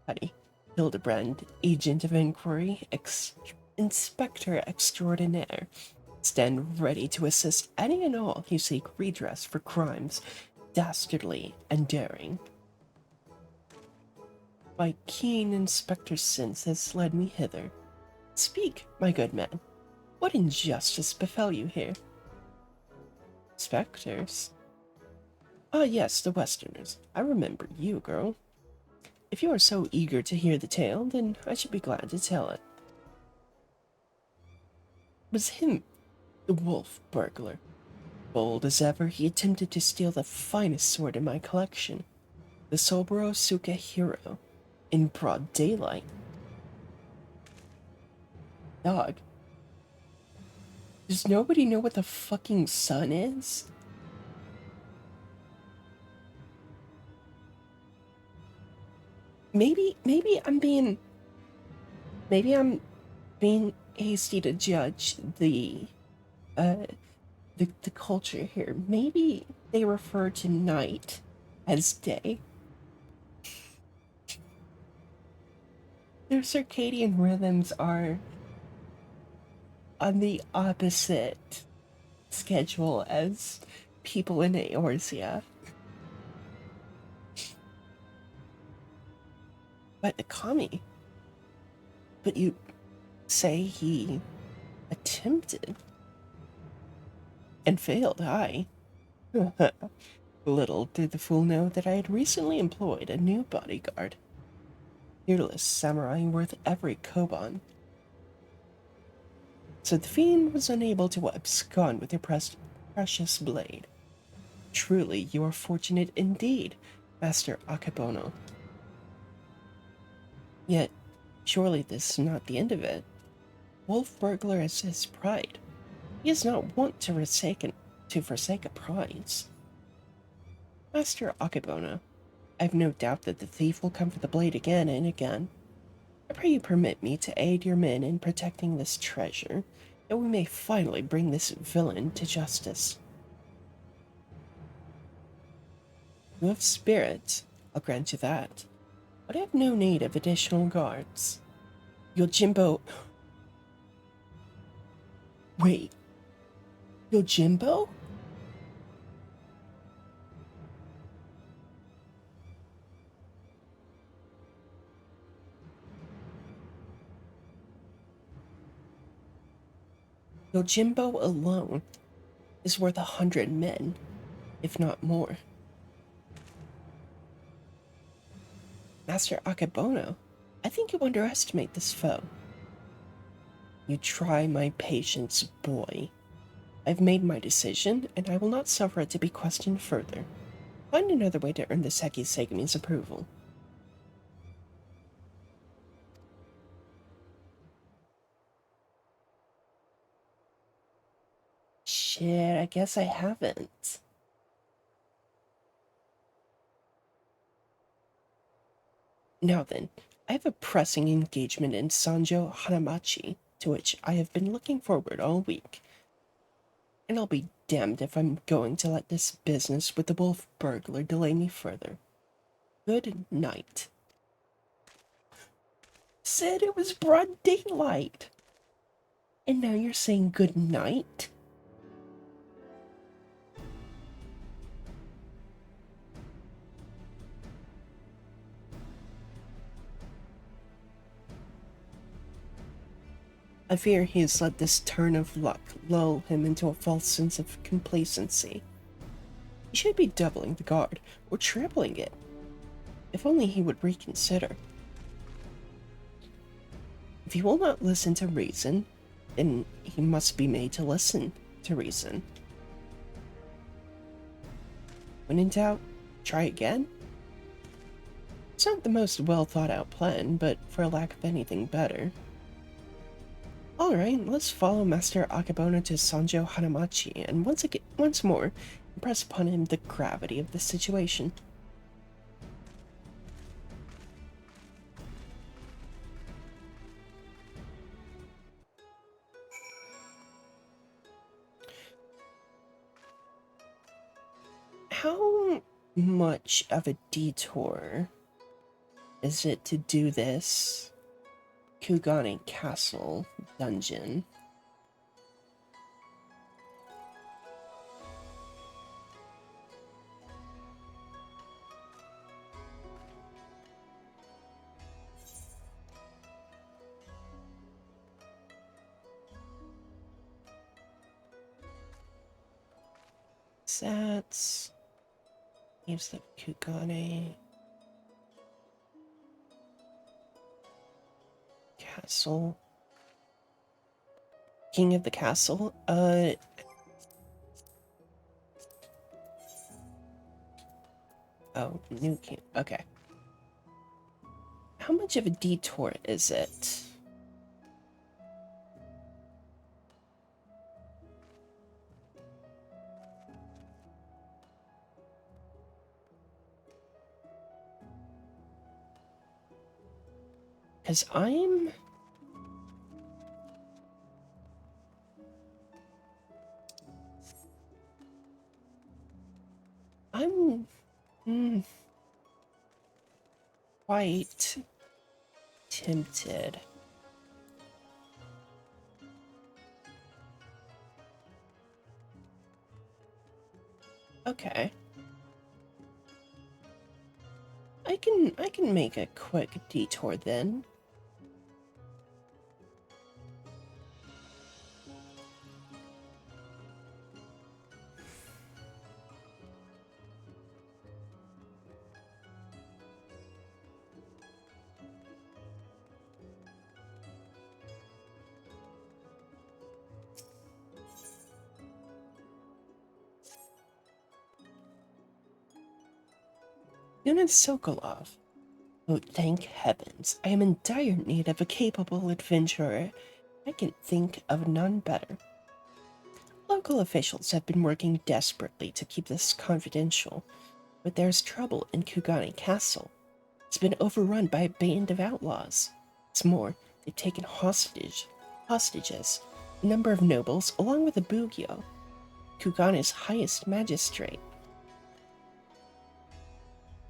Howdy. Hildibrand, Agent of Inquiry, Inspector Extraordinaire. Stand ready to assist any and all who seek redress for crimes dastardly and daring. My keen inspector sense has led me hither. Speak, my good man. What injustice befell you here? Spectres? Ah, yes, the Westerners. I remember you, girl. If you are so eager to hear the tale, then I should be glad to tell it. It was him, the wolf burglar. Bold as ever, he attempted to steal the finest sword in my collection, the Soboro Suke Hero, in broad daylight. Dog, does nobody know what the fucking sun is? Maybe I'm being hasty to judge uh, the culture here. Maybe they refer to night as day. Their circadian rhythms are on the opposite schedule as people in Eorzea. But Akami, but you say he attempted and failed, aye. Little did the fool know that I had recently employed a new bodyguard. Fearless samurai worth every koban. So the fiend was unable to abscond with your precious blade. Truly, you are fortunate indeed, Master Akebono. Yet, surely this is not the end of it. Wolf Burglar is his pride. He is not wont to forsake a prize. Master Akebono, I have no doubt that the thief will come for the blade again and again. I pray you permit me to aid your men in protecting this treasure, that we may finally bring this villain to justice. You have spirit, I'll grant you that, but I have no need of additional guards. Yojimbo... Wait. Yojimbo? Yojimbo alone is worth 100 men, if not more. Master Akebono, I think you underestimate this foe. You try my patience, boy. I've made my decision, and I will not suffer it to be questioned further. Find another way to earn the Seki Segami's approval. Shit, I guess I haven't. Now then, I have a pressing engagement in Sanjo Hanamachi, to which I have been looking forward all week. And I'll be damned if I'm going to let this business with the wolf burglar delay me further. Good night. Said it was broad daylight. And now you're saying good night? I fear he has let this turn of luck lull him into a false sense of complacency. He should be doubling the guard, or tripling it. If only he would reconsider. If he will not listen to reason, then he must be made to listen to reason. When in doubt, try again? It's not the most well thought out plan, but for lack of anything better. Alright, let's follow Master Akebono to Sanjo Hanamachi, and once more, impress upon him the gravity of the situation. How much of a detour is it to do this Kugane Castle dungeon? That's... Use the Kugane Castle. King of the Castle? Oh, new king. Okay. How much of a detour is it? Because I'm... quite tempted. Okay. I can make a quick detour then. Unit Sokolov. Oh, thank heavens. I am in dire need of a capable adventurer. I can think of none better. Local officials have been working desperately to keep this confidential, but there's trouble in Kugane Castle. It's been overrun by a band of outlaws. It's more, they've taken hostages, a number of nobles, along with a Bugyo, Kugane's highest magistrate.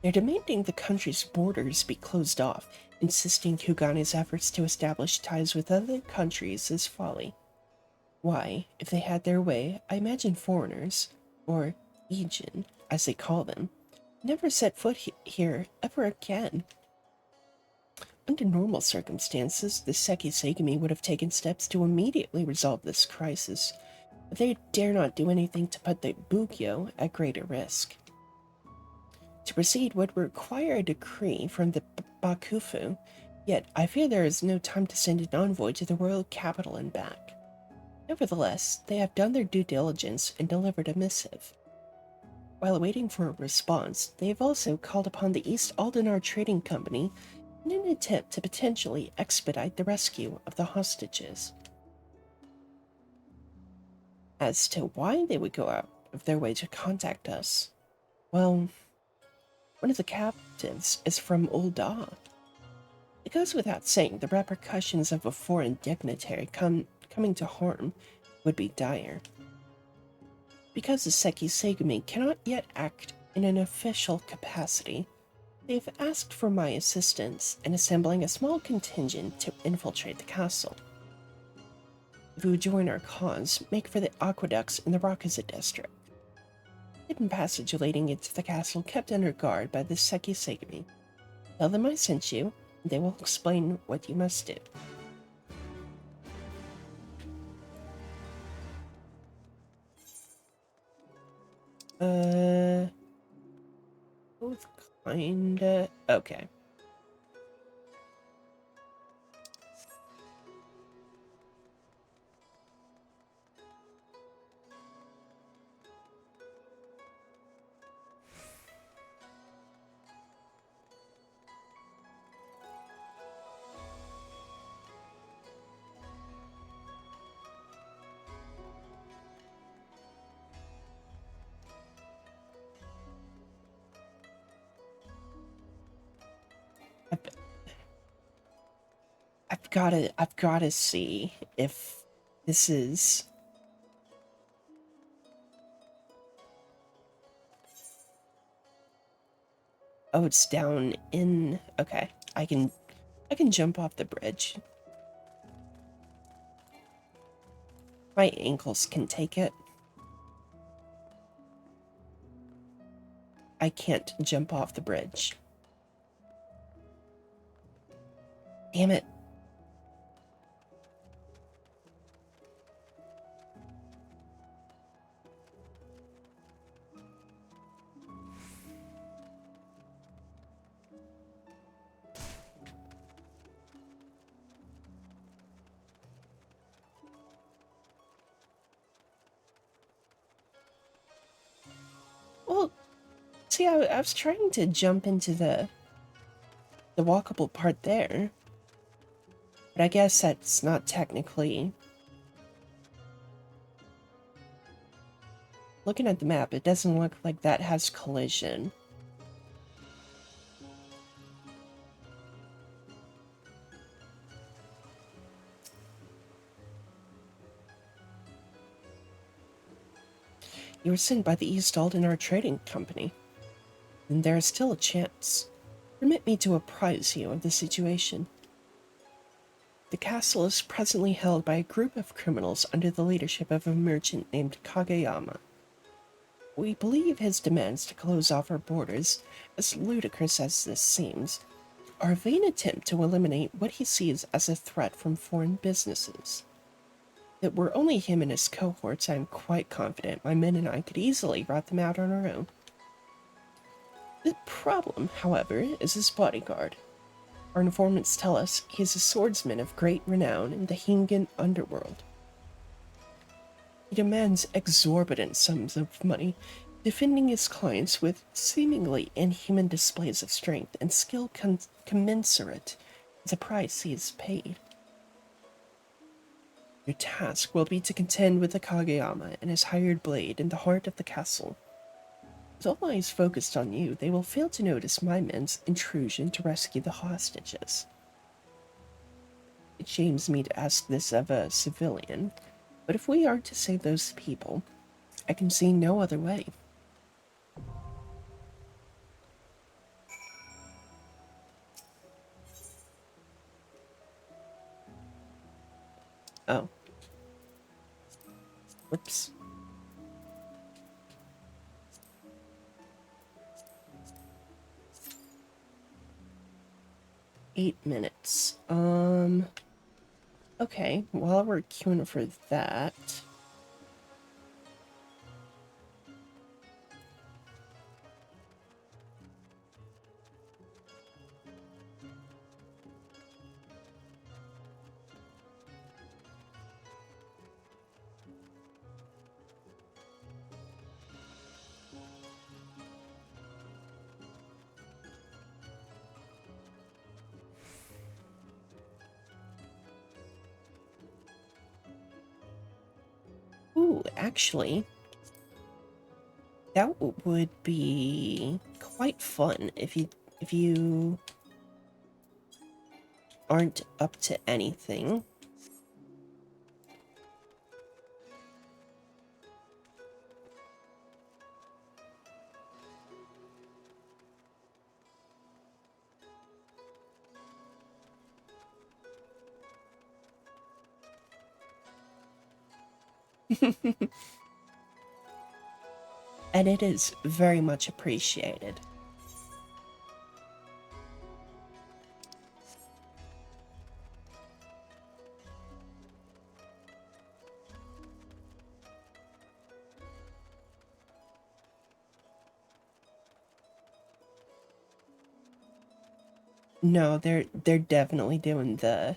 They're demanding the country's borders be closed off, insisting Kugane's efforts to establish ties with other countries is folly. Why, if they had their way, I imagine foreigners, or Ijin, as they call them, never set foot here ever again. Under normal circumstances, the Seki Segumi would have taken steps to immediately resolve this crisis, but they dare not do anything to put the Bugyo at greater risk. To proceed would require a decree from the Bakufu, yet I fear there is no time to send an envoy to the royal capital and back. Nevertheless, they have done their due diligence and delivered a missive. While waiting for a response, they have also called upon the East Aldenar Trading Company in an attempt to potentially expedite the rescue of the hostages. As to why they would go out of their way to contact us, well, one of the captives is from Ul'dah. It goes without saying the repercussions of a foreign dignitary coming to harm would be dire. Because the Seki Segumi cannot yet act in an official capacity, they have asked for my assistance in assembling a small contingent to infiltrate the castle. If you would join our cause, make for the aqueducts in the Rakuza district. Hidden passage leading into the castle kept under guard by the Seki Segumi. Tell them I sent you, and they will explain what you must do. Both kinda... Okay. I've gotta see if this is... Oh, it's down in... Okay, I can jump off the bridge. My ankles can take it. I can't jump off the bridge. Damn it. Well, see, I was trying to jump into the walkable part there. But I guess that's not technically... Looking at the map, it doesn't look like that has collision. You were sent by the East Aldenar Trading Company, and there is still a chance. Permit me to apprise you of the situation. The castle is presently held by a group of criminals under the leadership of a merchant named Kageyama. We believe his demands to close off our borders, as ludicrous as this seems, are a vain attempt to eliminate what he sees as a threat from foreign businesses. If it were only him and his cohorts, I am quite confident my men and I could easily rout them out on our own. The problem, however, is his bodyguard. Our informants tell us he is a swordsman of great renown in the Hingan underworld. He demands exorbitant sums of money, defending his clients with seemingly inhuman displays of strength and skill commensurate with the price he is paid. Your task will be to contend with the Kageyama and his hired blade in the heart of the castle. With all eyes focused on you, they will fail to notice my men's intrusion to rescue the hostages. It shames me to ask this of a civilian, but if we are to save those people, I can see no other way. Oh. Whoops. Eight minutes. Okay, while we're queuing for that... Ooh, actually, that would be quite fun if you aren't up to anything. . And it is very much appreciated. No, they're definitely doing the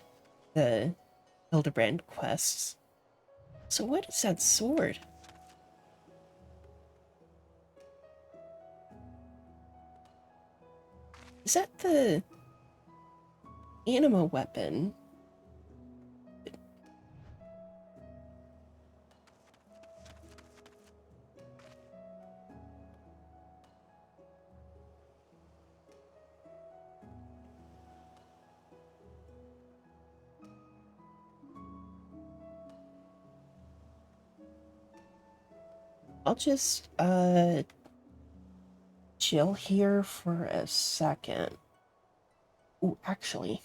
Hildibrand quests. So what is that sword? Is that the anima weapon? I'll just chill here for a second. Ooh, actually,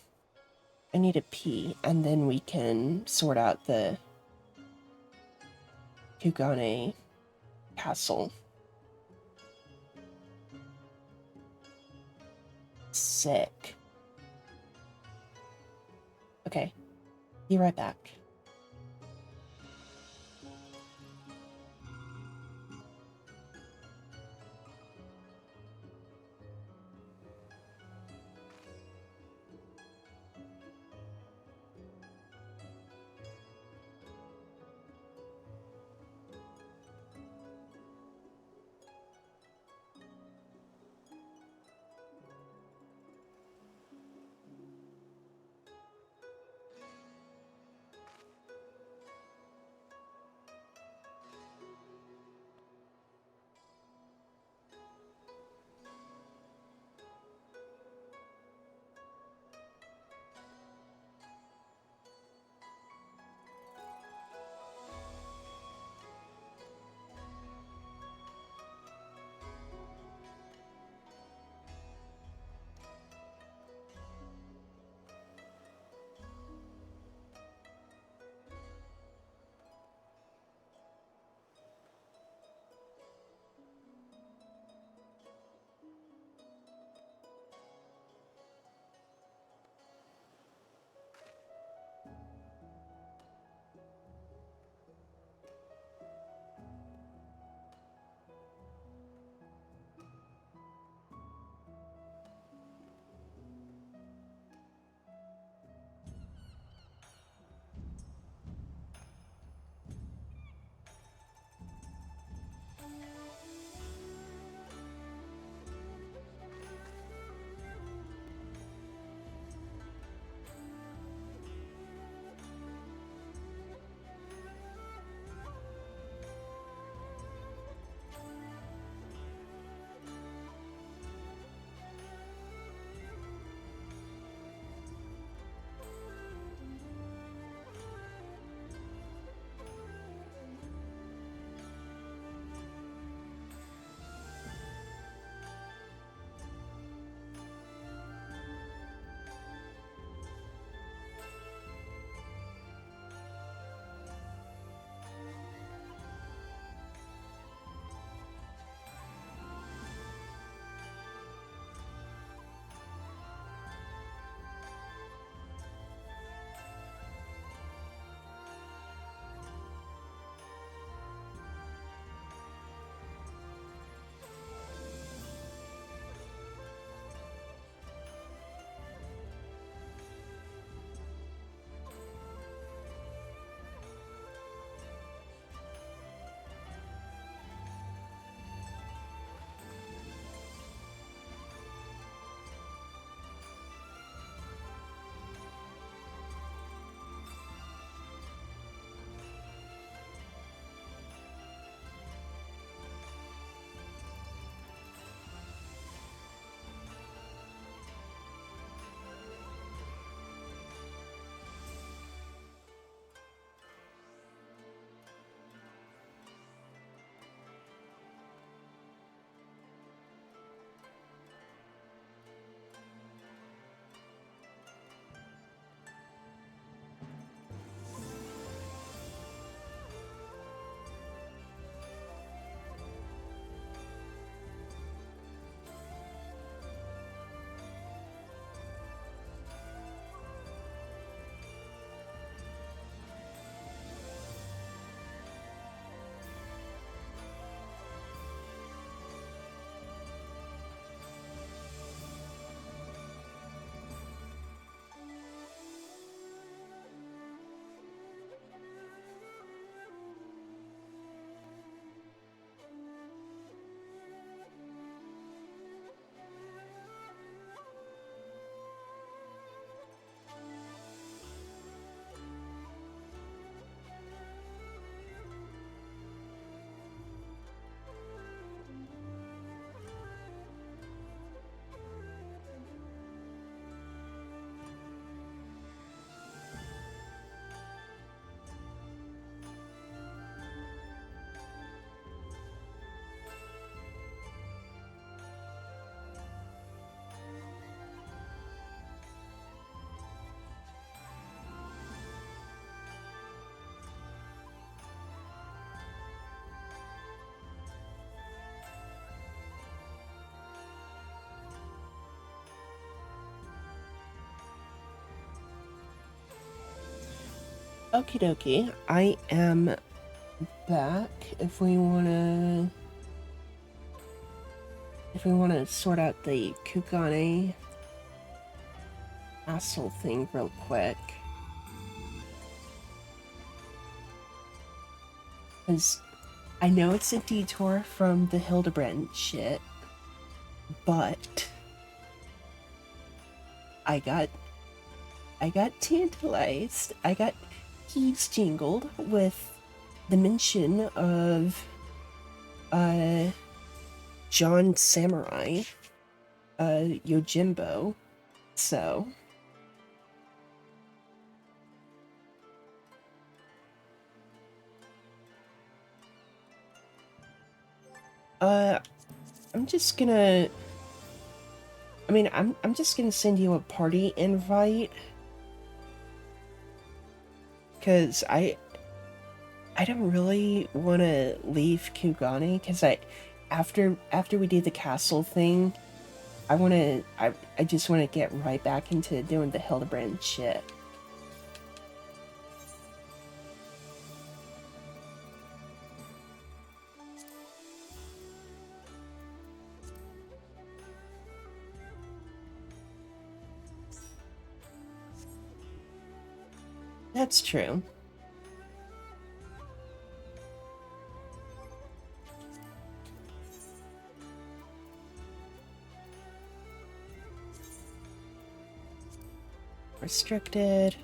I need a pee, and then we can sort out the Kugane castle. Sick. Okay, be right back. Okie dokie. I am back. If we wanna sort out the Kugane asshole thing real quick. Because I know it's a detour from the Hildibrand shit, but I got tantalized. I got keys jingled with the mention of John Samurai, Yojimbo, so I'm just gonna I'm just gonna send you a party invite, because I don't really want to leave Kugane, because after we do the castle thing, I just want to get right back into doing the Hildibrand shit. That's true. Restricted.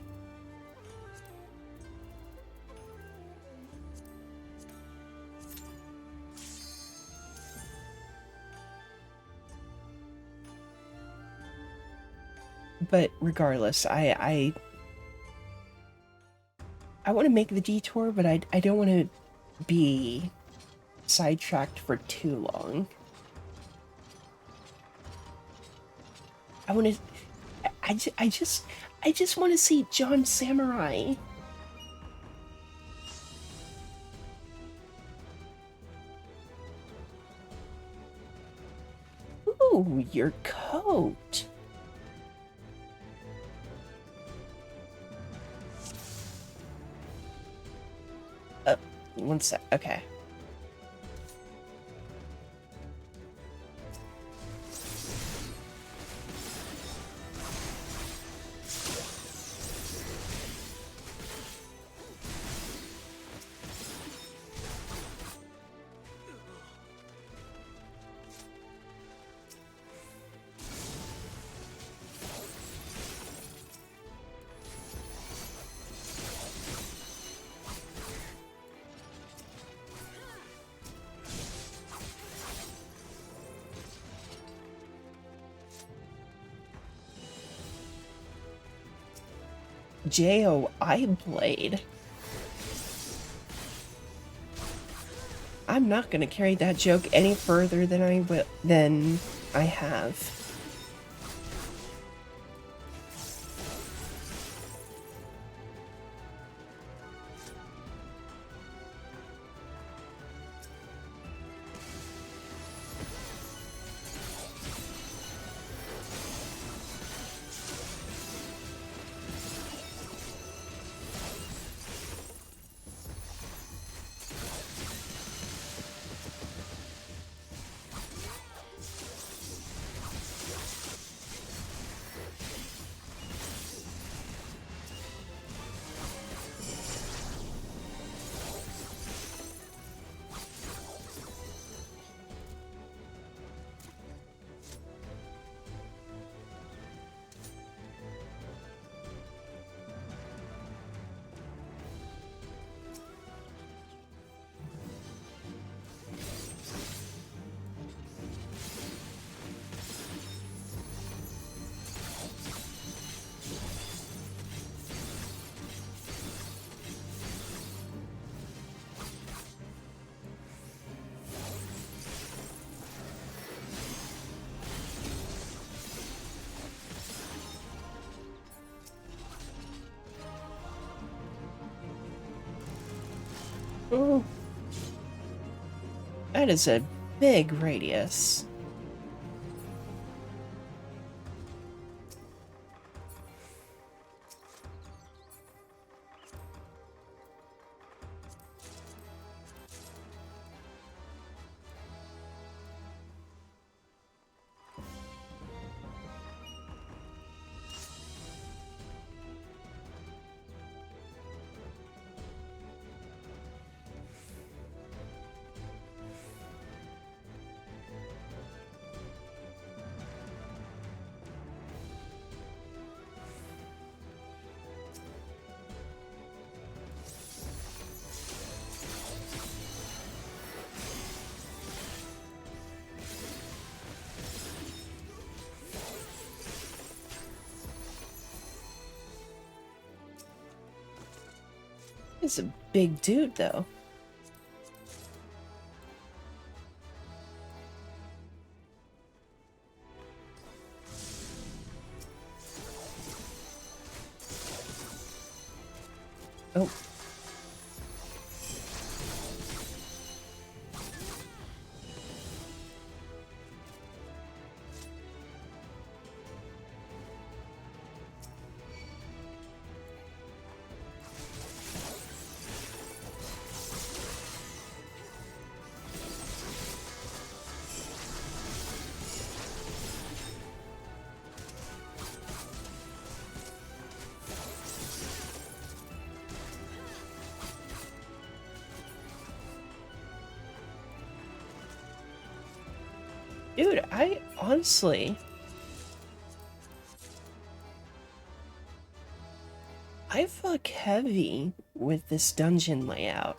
But regardless, I want to make the detour, but I don't want to be sidetracked for too long. I want to. I just want to see John Samurai. Ooh, your coat. One sec. Okay. J.O.I. Blade. I'm not gonna carry that joke any further than I have. Ooh. That is a big radius. He's a big dude, though. Oh. Dude, I honestly... I fuck heavy with this dungeon layout.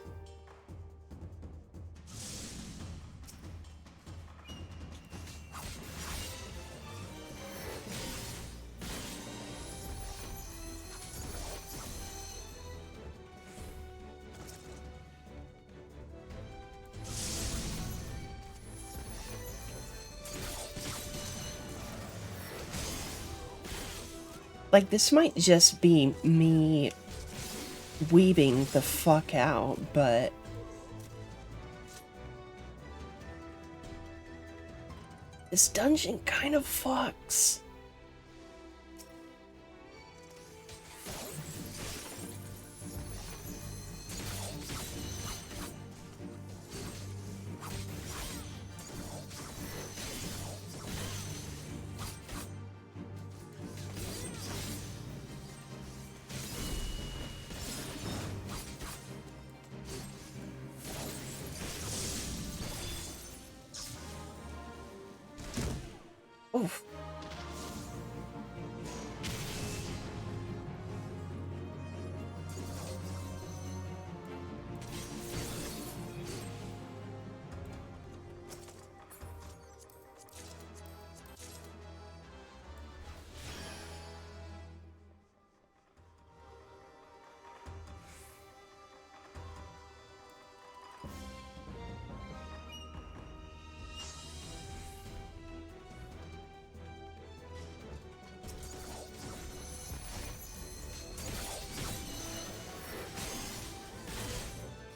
Like, this might just be me weebing the fuck out, but... this dungeon kind of fucks. Oof.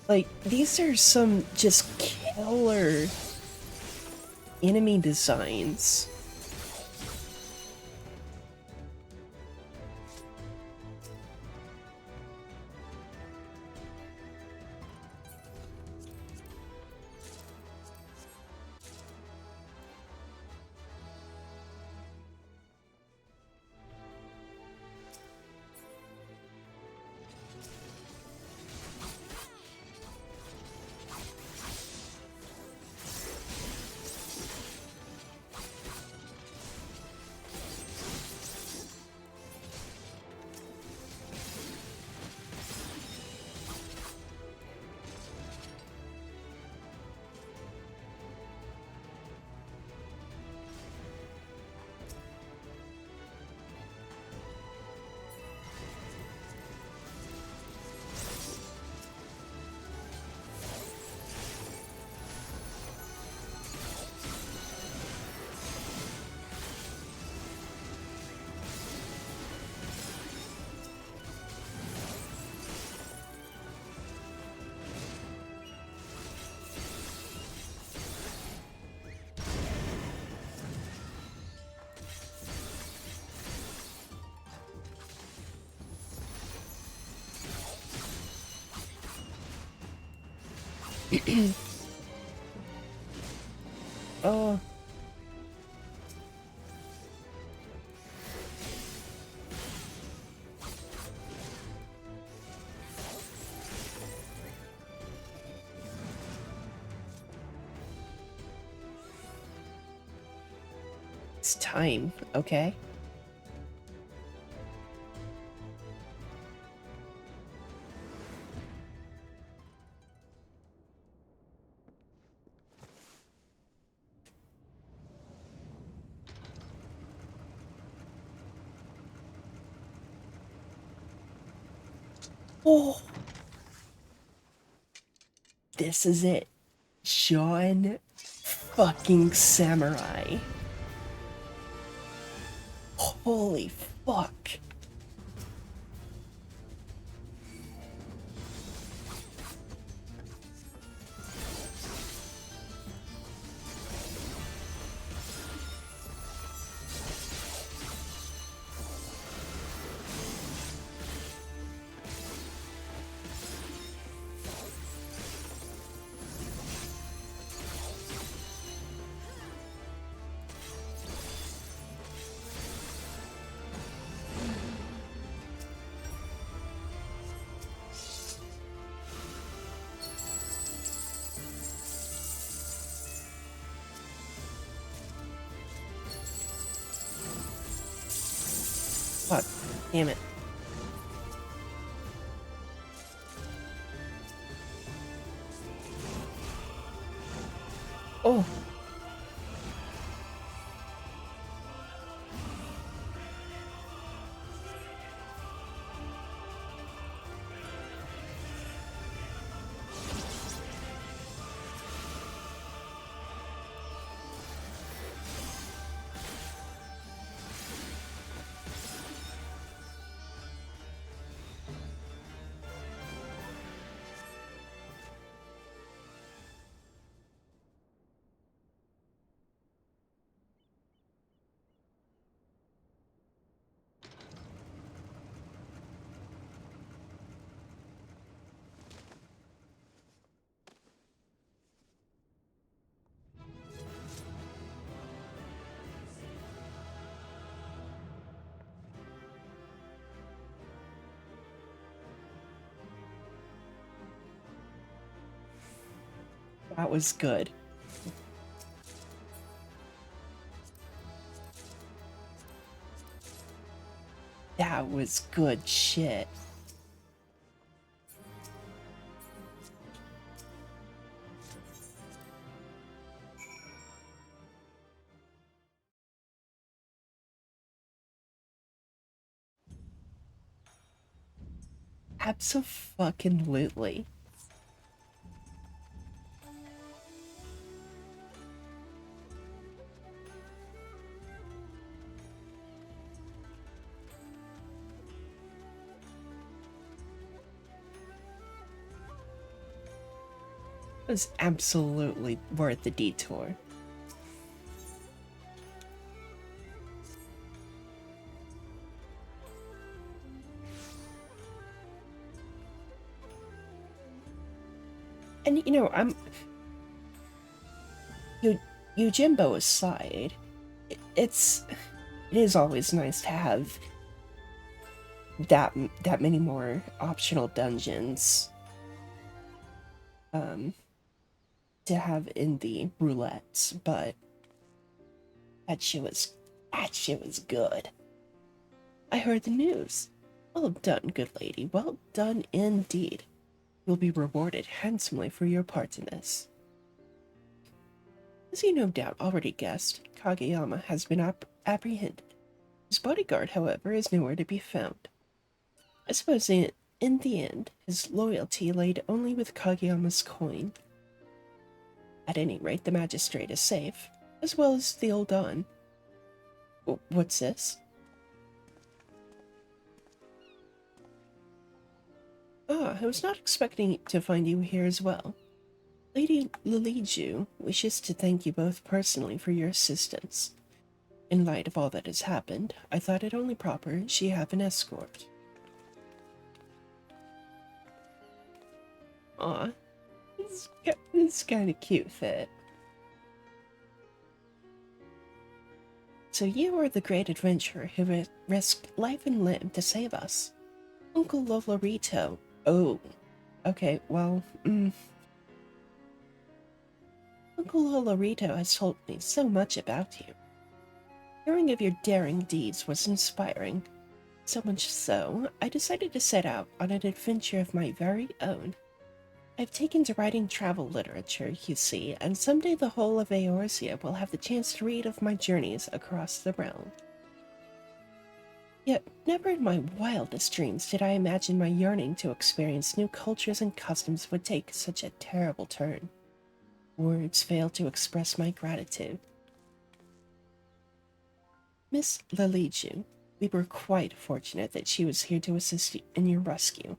Like, these are some just killer enemy designs. Oh. It's time, okay? Oh. this is it. John fucking Samurai. Holy fuck. Fuck. Damn it. Oh. That was good. That was good shit. Abso-fucking-lutely. It was absolutely worth the detour. And you know, Yojimbo aside, it is always nice to have that many more optional dungeons to have in the roulettes, but that shit was good. I heard the news. Well done, good lady. Well done indeed. You'll be rewarded handsomely for your part in this. As you no doubt already guessed, Kageyama has been apprehended. His bodyguard, however, is nowhere to be found. I suppose in the end, his loyalty laid only with Kageyama's coin. At any rate, the magistrate is safe, as well as the old Don. What's this? Ah, I was not expecting to find you here as well. Lady Liliju wishes to thank you both personally for your assistance. In light of all that has happened, I thought it only proper she have an escort. Aw, it's kind of cute fit. So you are the great adventurer who risked life and limb to save us. Uncle Lolorito. Oh, okay, well, Uncle Lolorito has told me so much about you. Hearing of your daring deeds was inspiring. So much so, I decided to set out on an adventure of my very own. I've taken to writing travel literature, you see, and someday the whole of Eorzea will have the chance to read of my journeys across the realm. Yet never in my wildest dreams did I imagine my yearning to experience new cultures and customs would take such a terrible turn. Words fail to express my gratitude. Miss Leliju, we were quite fortunate that she was here to assist you in your rescue,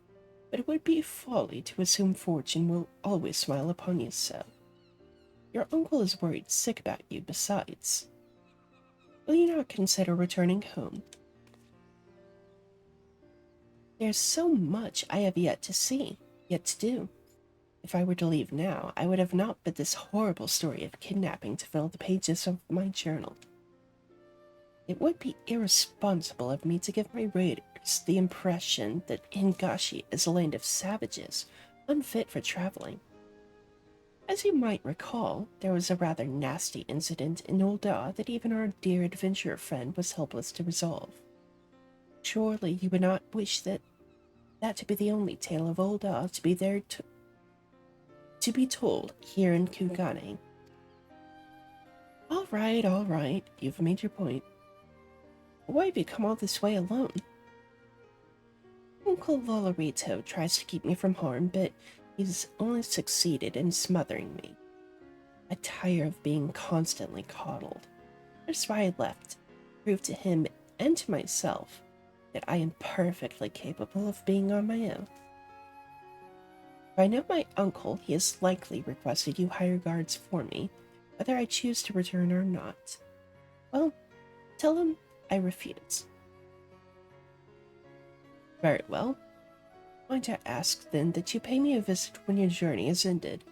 but it would be folly to assume fortune will always smile upon you so. Your uncle is worried sick about you besides. Will you not consider returning home? There's so much I have yet to see, yet to do. If I were to leave now, I would have naught but this horrible story of kidnapping to fill the pages of my journal. It would be irresponsible of me to give my readers the impression that Hingashi is a land of savages, unfit for traveling. As you might recall, there was a rather nasty incident in Ul'dah that even our dear adventurer friend was helpless to resolve. Surely you would not wish that to be the only tale of Ul'dah to be there to be told here in Kugane. All right, you've made your point. Why have you come all this way alone? Uncle Lolorito tries to keep me from harm, but he's only succeeded in smothering me. I tire of being constantly coddled. That's why I left, to prove to him and to myself that I am perfectly capable of being on my own. If I know my uncle, he has likely requested you hire guards for me, whether I choose to return or not. Well, tell him I refuse. Very well. Might I ask, then, that you pay me a visit when your journey is ended?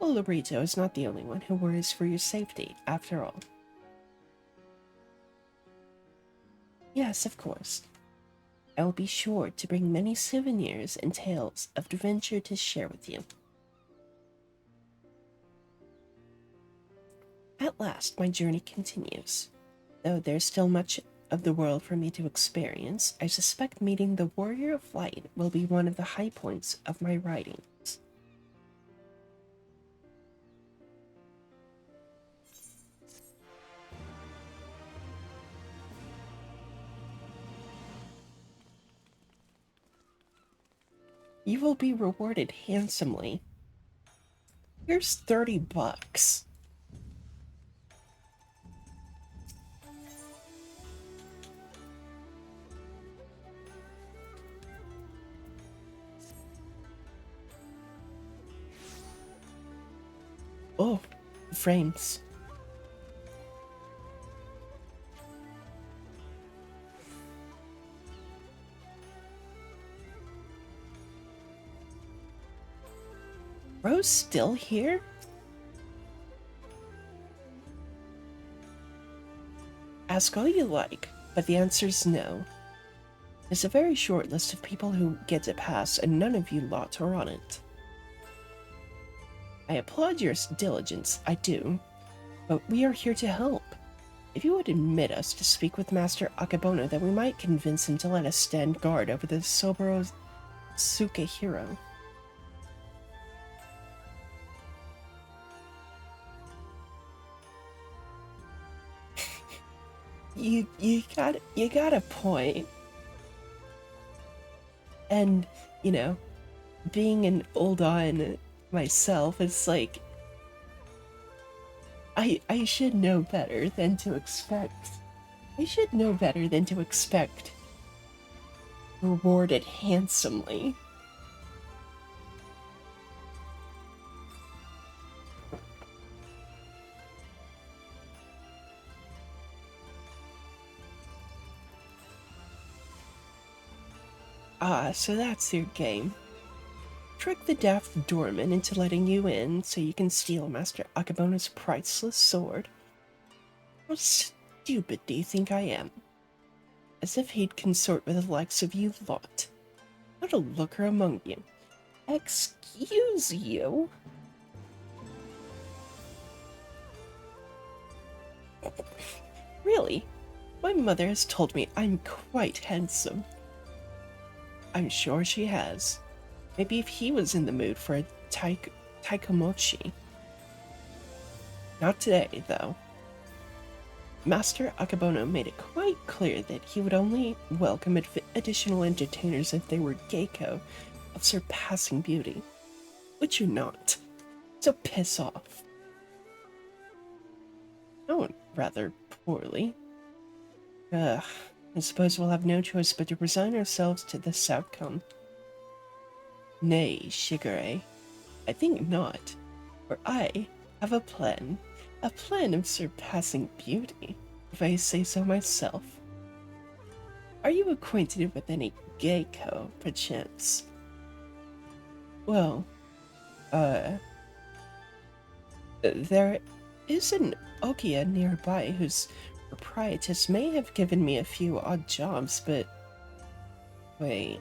Lolorito is not the only one who worries for your safety, after all. Yes, of course. I will be sure to bring many souvenirs and tales of adventure to share with you. At last, my journey continues. Though there's still much of the world for me to experience, I suspect meeting the Warrior of Light will be one of the high points of my writings. You will be rewarded handsomely. Here's $30. Oh, frames. Rose still here? Ask all you like, but the answer's no. There's a very short list of people who get to pass, and none of you lot are on it. I applaud your diligence, I do, but we are here to help. If you would admit us to speak with Master Akebono, then we might convince him to let us stand guard over the Soboro Sukehiro. You got a point. And, being an Ul'dah myself, it's like I should know better than to expect. I should know better than to expect rewarded handsomely. Ah, so that's your game. Trick the daft doorman into letting you in so you can steal Master Akebono's priceless sword. How stupid do you think I am? As if he'd consort with the likes of you lot. Not a looker among you. Excuse you? Really? My mother has told me I'm quite handsome. I'm sure she has. Maybe if he was in the mood for a taikomochi. Not today, though. Master Akabono made it quite clear that he would only welcome additional entertainers if they were geiko of surpassing beauty, which you're not. So piss off. Oh, rather poorly. Ugh, I suppose we'll have no choice but to resign ourselves to this outcome. Nay, Shigure, I think not, for I have a plan of surpassing beauty, if I say so myself. Are you acquainted with any geiko, perchance? Well, there is an Okia nearby whose proprietress may have given me a few odd jobs, but... Wait,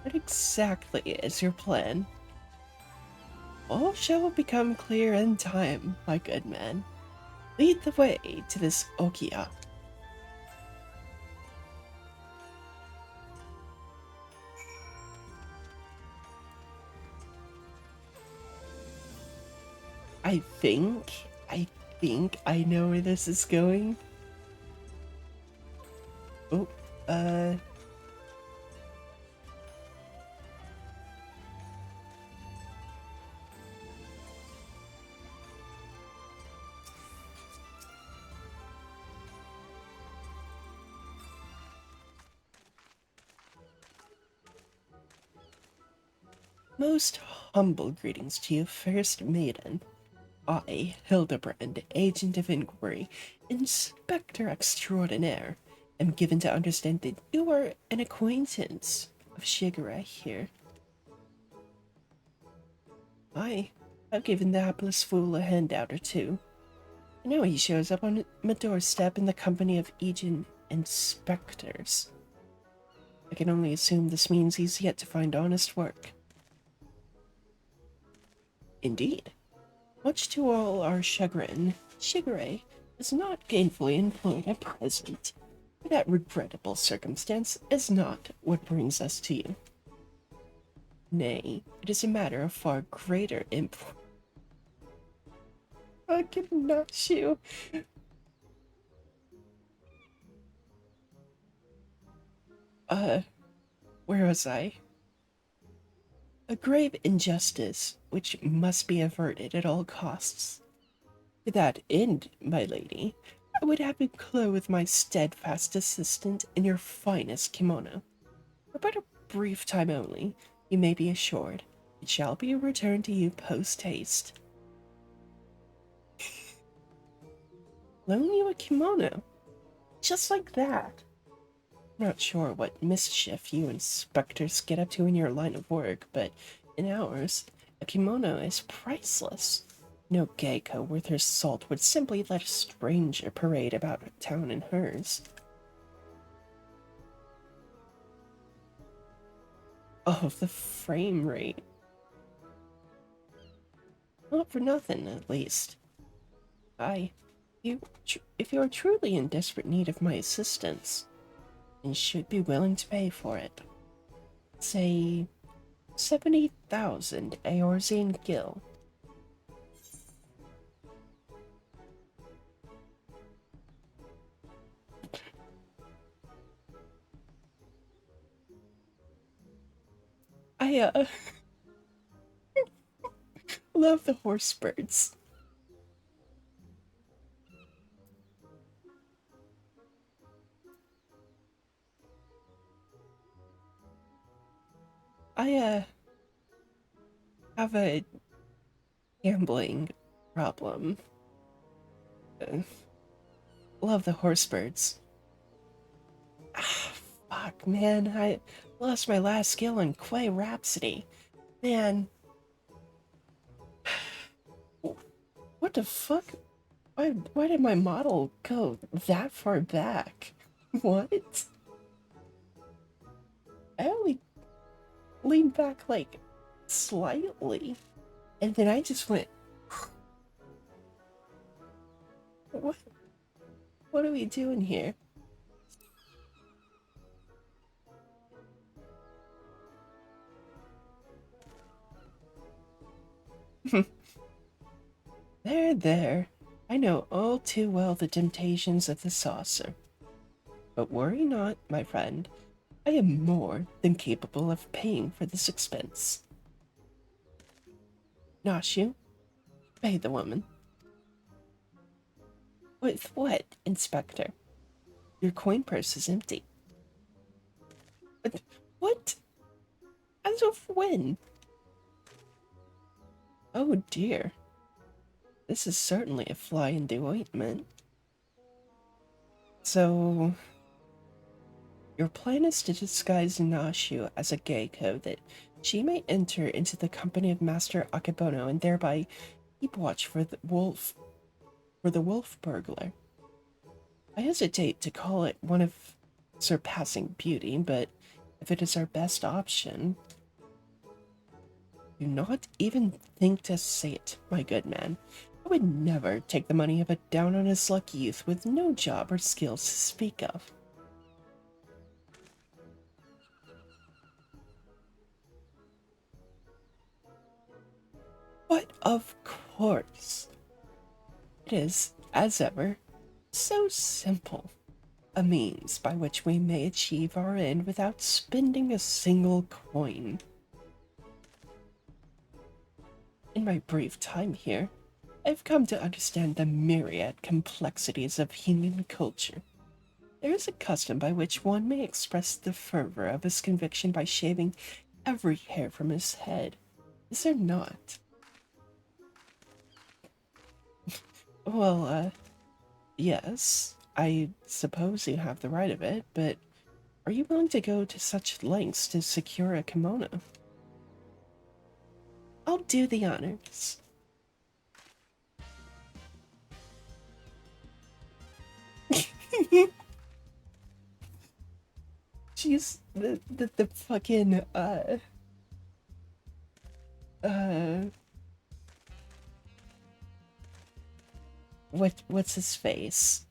what exactly is your plan? All shall become clear in time, my good man. Lead the way to this Okia. I think, I think I know where this is going. Oh, most humble greetings to you, first maiden. I, Hildibrand, agent of inquiry, inspector extraordinaire, am given to understand that you are an acquaintance of Shigure here. I've given the hapless fool a handout or two. And now he shows up on my doorstep in the company of agent inspectors. I can only assume this means he's yet to find honest work. Indeed. Much to all our chagrin, Shigure is not gainfully employed at present. That regrettable circumstance is not what brings us to you. Nay, it is a matter of far greater import. I cannot you. Where was I? A grave injustice which must be averted at all costs. To that end, my lady, I would have you clothe my steadfast assistant in your finest kimono. For but a brief time only, you may be assured it shall be returned to you post-haste. Loan you a kimono? Just like that? Not sure what mischief you inspectors get up to in your line of work, but in ours, a kimono is priceless. No geiko worth her salt would simply let a stranger parade about town in hers. Oh, the frame rate. Not for nothing, at least. If you are truly in desperate need of my assistance, and should be willing to pay for it, say 70,000 Eorzean gil. I, love the horse birds. I, have a gambling problem. Uh, love the horse birds. Ah, fuck, man, I lost my last skill on Quay Rhapsody. Man. What the fuck? Why did my model go that far back? What? I only leaned back, like, slightly. And then I just went... What? What are we doing here? There, there. I know all too well the temptations of the saucer. But worry not, my friend. I am more than capable of paying for this expense. Nashu, pay the woman. With what, Inspector? Your coin purse is empty. But what? As of when? Oh dear. This is certainly a fly in the ointment. So, your plan is to disguise Nashu as a geiko that she may enter into the company of Master Akebono and thereby keep watch for the wolf burglar. I hesitate to call it one of surpassing beauty, but if it is our best option, do not even think to say it, my good man. I would never take the money of a down-on-his-luck youth with no job or skills to speak of. But of course, it is, as ever, so simple. A means by which we may achieve our end without spending a single coin. In my brief time here, I've come to understand the myriad complexities of human culture. There is a custom by which one may express the fervor of his conviction by shaving every hair from his head. Is there not? Well, yes, I suppose you have the right of it, but are you willing to go to such lengths to secure a kimono? I'll do the honors. She's the fucking, uh, what's his face?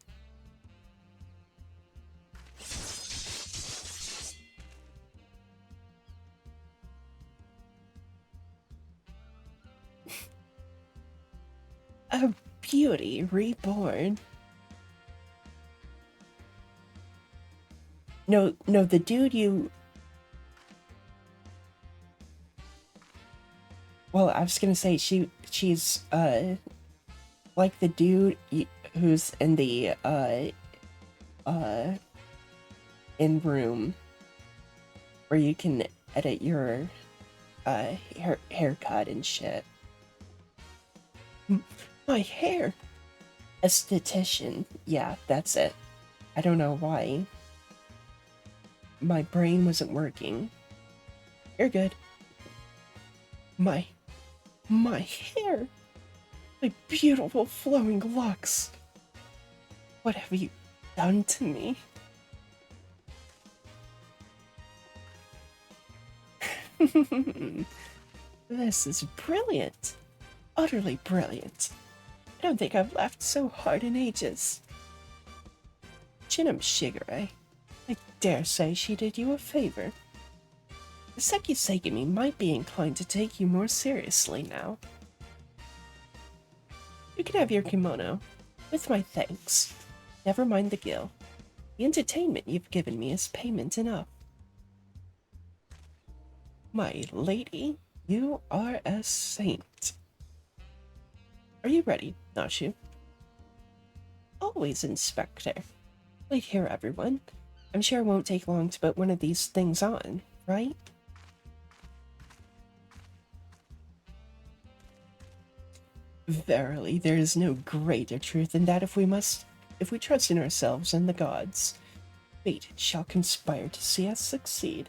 A beauty reborn. No, the dude you... Well, I was gonna say she's, like the dude who's in the, in room where you can edit your, haircut and shit. My hair! Esthetician. Yeah, that's it. I don't know why. My brain wasn't working. You're good. My hair! My beautiful flowing locks! What have you done to me? This is brilliant. Utterly brilliant. I don't think I've laughed so hard in ages. Chinam Shigure, I dare say she did you a favor. The Seki Segimi might be inclined to take you more seriously now. You can have your kimono, with my thanks. Never mind the gil. The entertainment you've given me is payment enough. My lady, you are a saint. Are you ready, Nashu? Always, Inspector. Wait here, everyone. I'm sure it won't take long to put one of these things on, right? Verily, there is no greater truth than that if we trust in ourselves and the gods, fate shall conspire to see us succeed.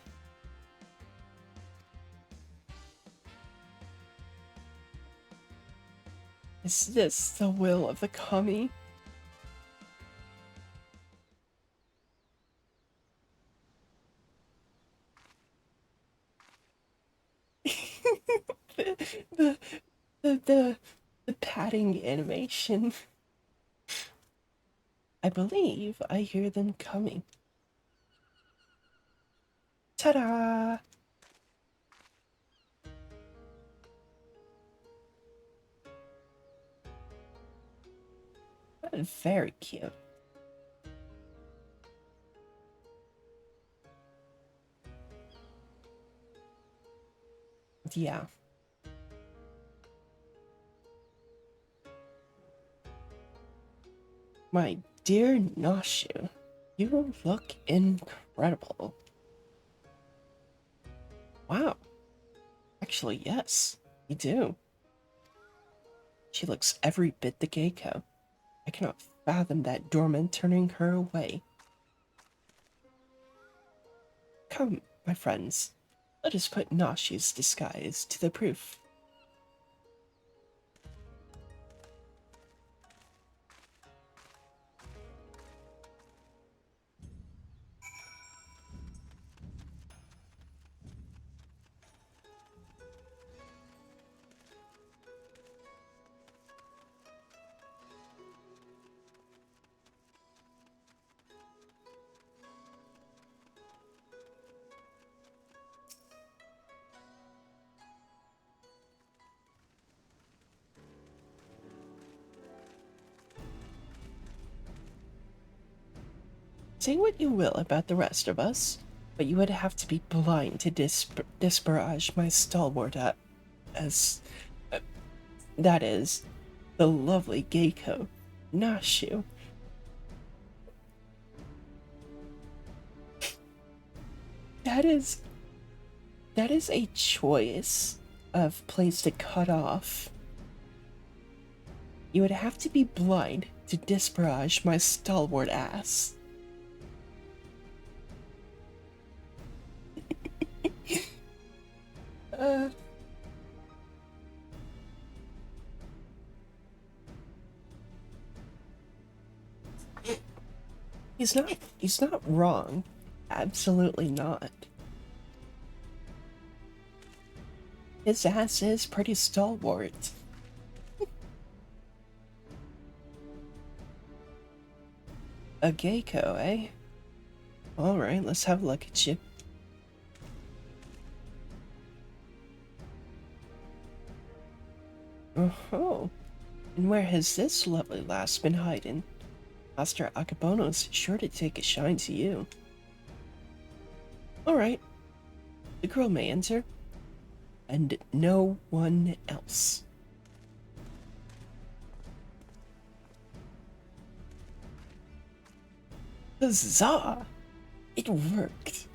Is this the will of the kami? the, the padding animation. I believe I hear them coming. Ta-da! Very cute. Yeah. My dear Nashu, you look incredible. Wow. Actually, yes, you do. She looks every bit the Geiko. I cannot fathom that dormant turning her away. Come, my friends, let us put Nashu's disguise to the proof. Say what you will about the rest of us, but you would have to be blind to disparage my stalwart as that is, the lovely Geiko, Nashu. That is that is a choice of place to cut off. You would have to be blind to disparage my stalwart ass. Uh, he's not wrong. Absolutely not. His ass is pretty stalwart. A Geiko, eh? Alright, let's have a look at you. Oh, and where has this lovely lass been hiding? Master Akabono's sure to take a shine to you. Alright, the girl may enter, and no one else. Huzzah! It worked.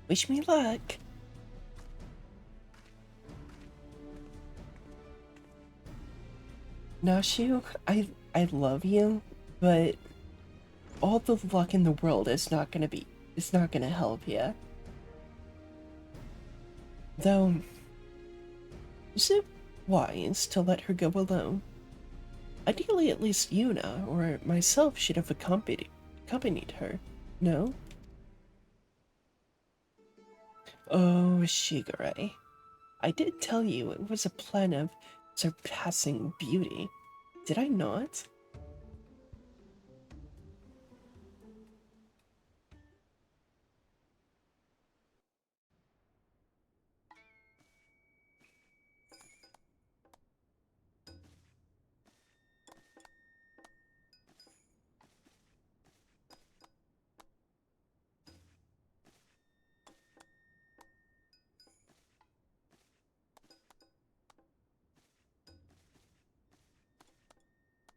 Wish me luck. Nashu, I love you, but all the luck in the world is not gonna help you. Though, is it wise to let her go alone? Ideally, at least Yuna or myself should have accompanied her. No? Oh, Shigure. I did tell you it was a plan of surpassing beauty. Did I not?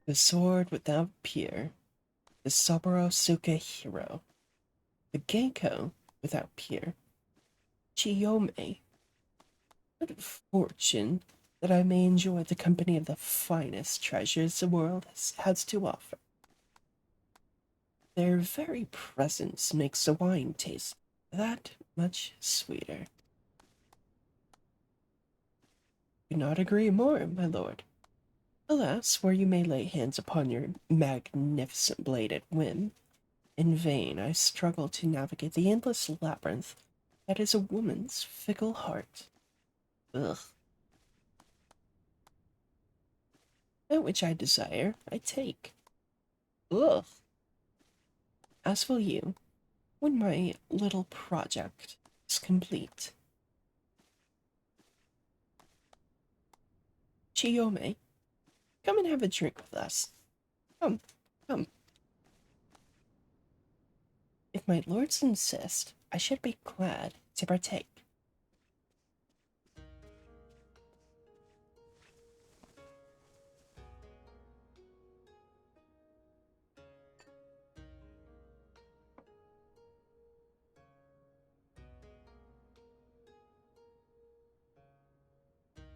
The sword without peer, the Saburo Suka hero, the Genko without peer, Chiyome. What fortune that I may enjoy the company of the finest treasures the world has to offer. Their very presence makes the wine taste that much sweeter. Could not agree more, my lord. Alas, where you may lay hands upon your magnificent blade at whim, in vain I struggle to navigate the endless labyrinth that is a woman's fickle heart. Ugh. That which I desire, I take. Ugh. As for you, when my little project is complete, Chiyome, come and have a drink with us. Come, come. If my lords insist, I should be glad to partake.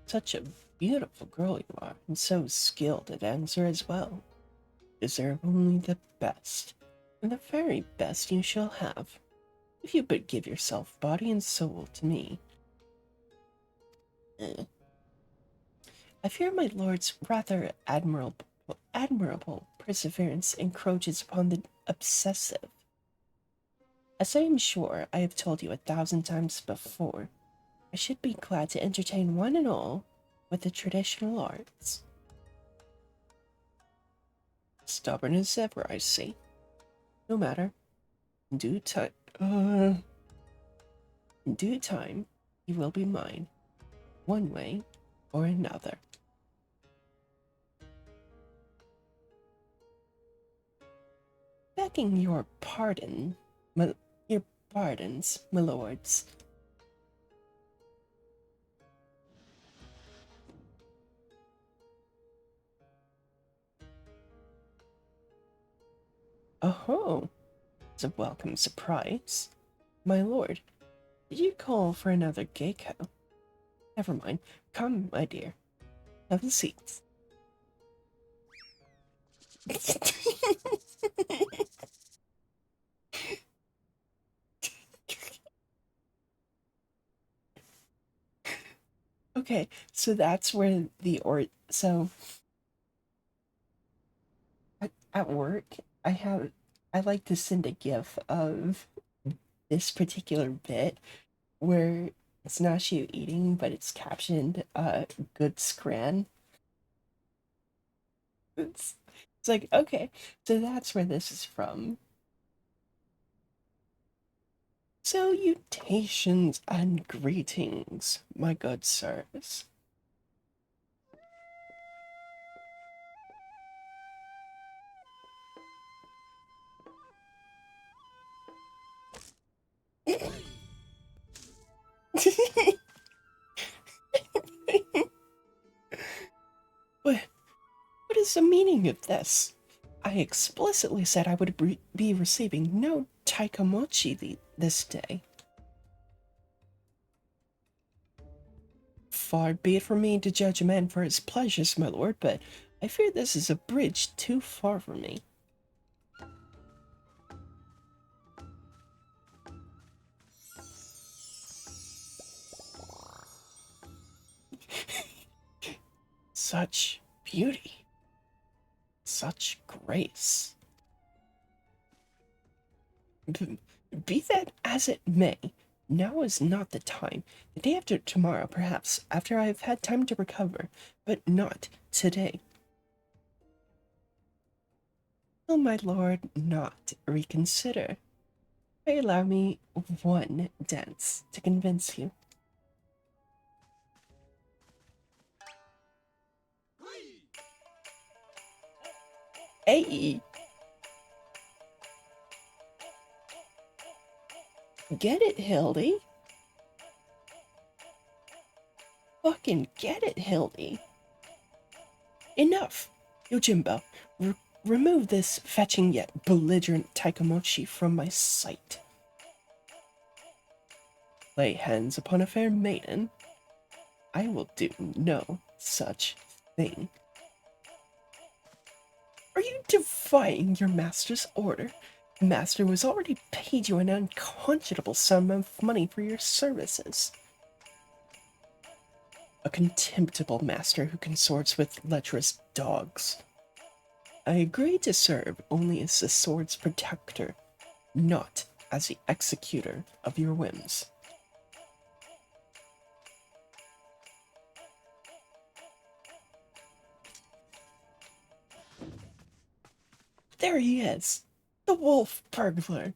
Such a beautiful girl you are, and so skilled at answer as well. Deserve only the best, and the very best you shall have, if you but give yourself body and soul to me. I fear my lord's rather admirable perseverance encroaches upon the obsessive. As I am sure I have told you 1,000 times before, I should be glad to entertain one and all with the traditional arts. Stubborn as ever, I see. No matter. In due time, in due time, you will be mine, one way or another. Begging your pardon, your pardons, my lords. Oh, it's a welcome surprise. My lord, did you call for another geiko? Never mind. Come, my dear. Have a seat. Okay, so that's where so at work I like to send a gif of this particular bit where it's not you eating, but it's captioned good scran. It's like, okay, so that's where this is from. Salutations and greetings, my good sirs. What is the meaning of this? I explicitly said I would be receiving no taikomochi this day. Far be it from me to judge a man for his pleasures, my lord, but I fear this is a bridge too far for me. Such beauty, such grace. Be that as it may, now is not the time. The day after tomorrow, perhaps, after I have had time to recover, but not today. Will my lord not reconsider? Pray allow me one dance to convince you. Hey! Get it, Hildy? Fucking get it, Hildy. Enough! Yojimbo, remove this fetching yet belligerent taikomochi from my sight. Lay hands upon a fair maiden? I will do no such thing. Are you defying your master's order? The master has already paid you an unconscionable sum of money for your services. A contemptible master who consorts with lecherous dogs. I agree to serve only as the sword's protector, not as the executor of your whims. There he is, the wolf burglar.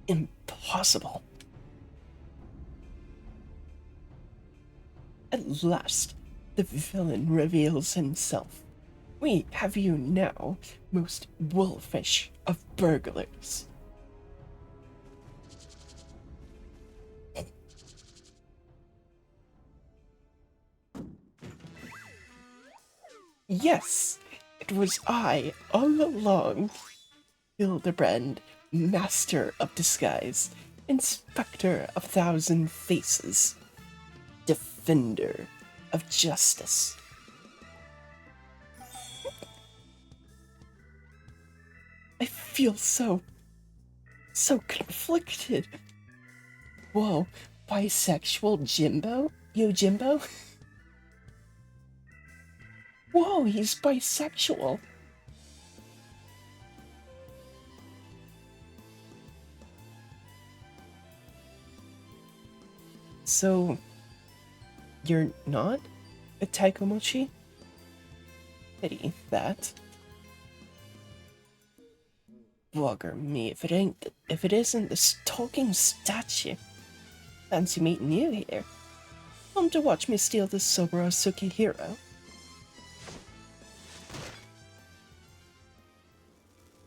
Impossible. At last, the villain reveals himself. We have you now, most wolfish of burglars. Yes, it was I all along. Hildibrand, master of disguise, inspector of thousand faces, defender of justice. I feel so conflicted. Whoa, bisexual Jimbo? Yo, Jimbo? Whoa, he's bisexual. So, you're not a Taikomochi? Pity that. Bugger me if it isn't this talking statue. Fancy meeting you here. Come to watch me steal the Soboro Sukihiro.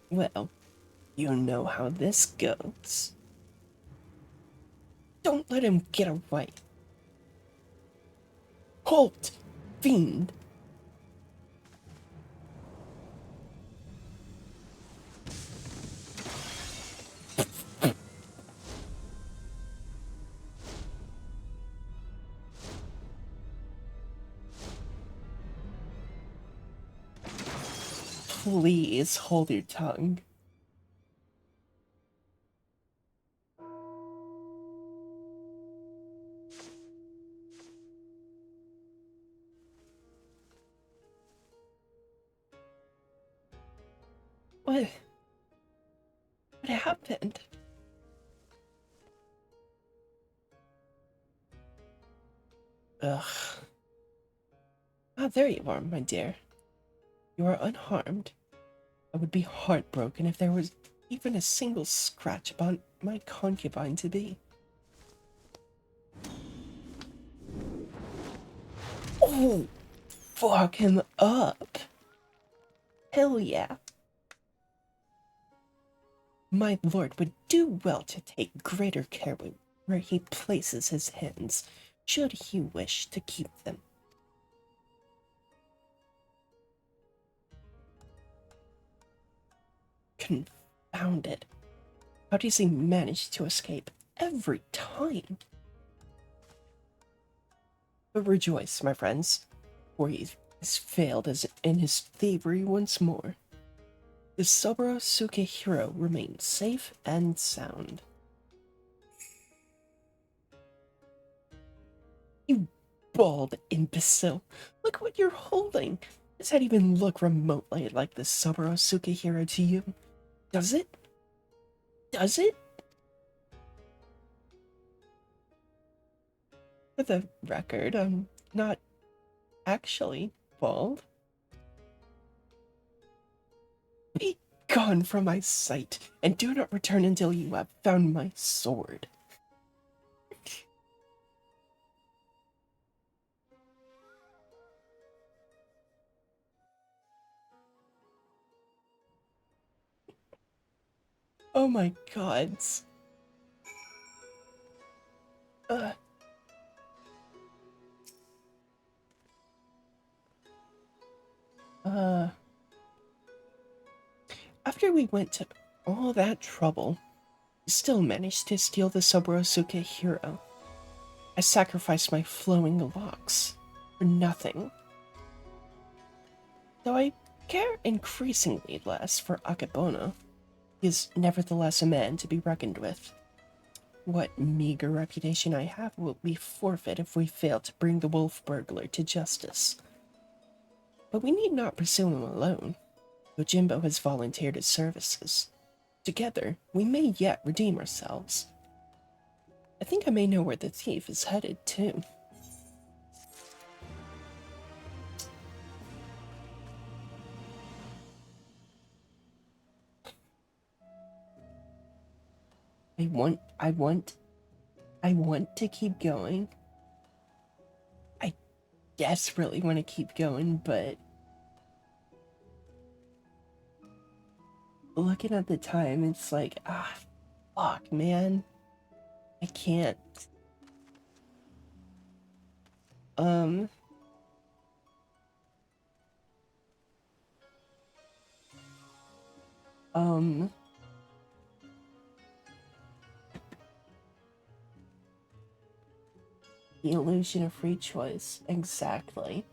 Well, you know how this goes. Don't let him get away. Halt, fiend! Please hold your tongue. What happened? Ugh. Ah, there you are, my dear. You are unharmed. I would be heartbroken if there was even a single scratch upon my concubine to be. Oh, fuck him up. Hell yeah. My lord would do well to take greater care where he places his hands, should he wish to keep them. Confound it. How does he manage to escape every time? But rejoice, my friends, for he has failed in his thievery once more. The Soboro Sukehiro remains safe and sound. You bald imbecile! Look what you're holding! Does that even look remotely like the Soboro Sukehiro to you? Does it? Does it? For the record, I'm not actually bald. Be gone from my sight, and do not return until you have found my sword. Oh my gods. Uh. After we went to all that trouble, we still managed to steal the Soborosuke hero. I sacrificed my flowing locks for nothing. Though I care increasingly less for Akebono, he is nevertheless a man to be reckoned with. What meager reputation I have will be forfeit if we fail to bring the wolf burglar to justice. But we need not pursue him alone. Yojimbo has volunteered his services. Together, we may yet redeem ourselves. I think I may know where the thief is headed, too. I want to keep going. I desperately want to keep going, but looking at the time, it's like, fuck, man. I can't. Um, the illusion of free choice, exactly.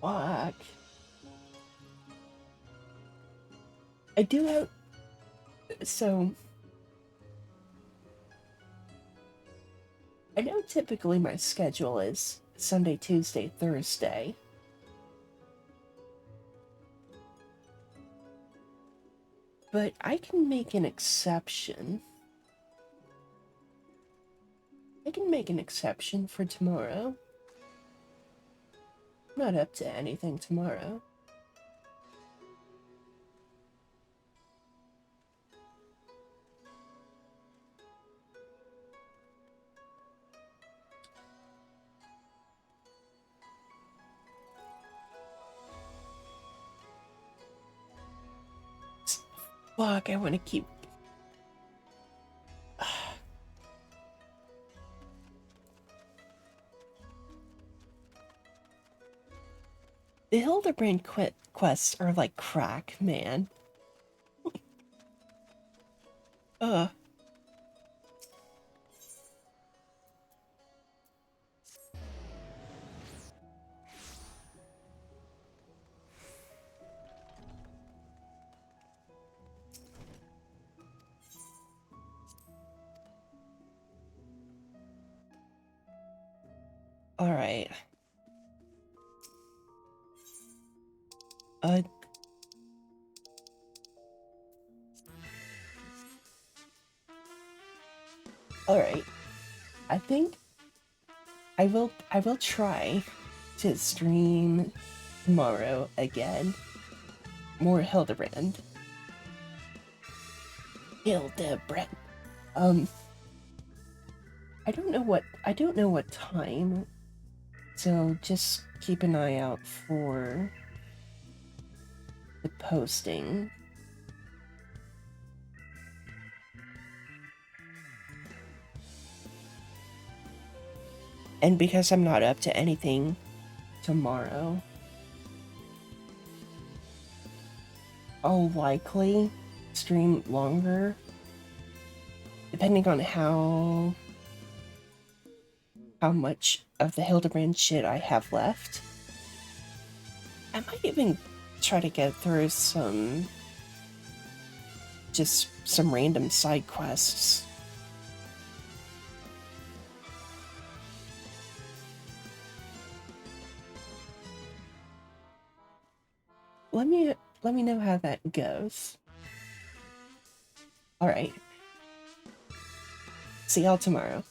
Fuck. I do have, so, I know typically my schedule is Sunday, Tuesday, Thursday. But I can make an exception. I can make an exception for tomorrow. I'm not up to anything tomorrow. Fuck, I want to keep... The Hildibrand quests are like crack, man. Ugh. Alright. Alright. I think I will try to stream tomorrow again. More Hildibrand. Hildibrand. I don't know what time, so just keep an eye out for the posting. And because I'm not up to anything tomorrow, I'll likely stream longer, depending on how much of the Hildibrand shit I have left. I might even try to get through some random side quests. Let me know how that goes. All right. See y'all tomorrow.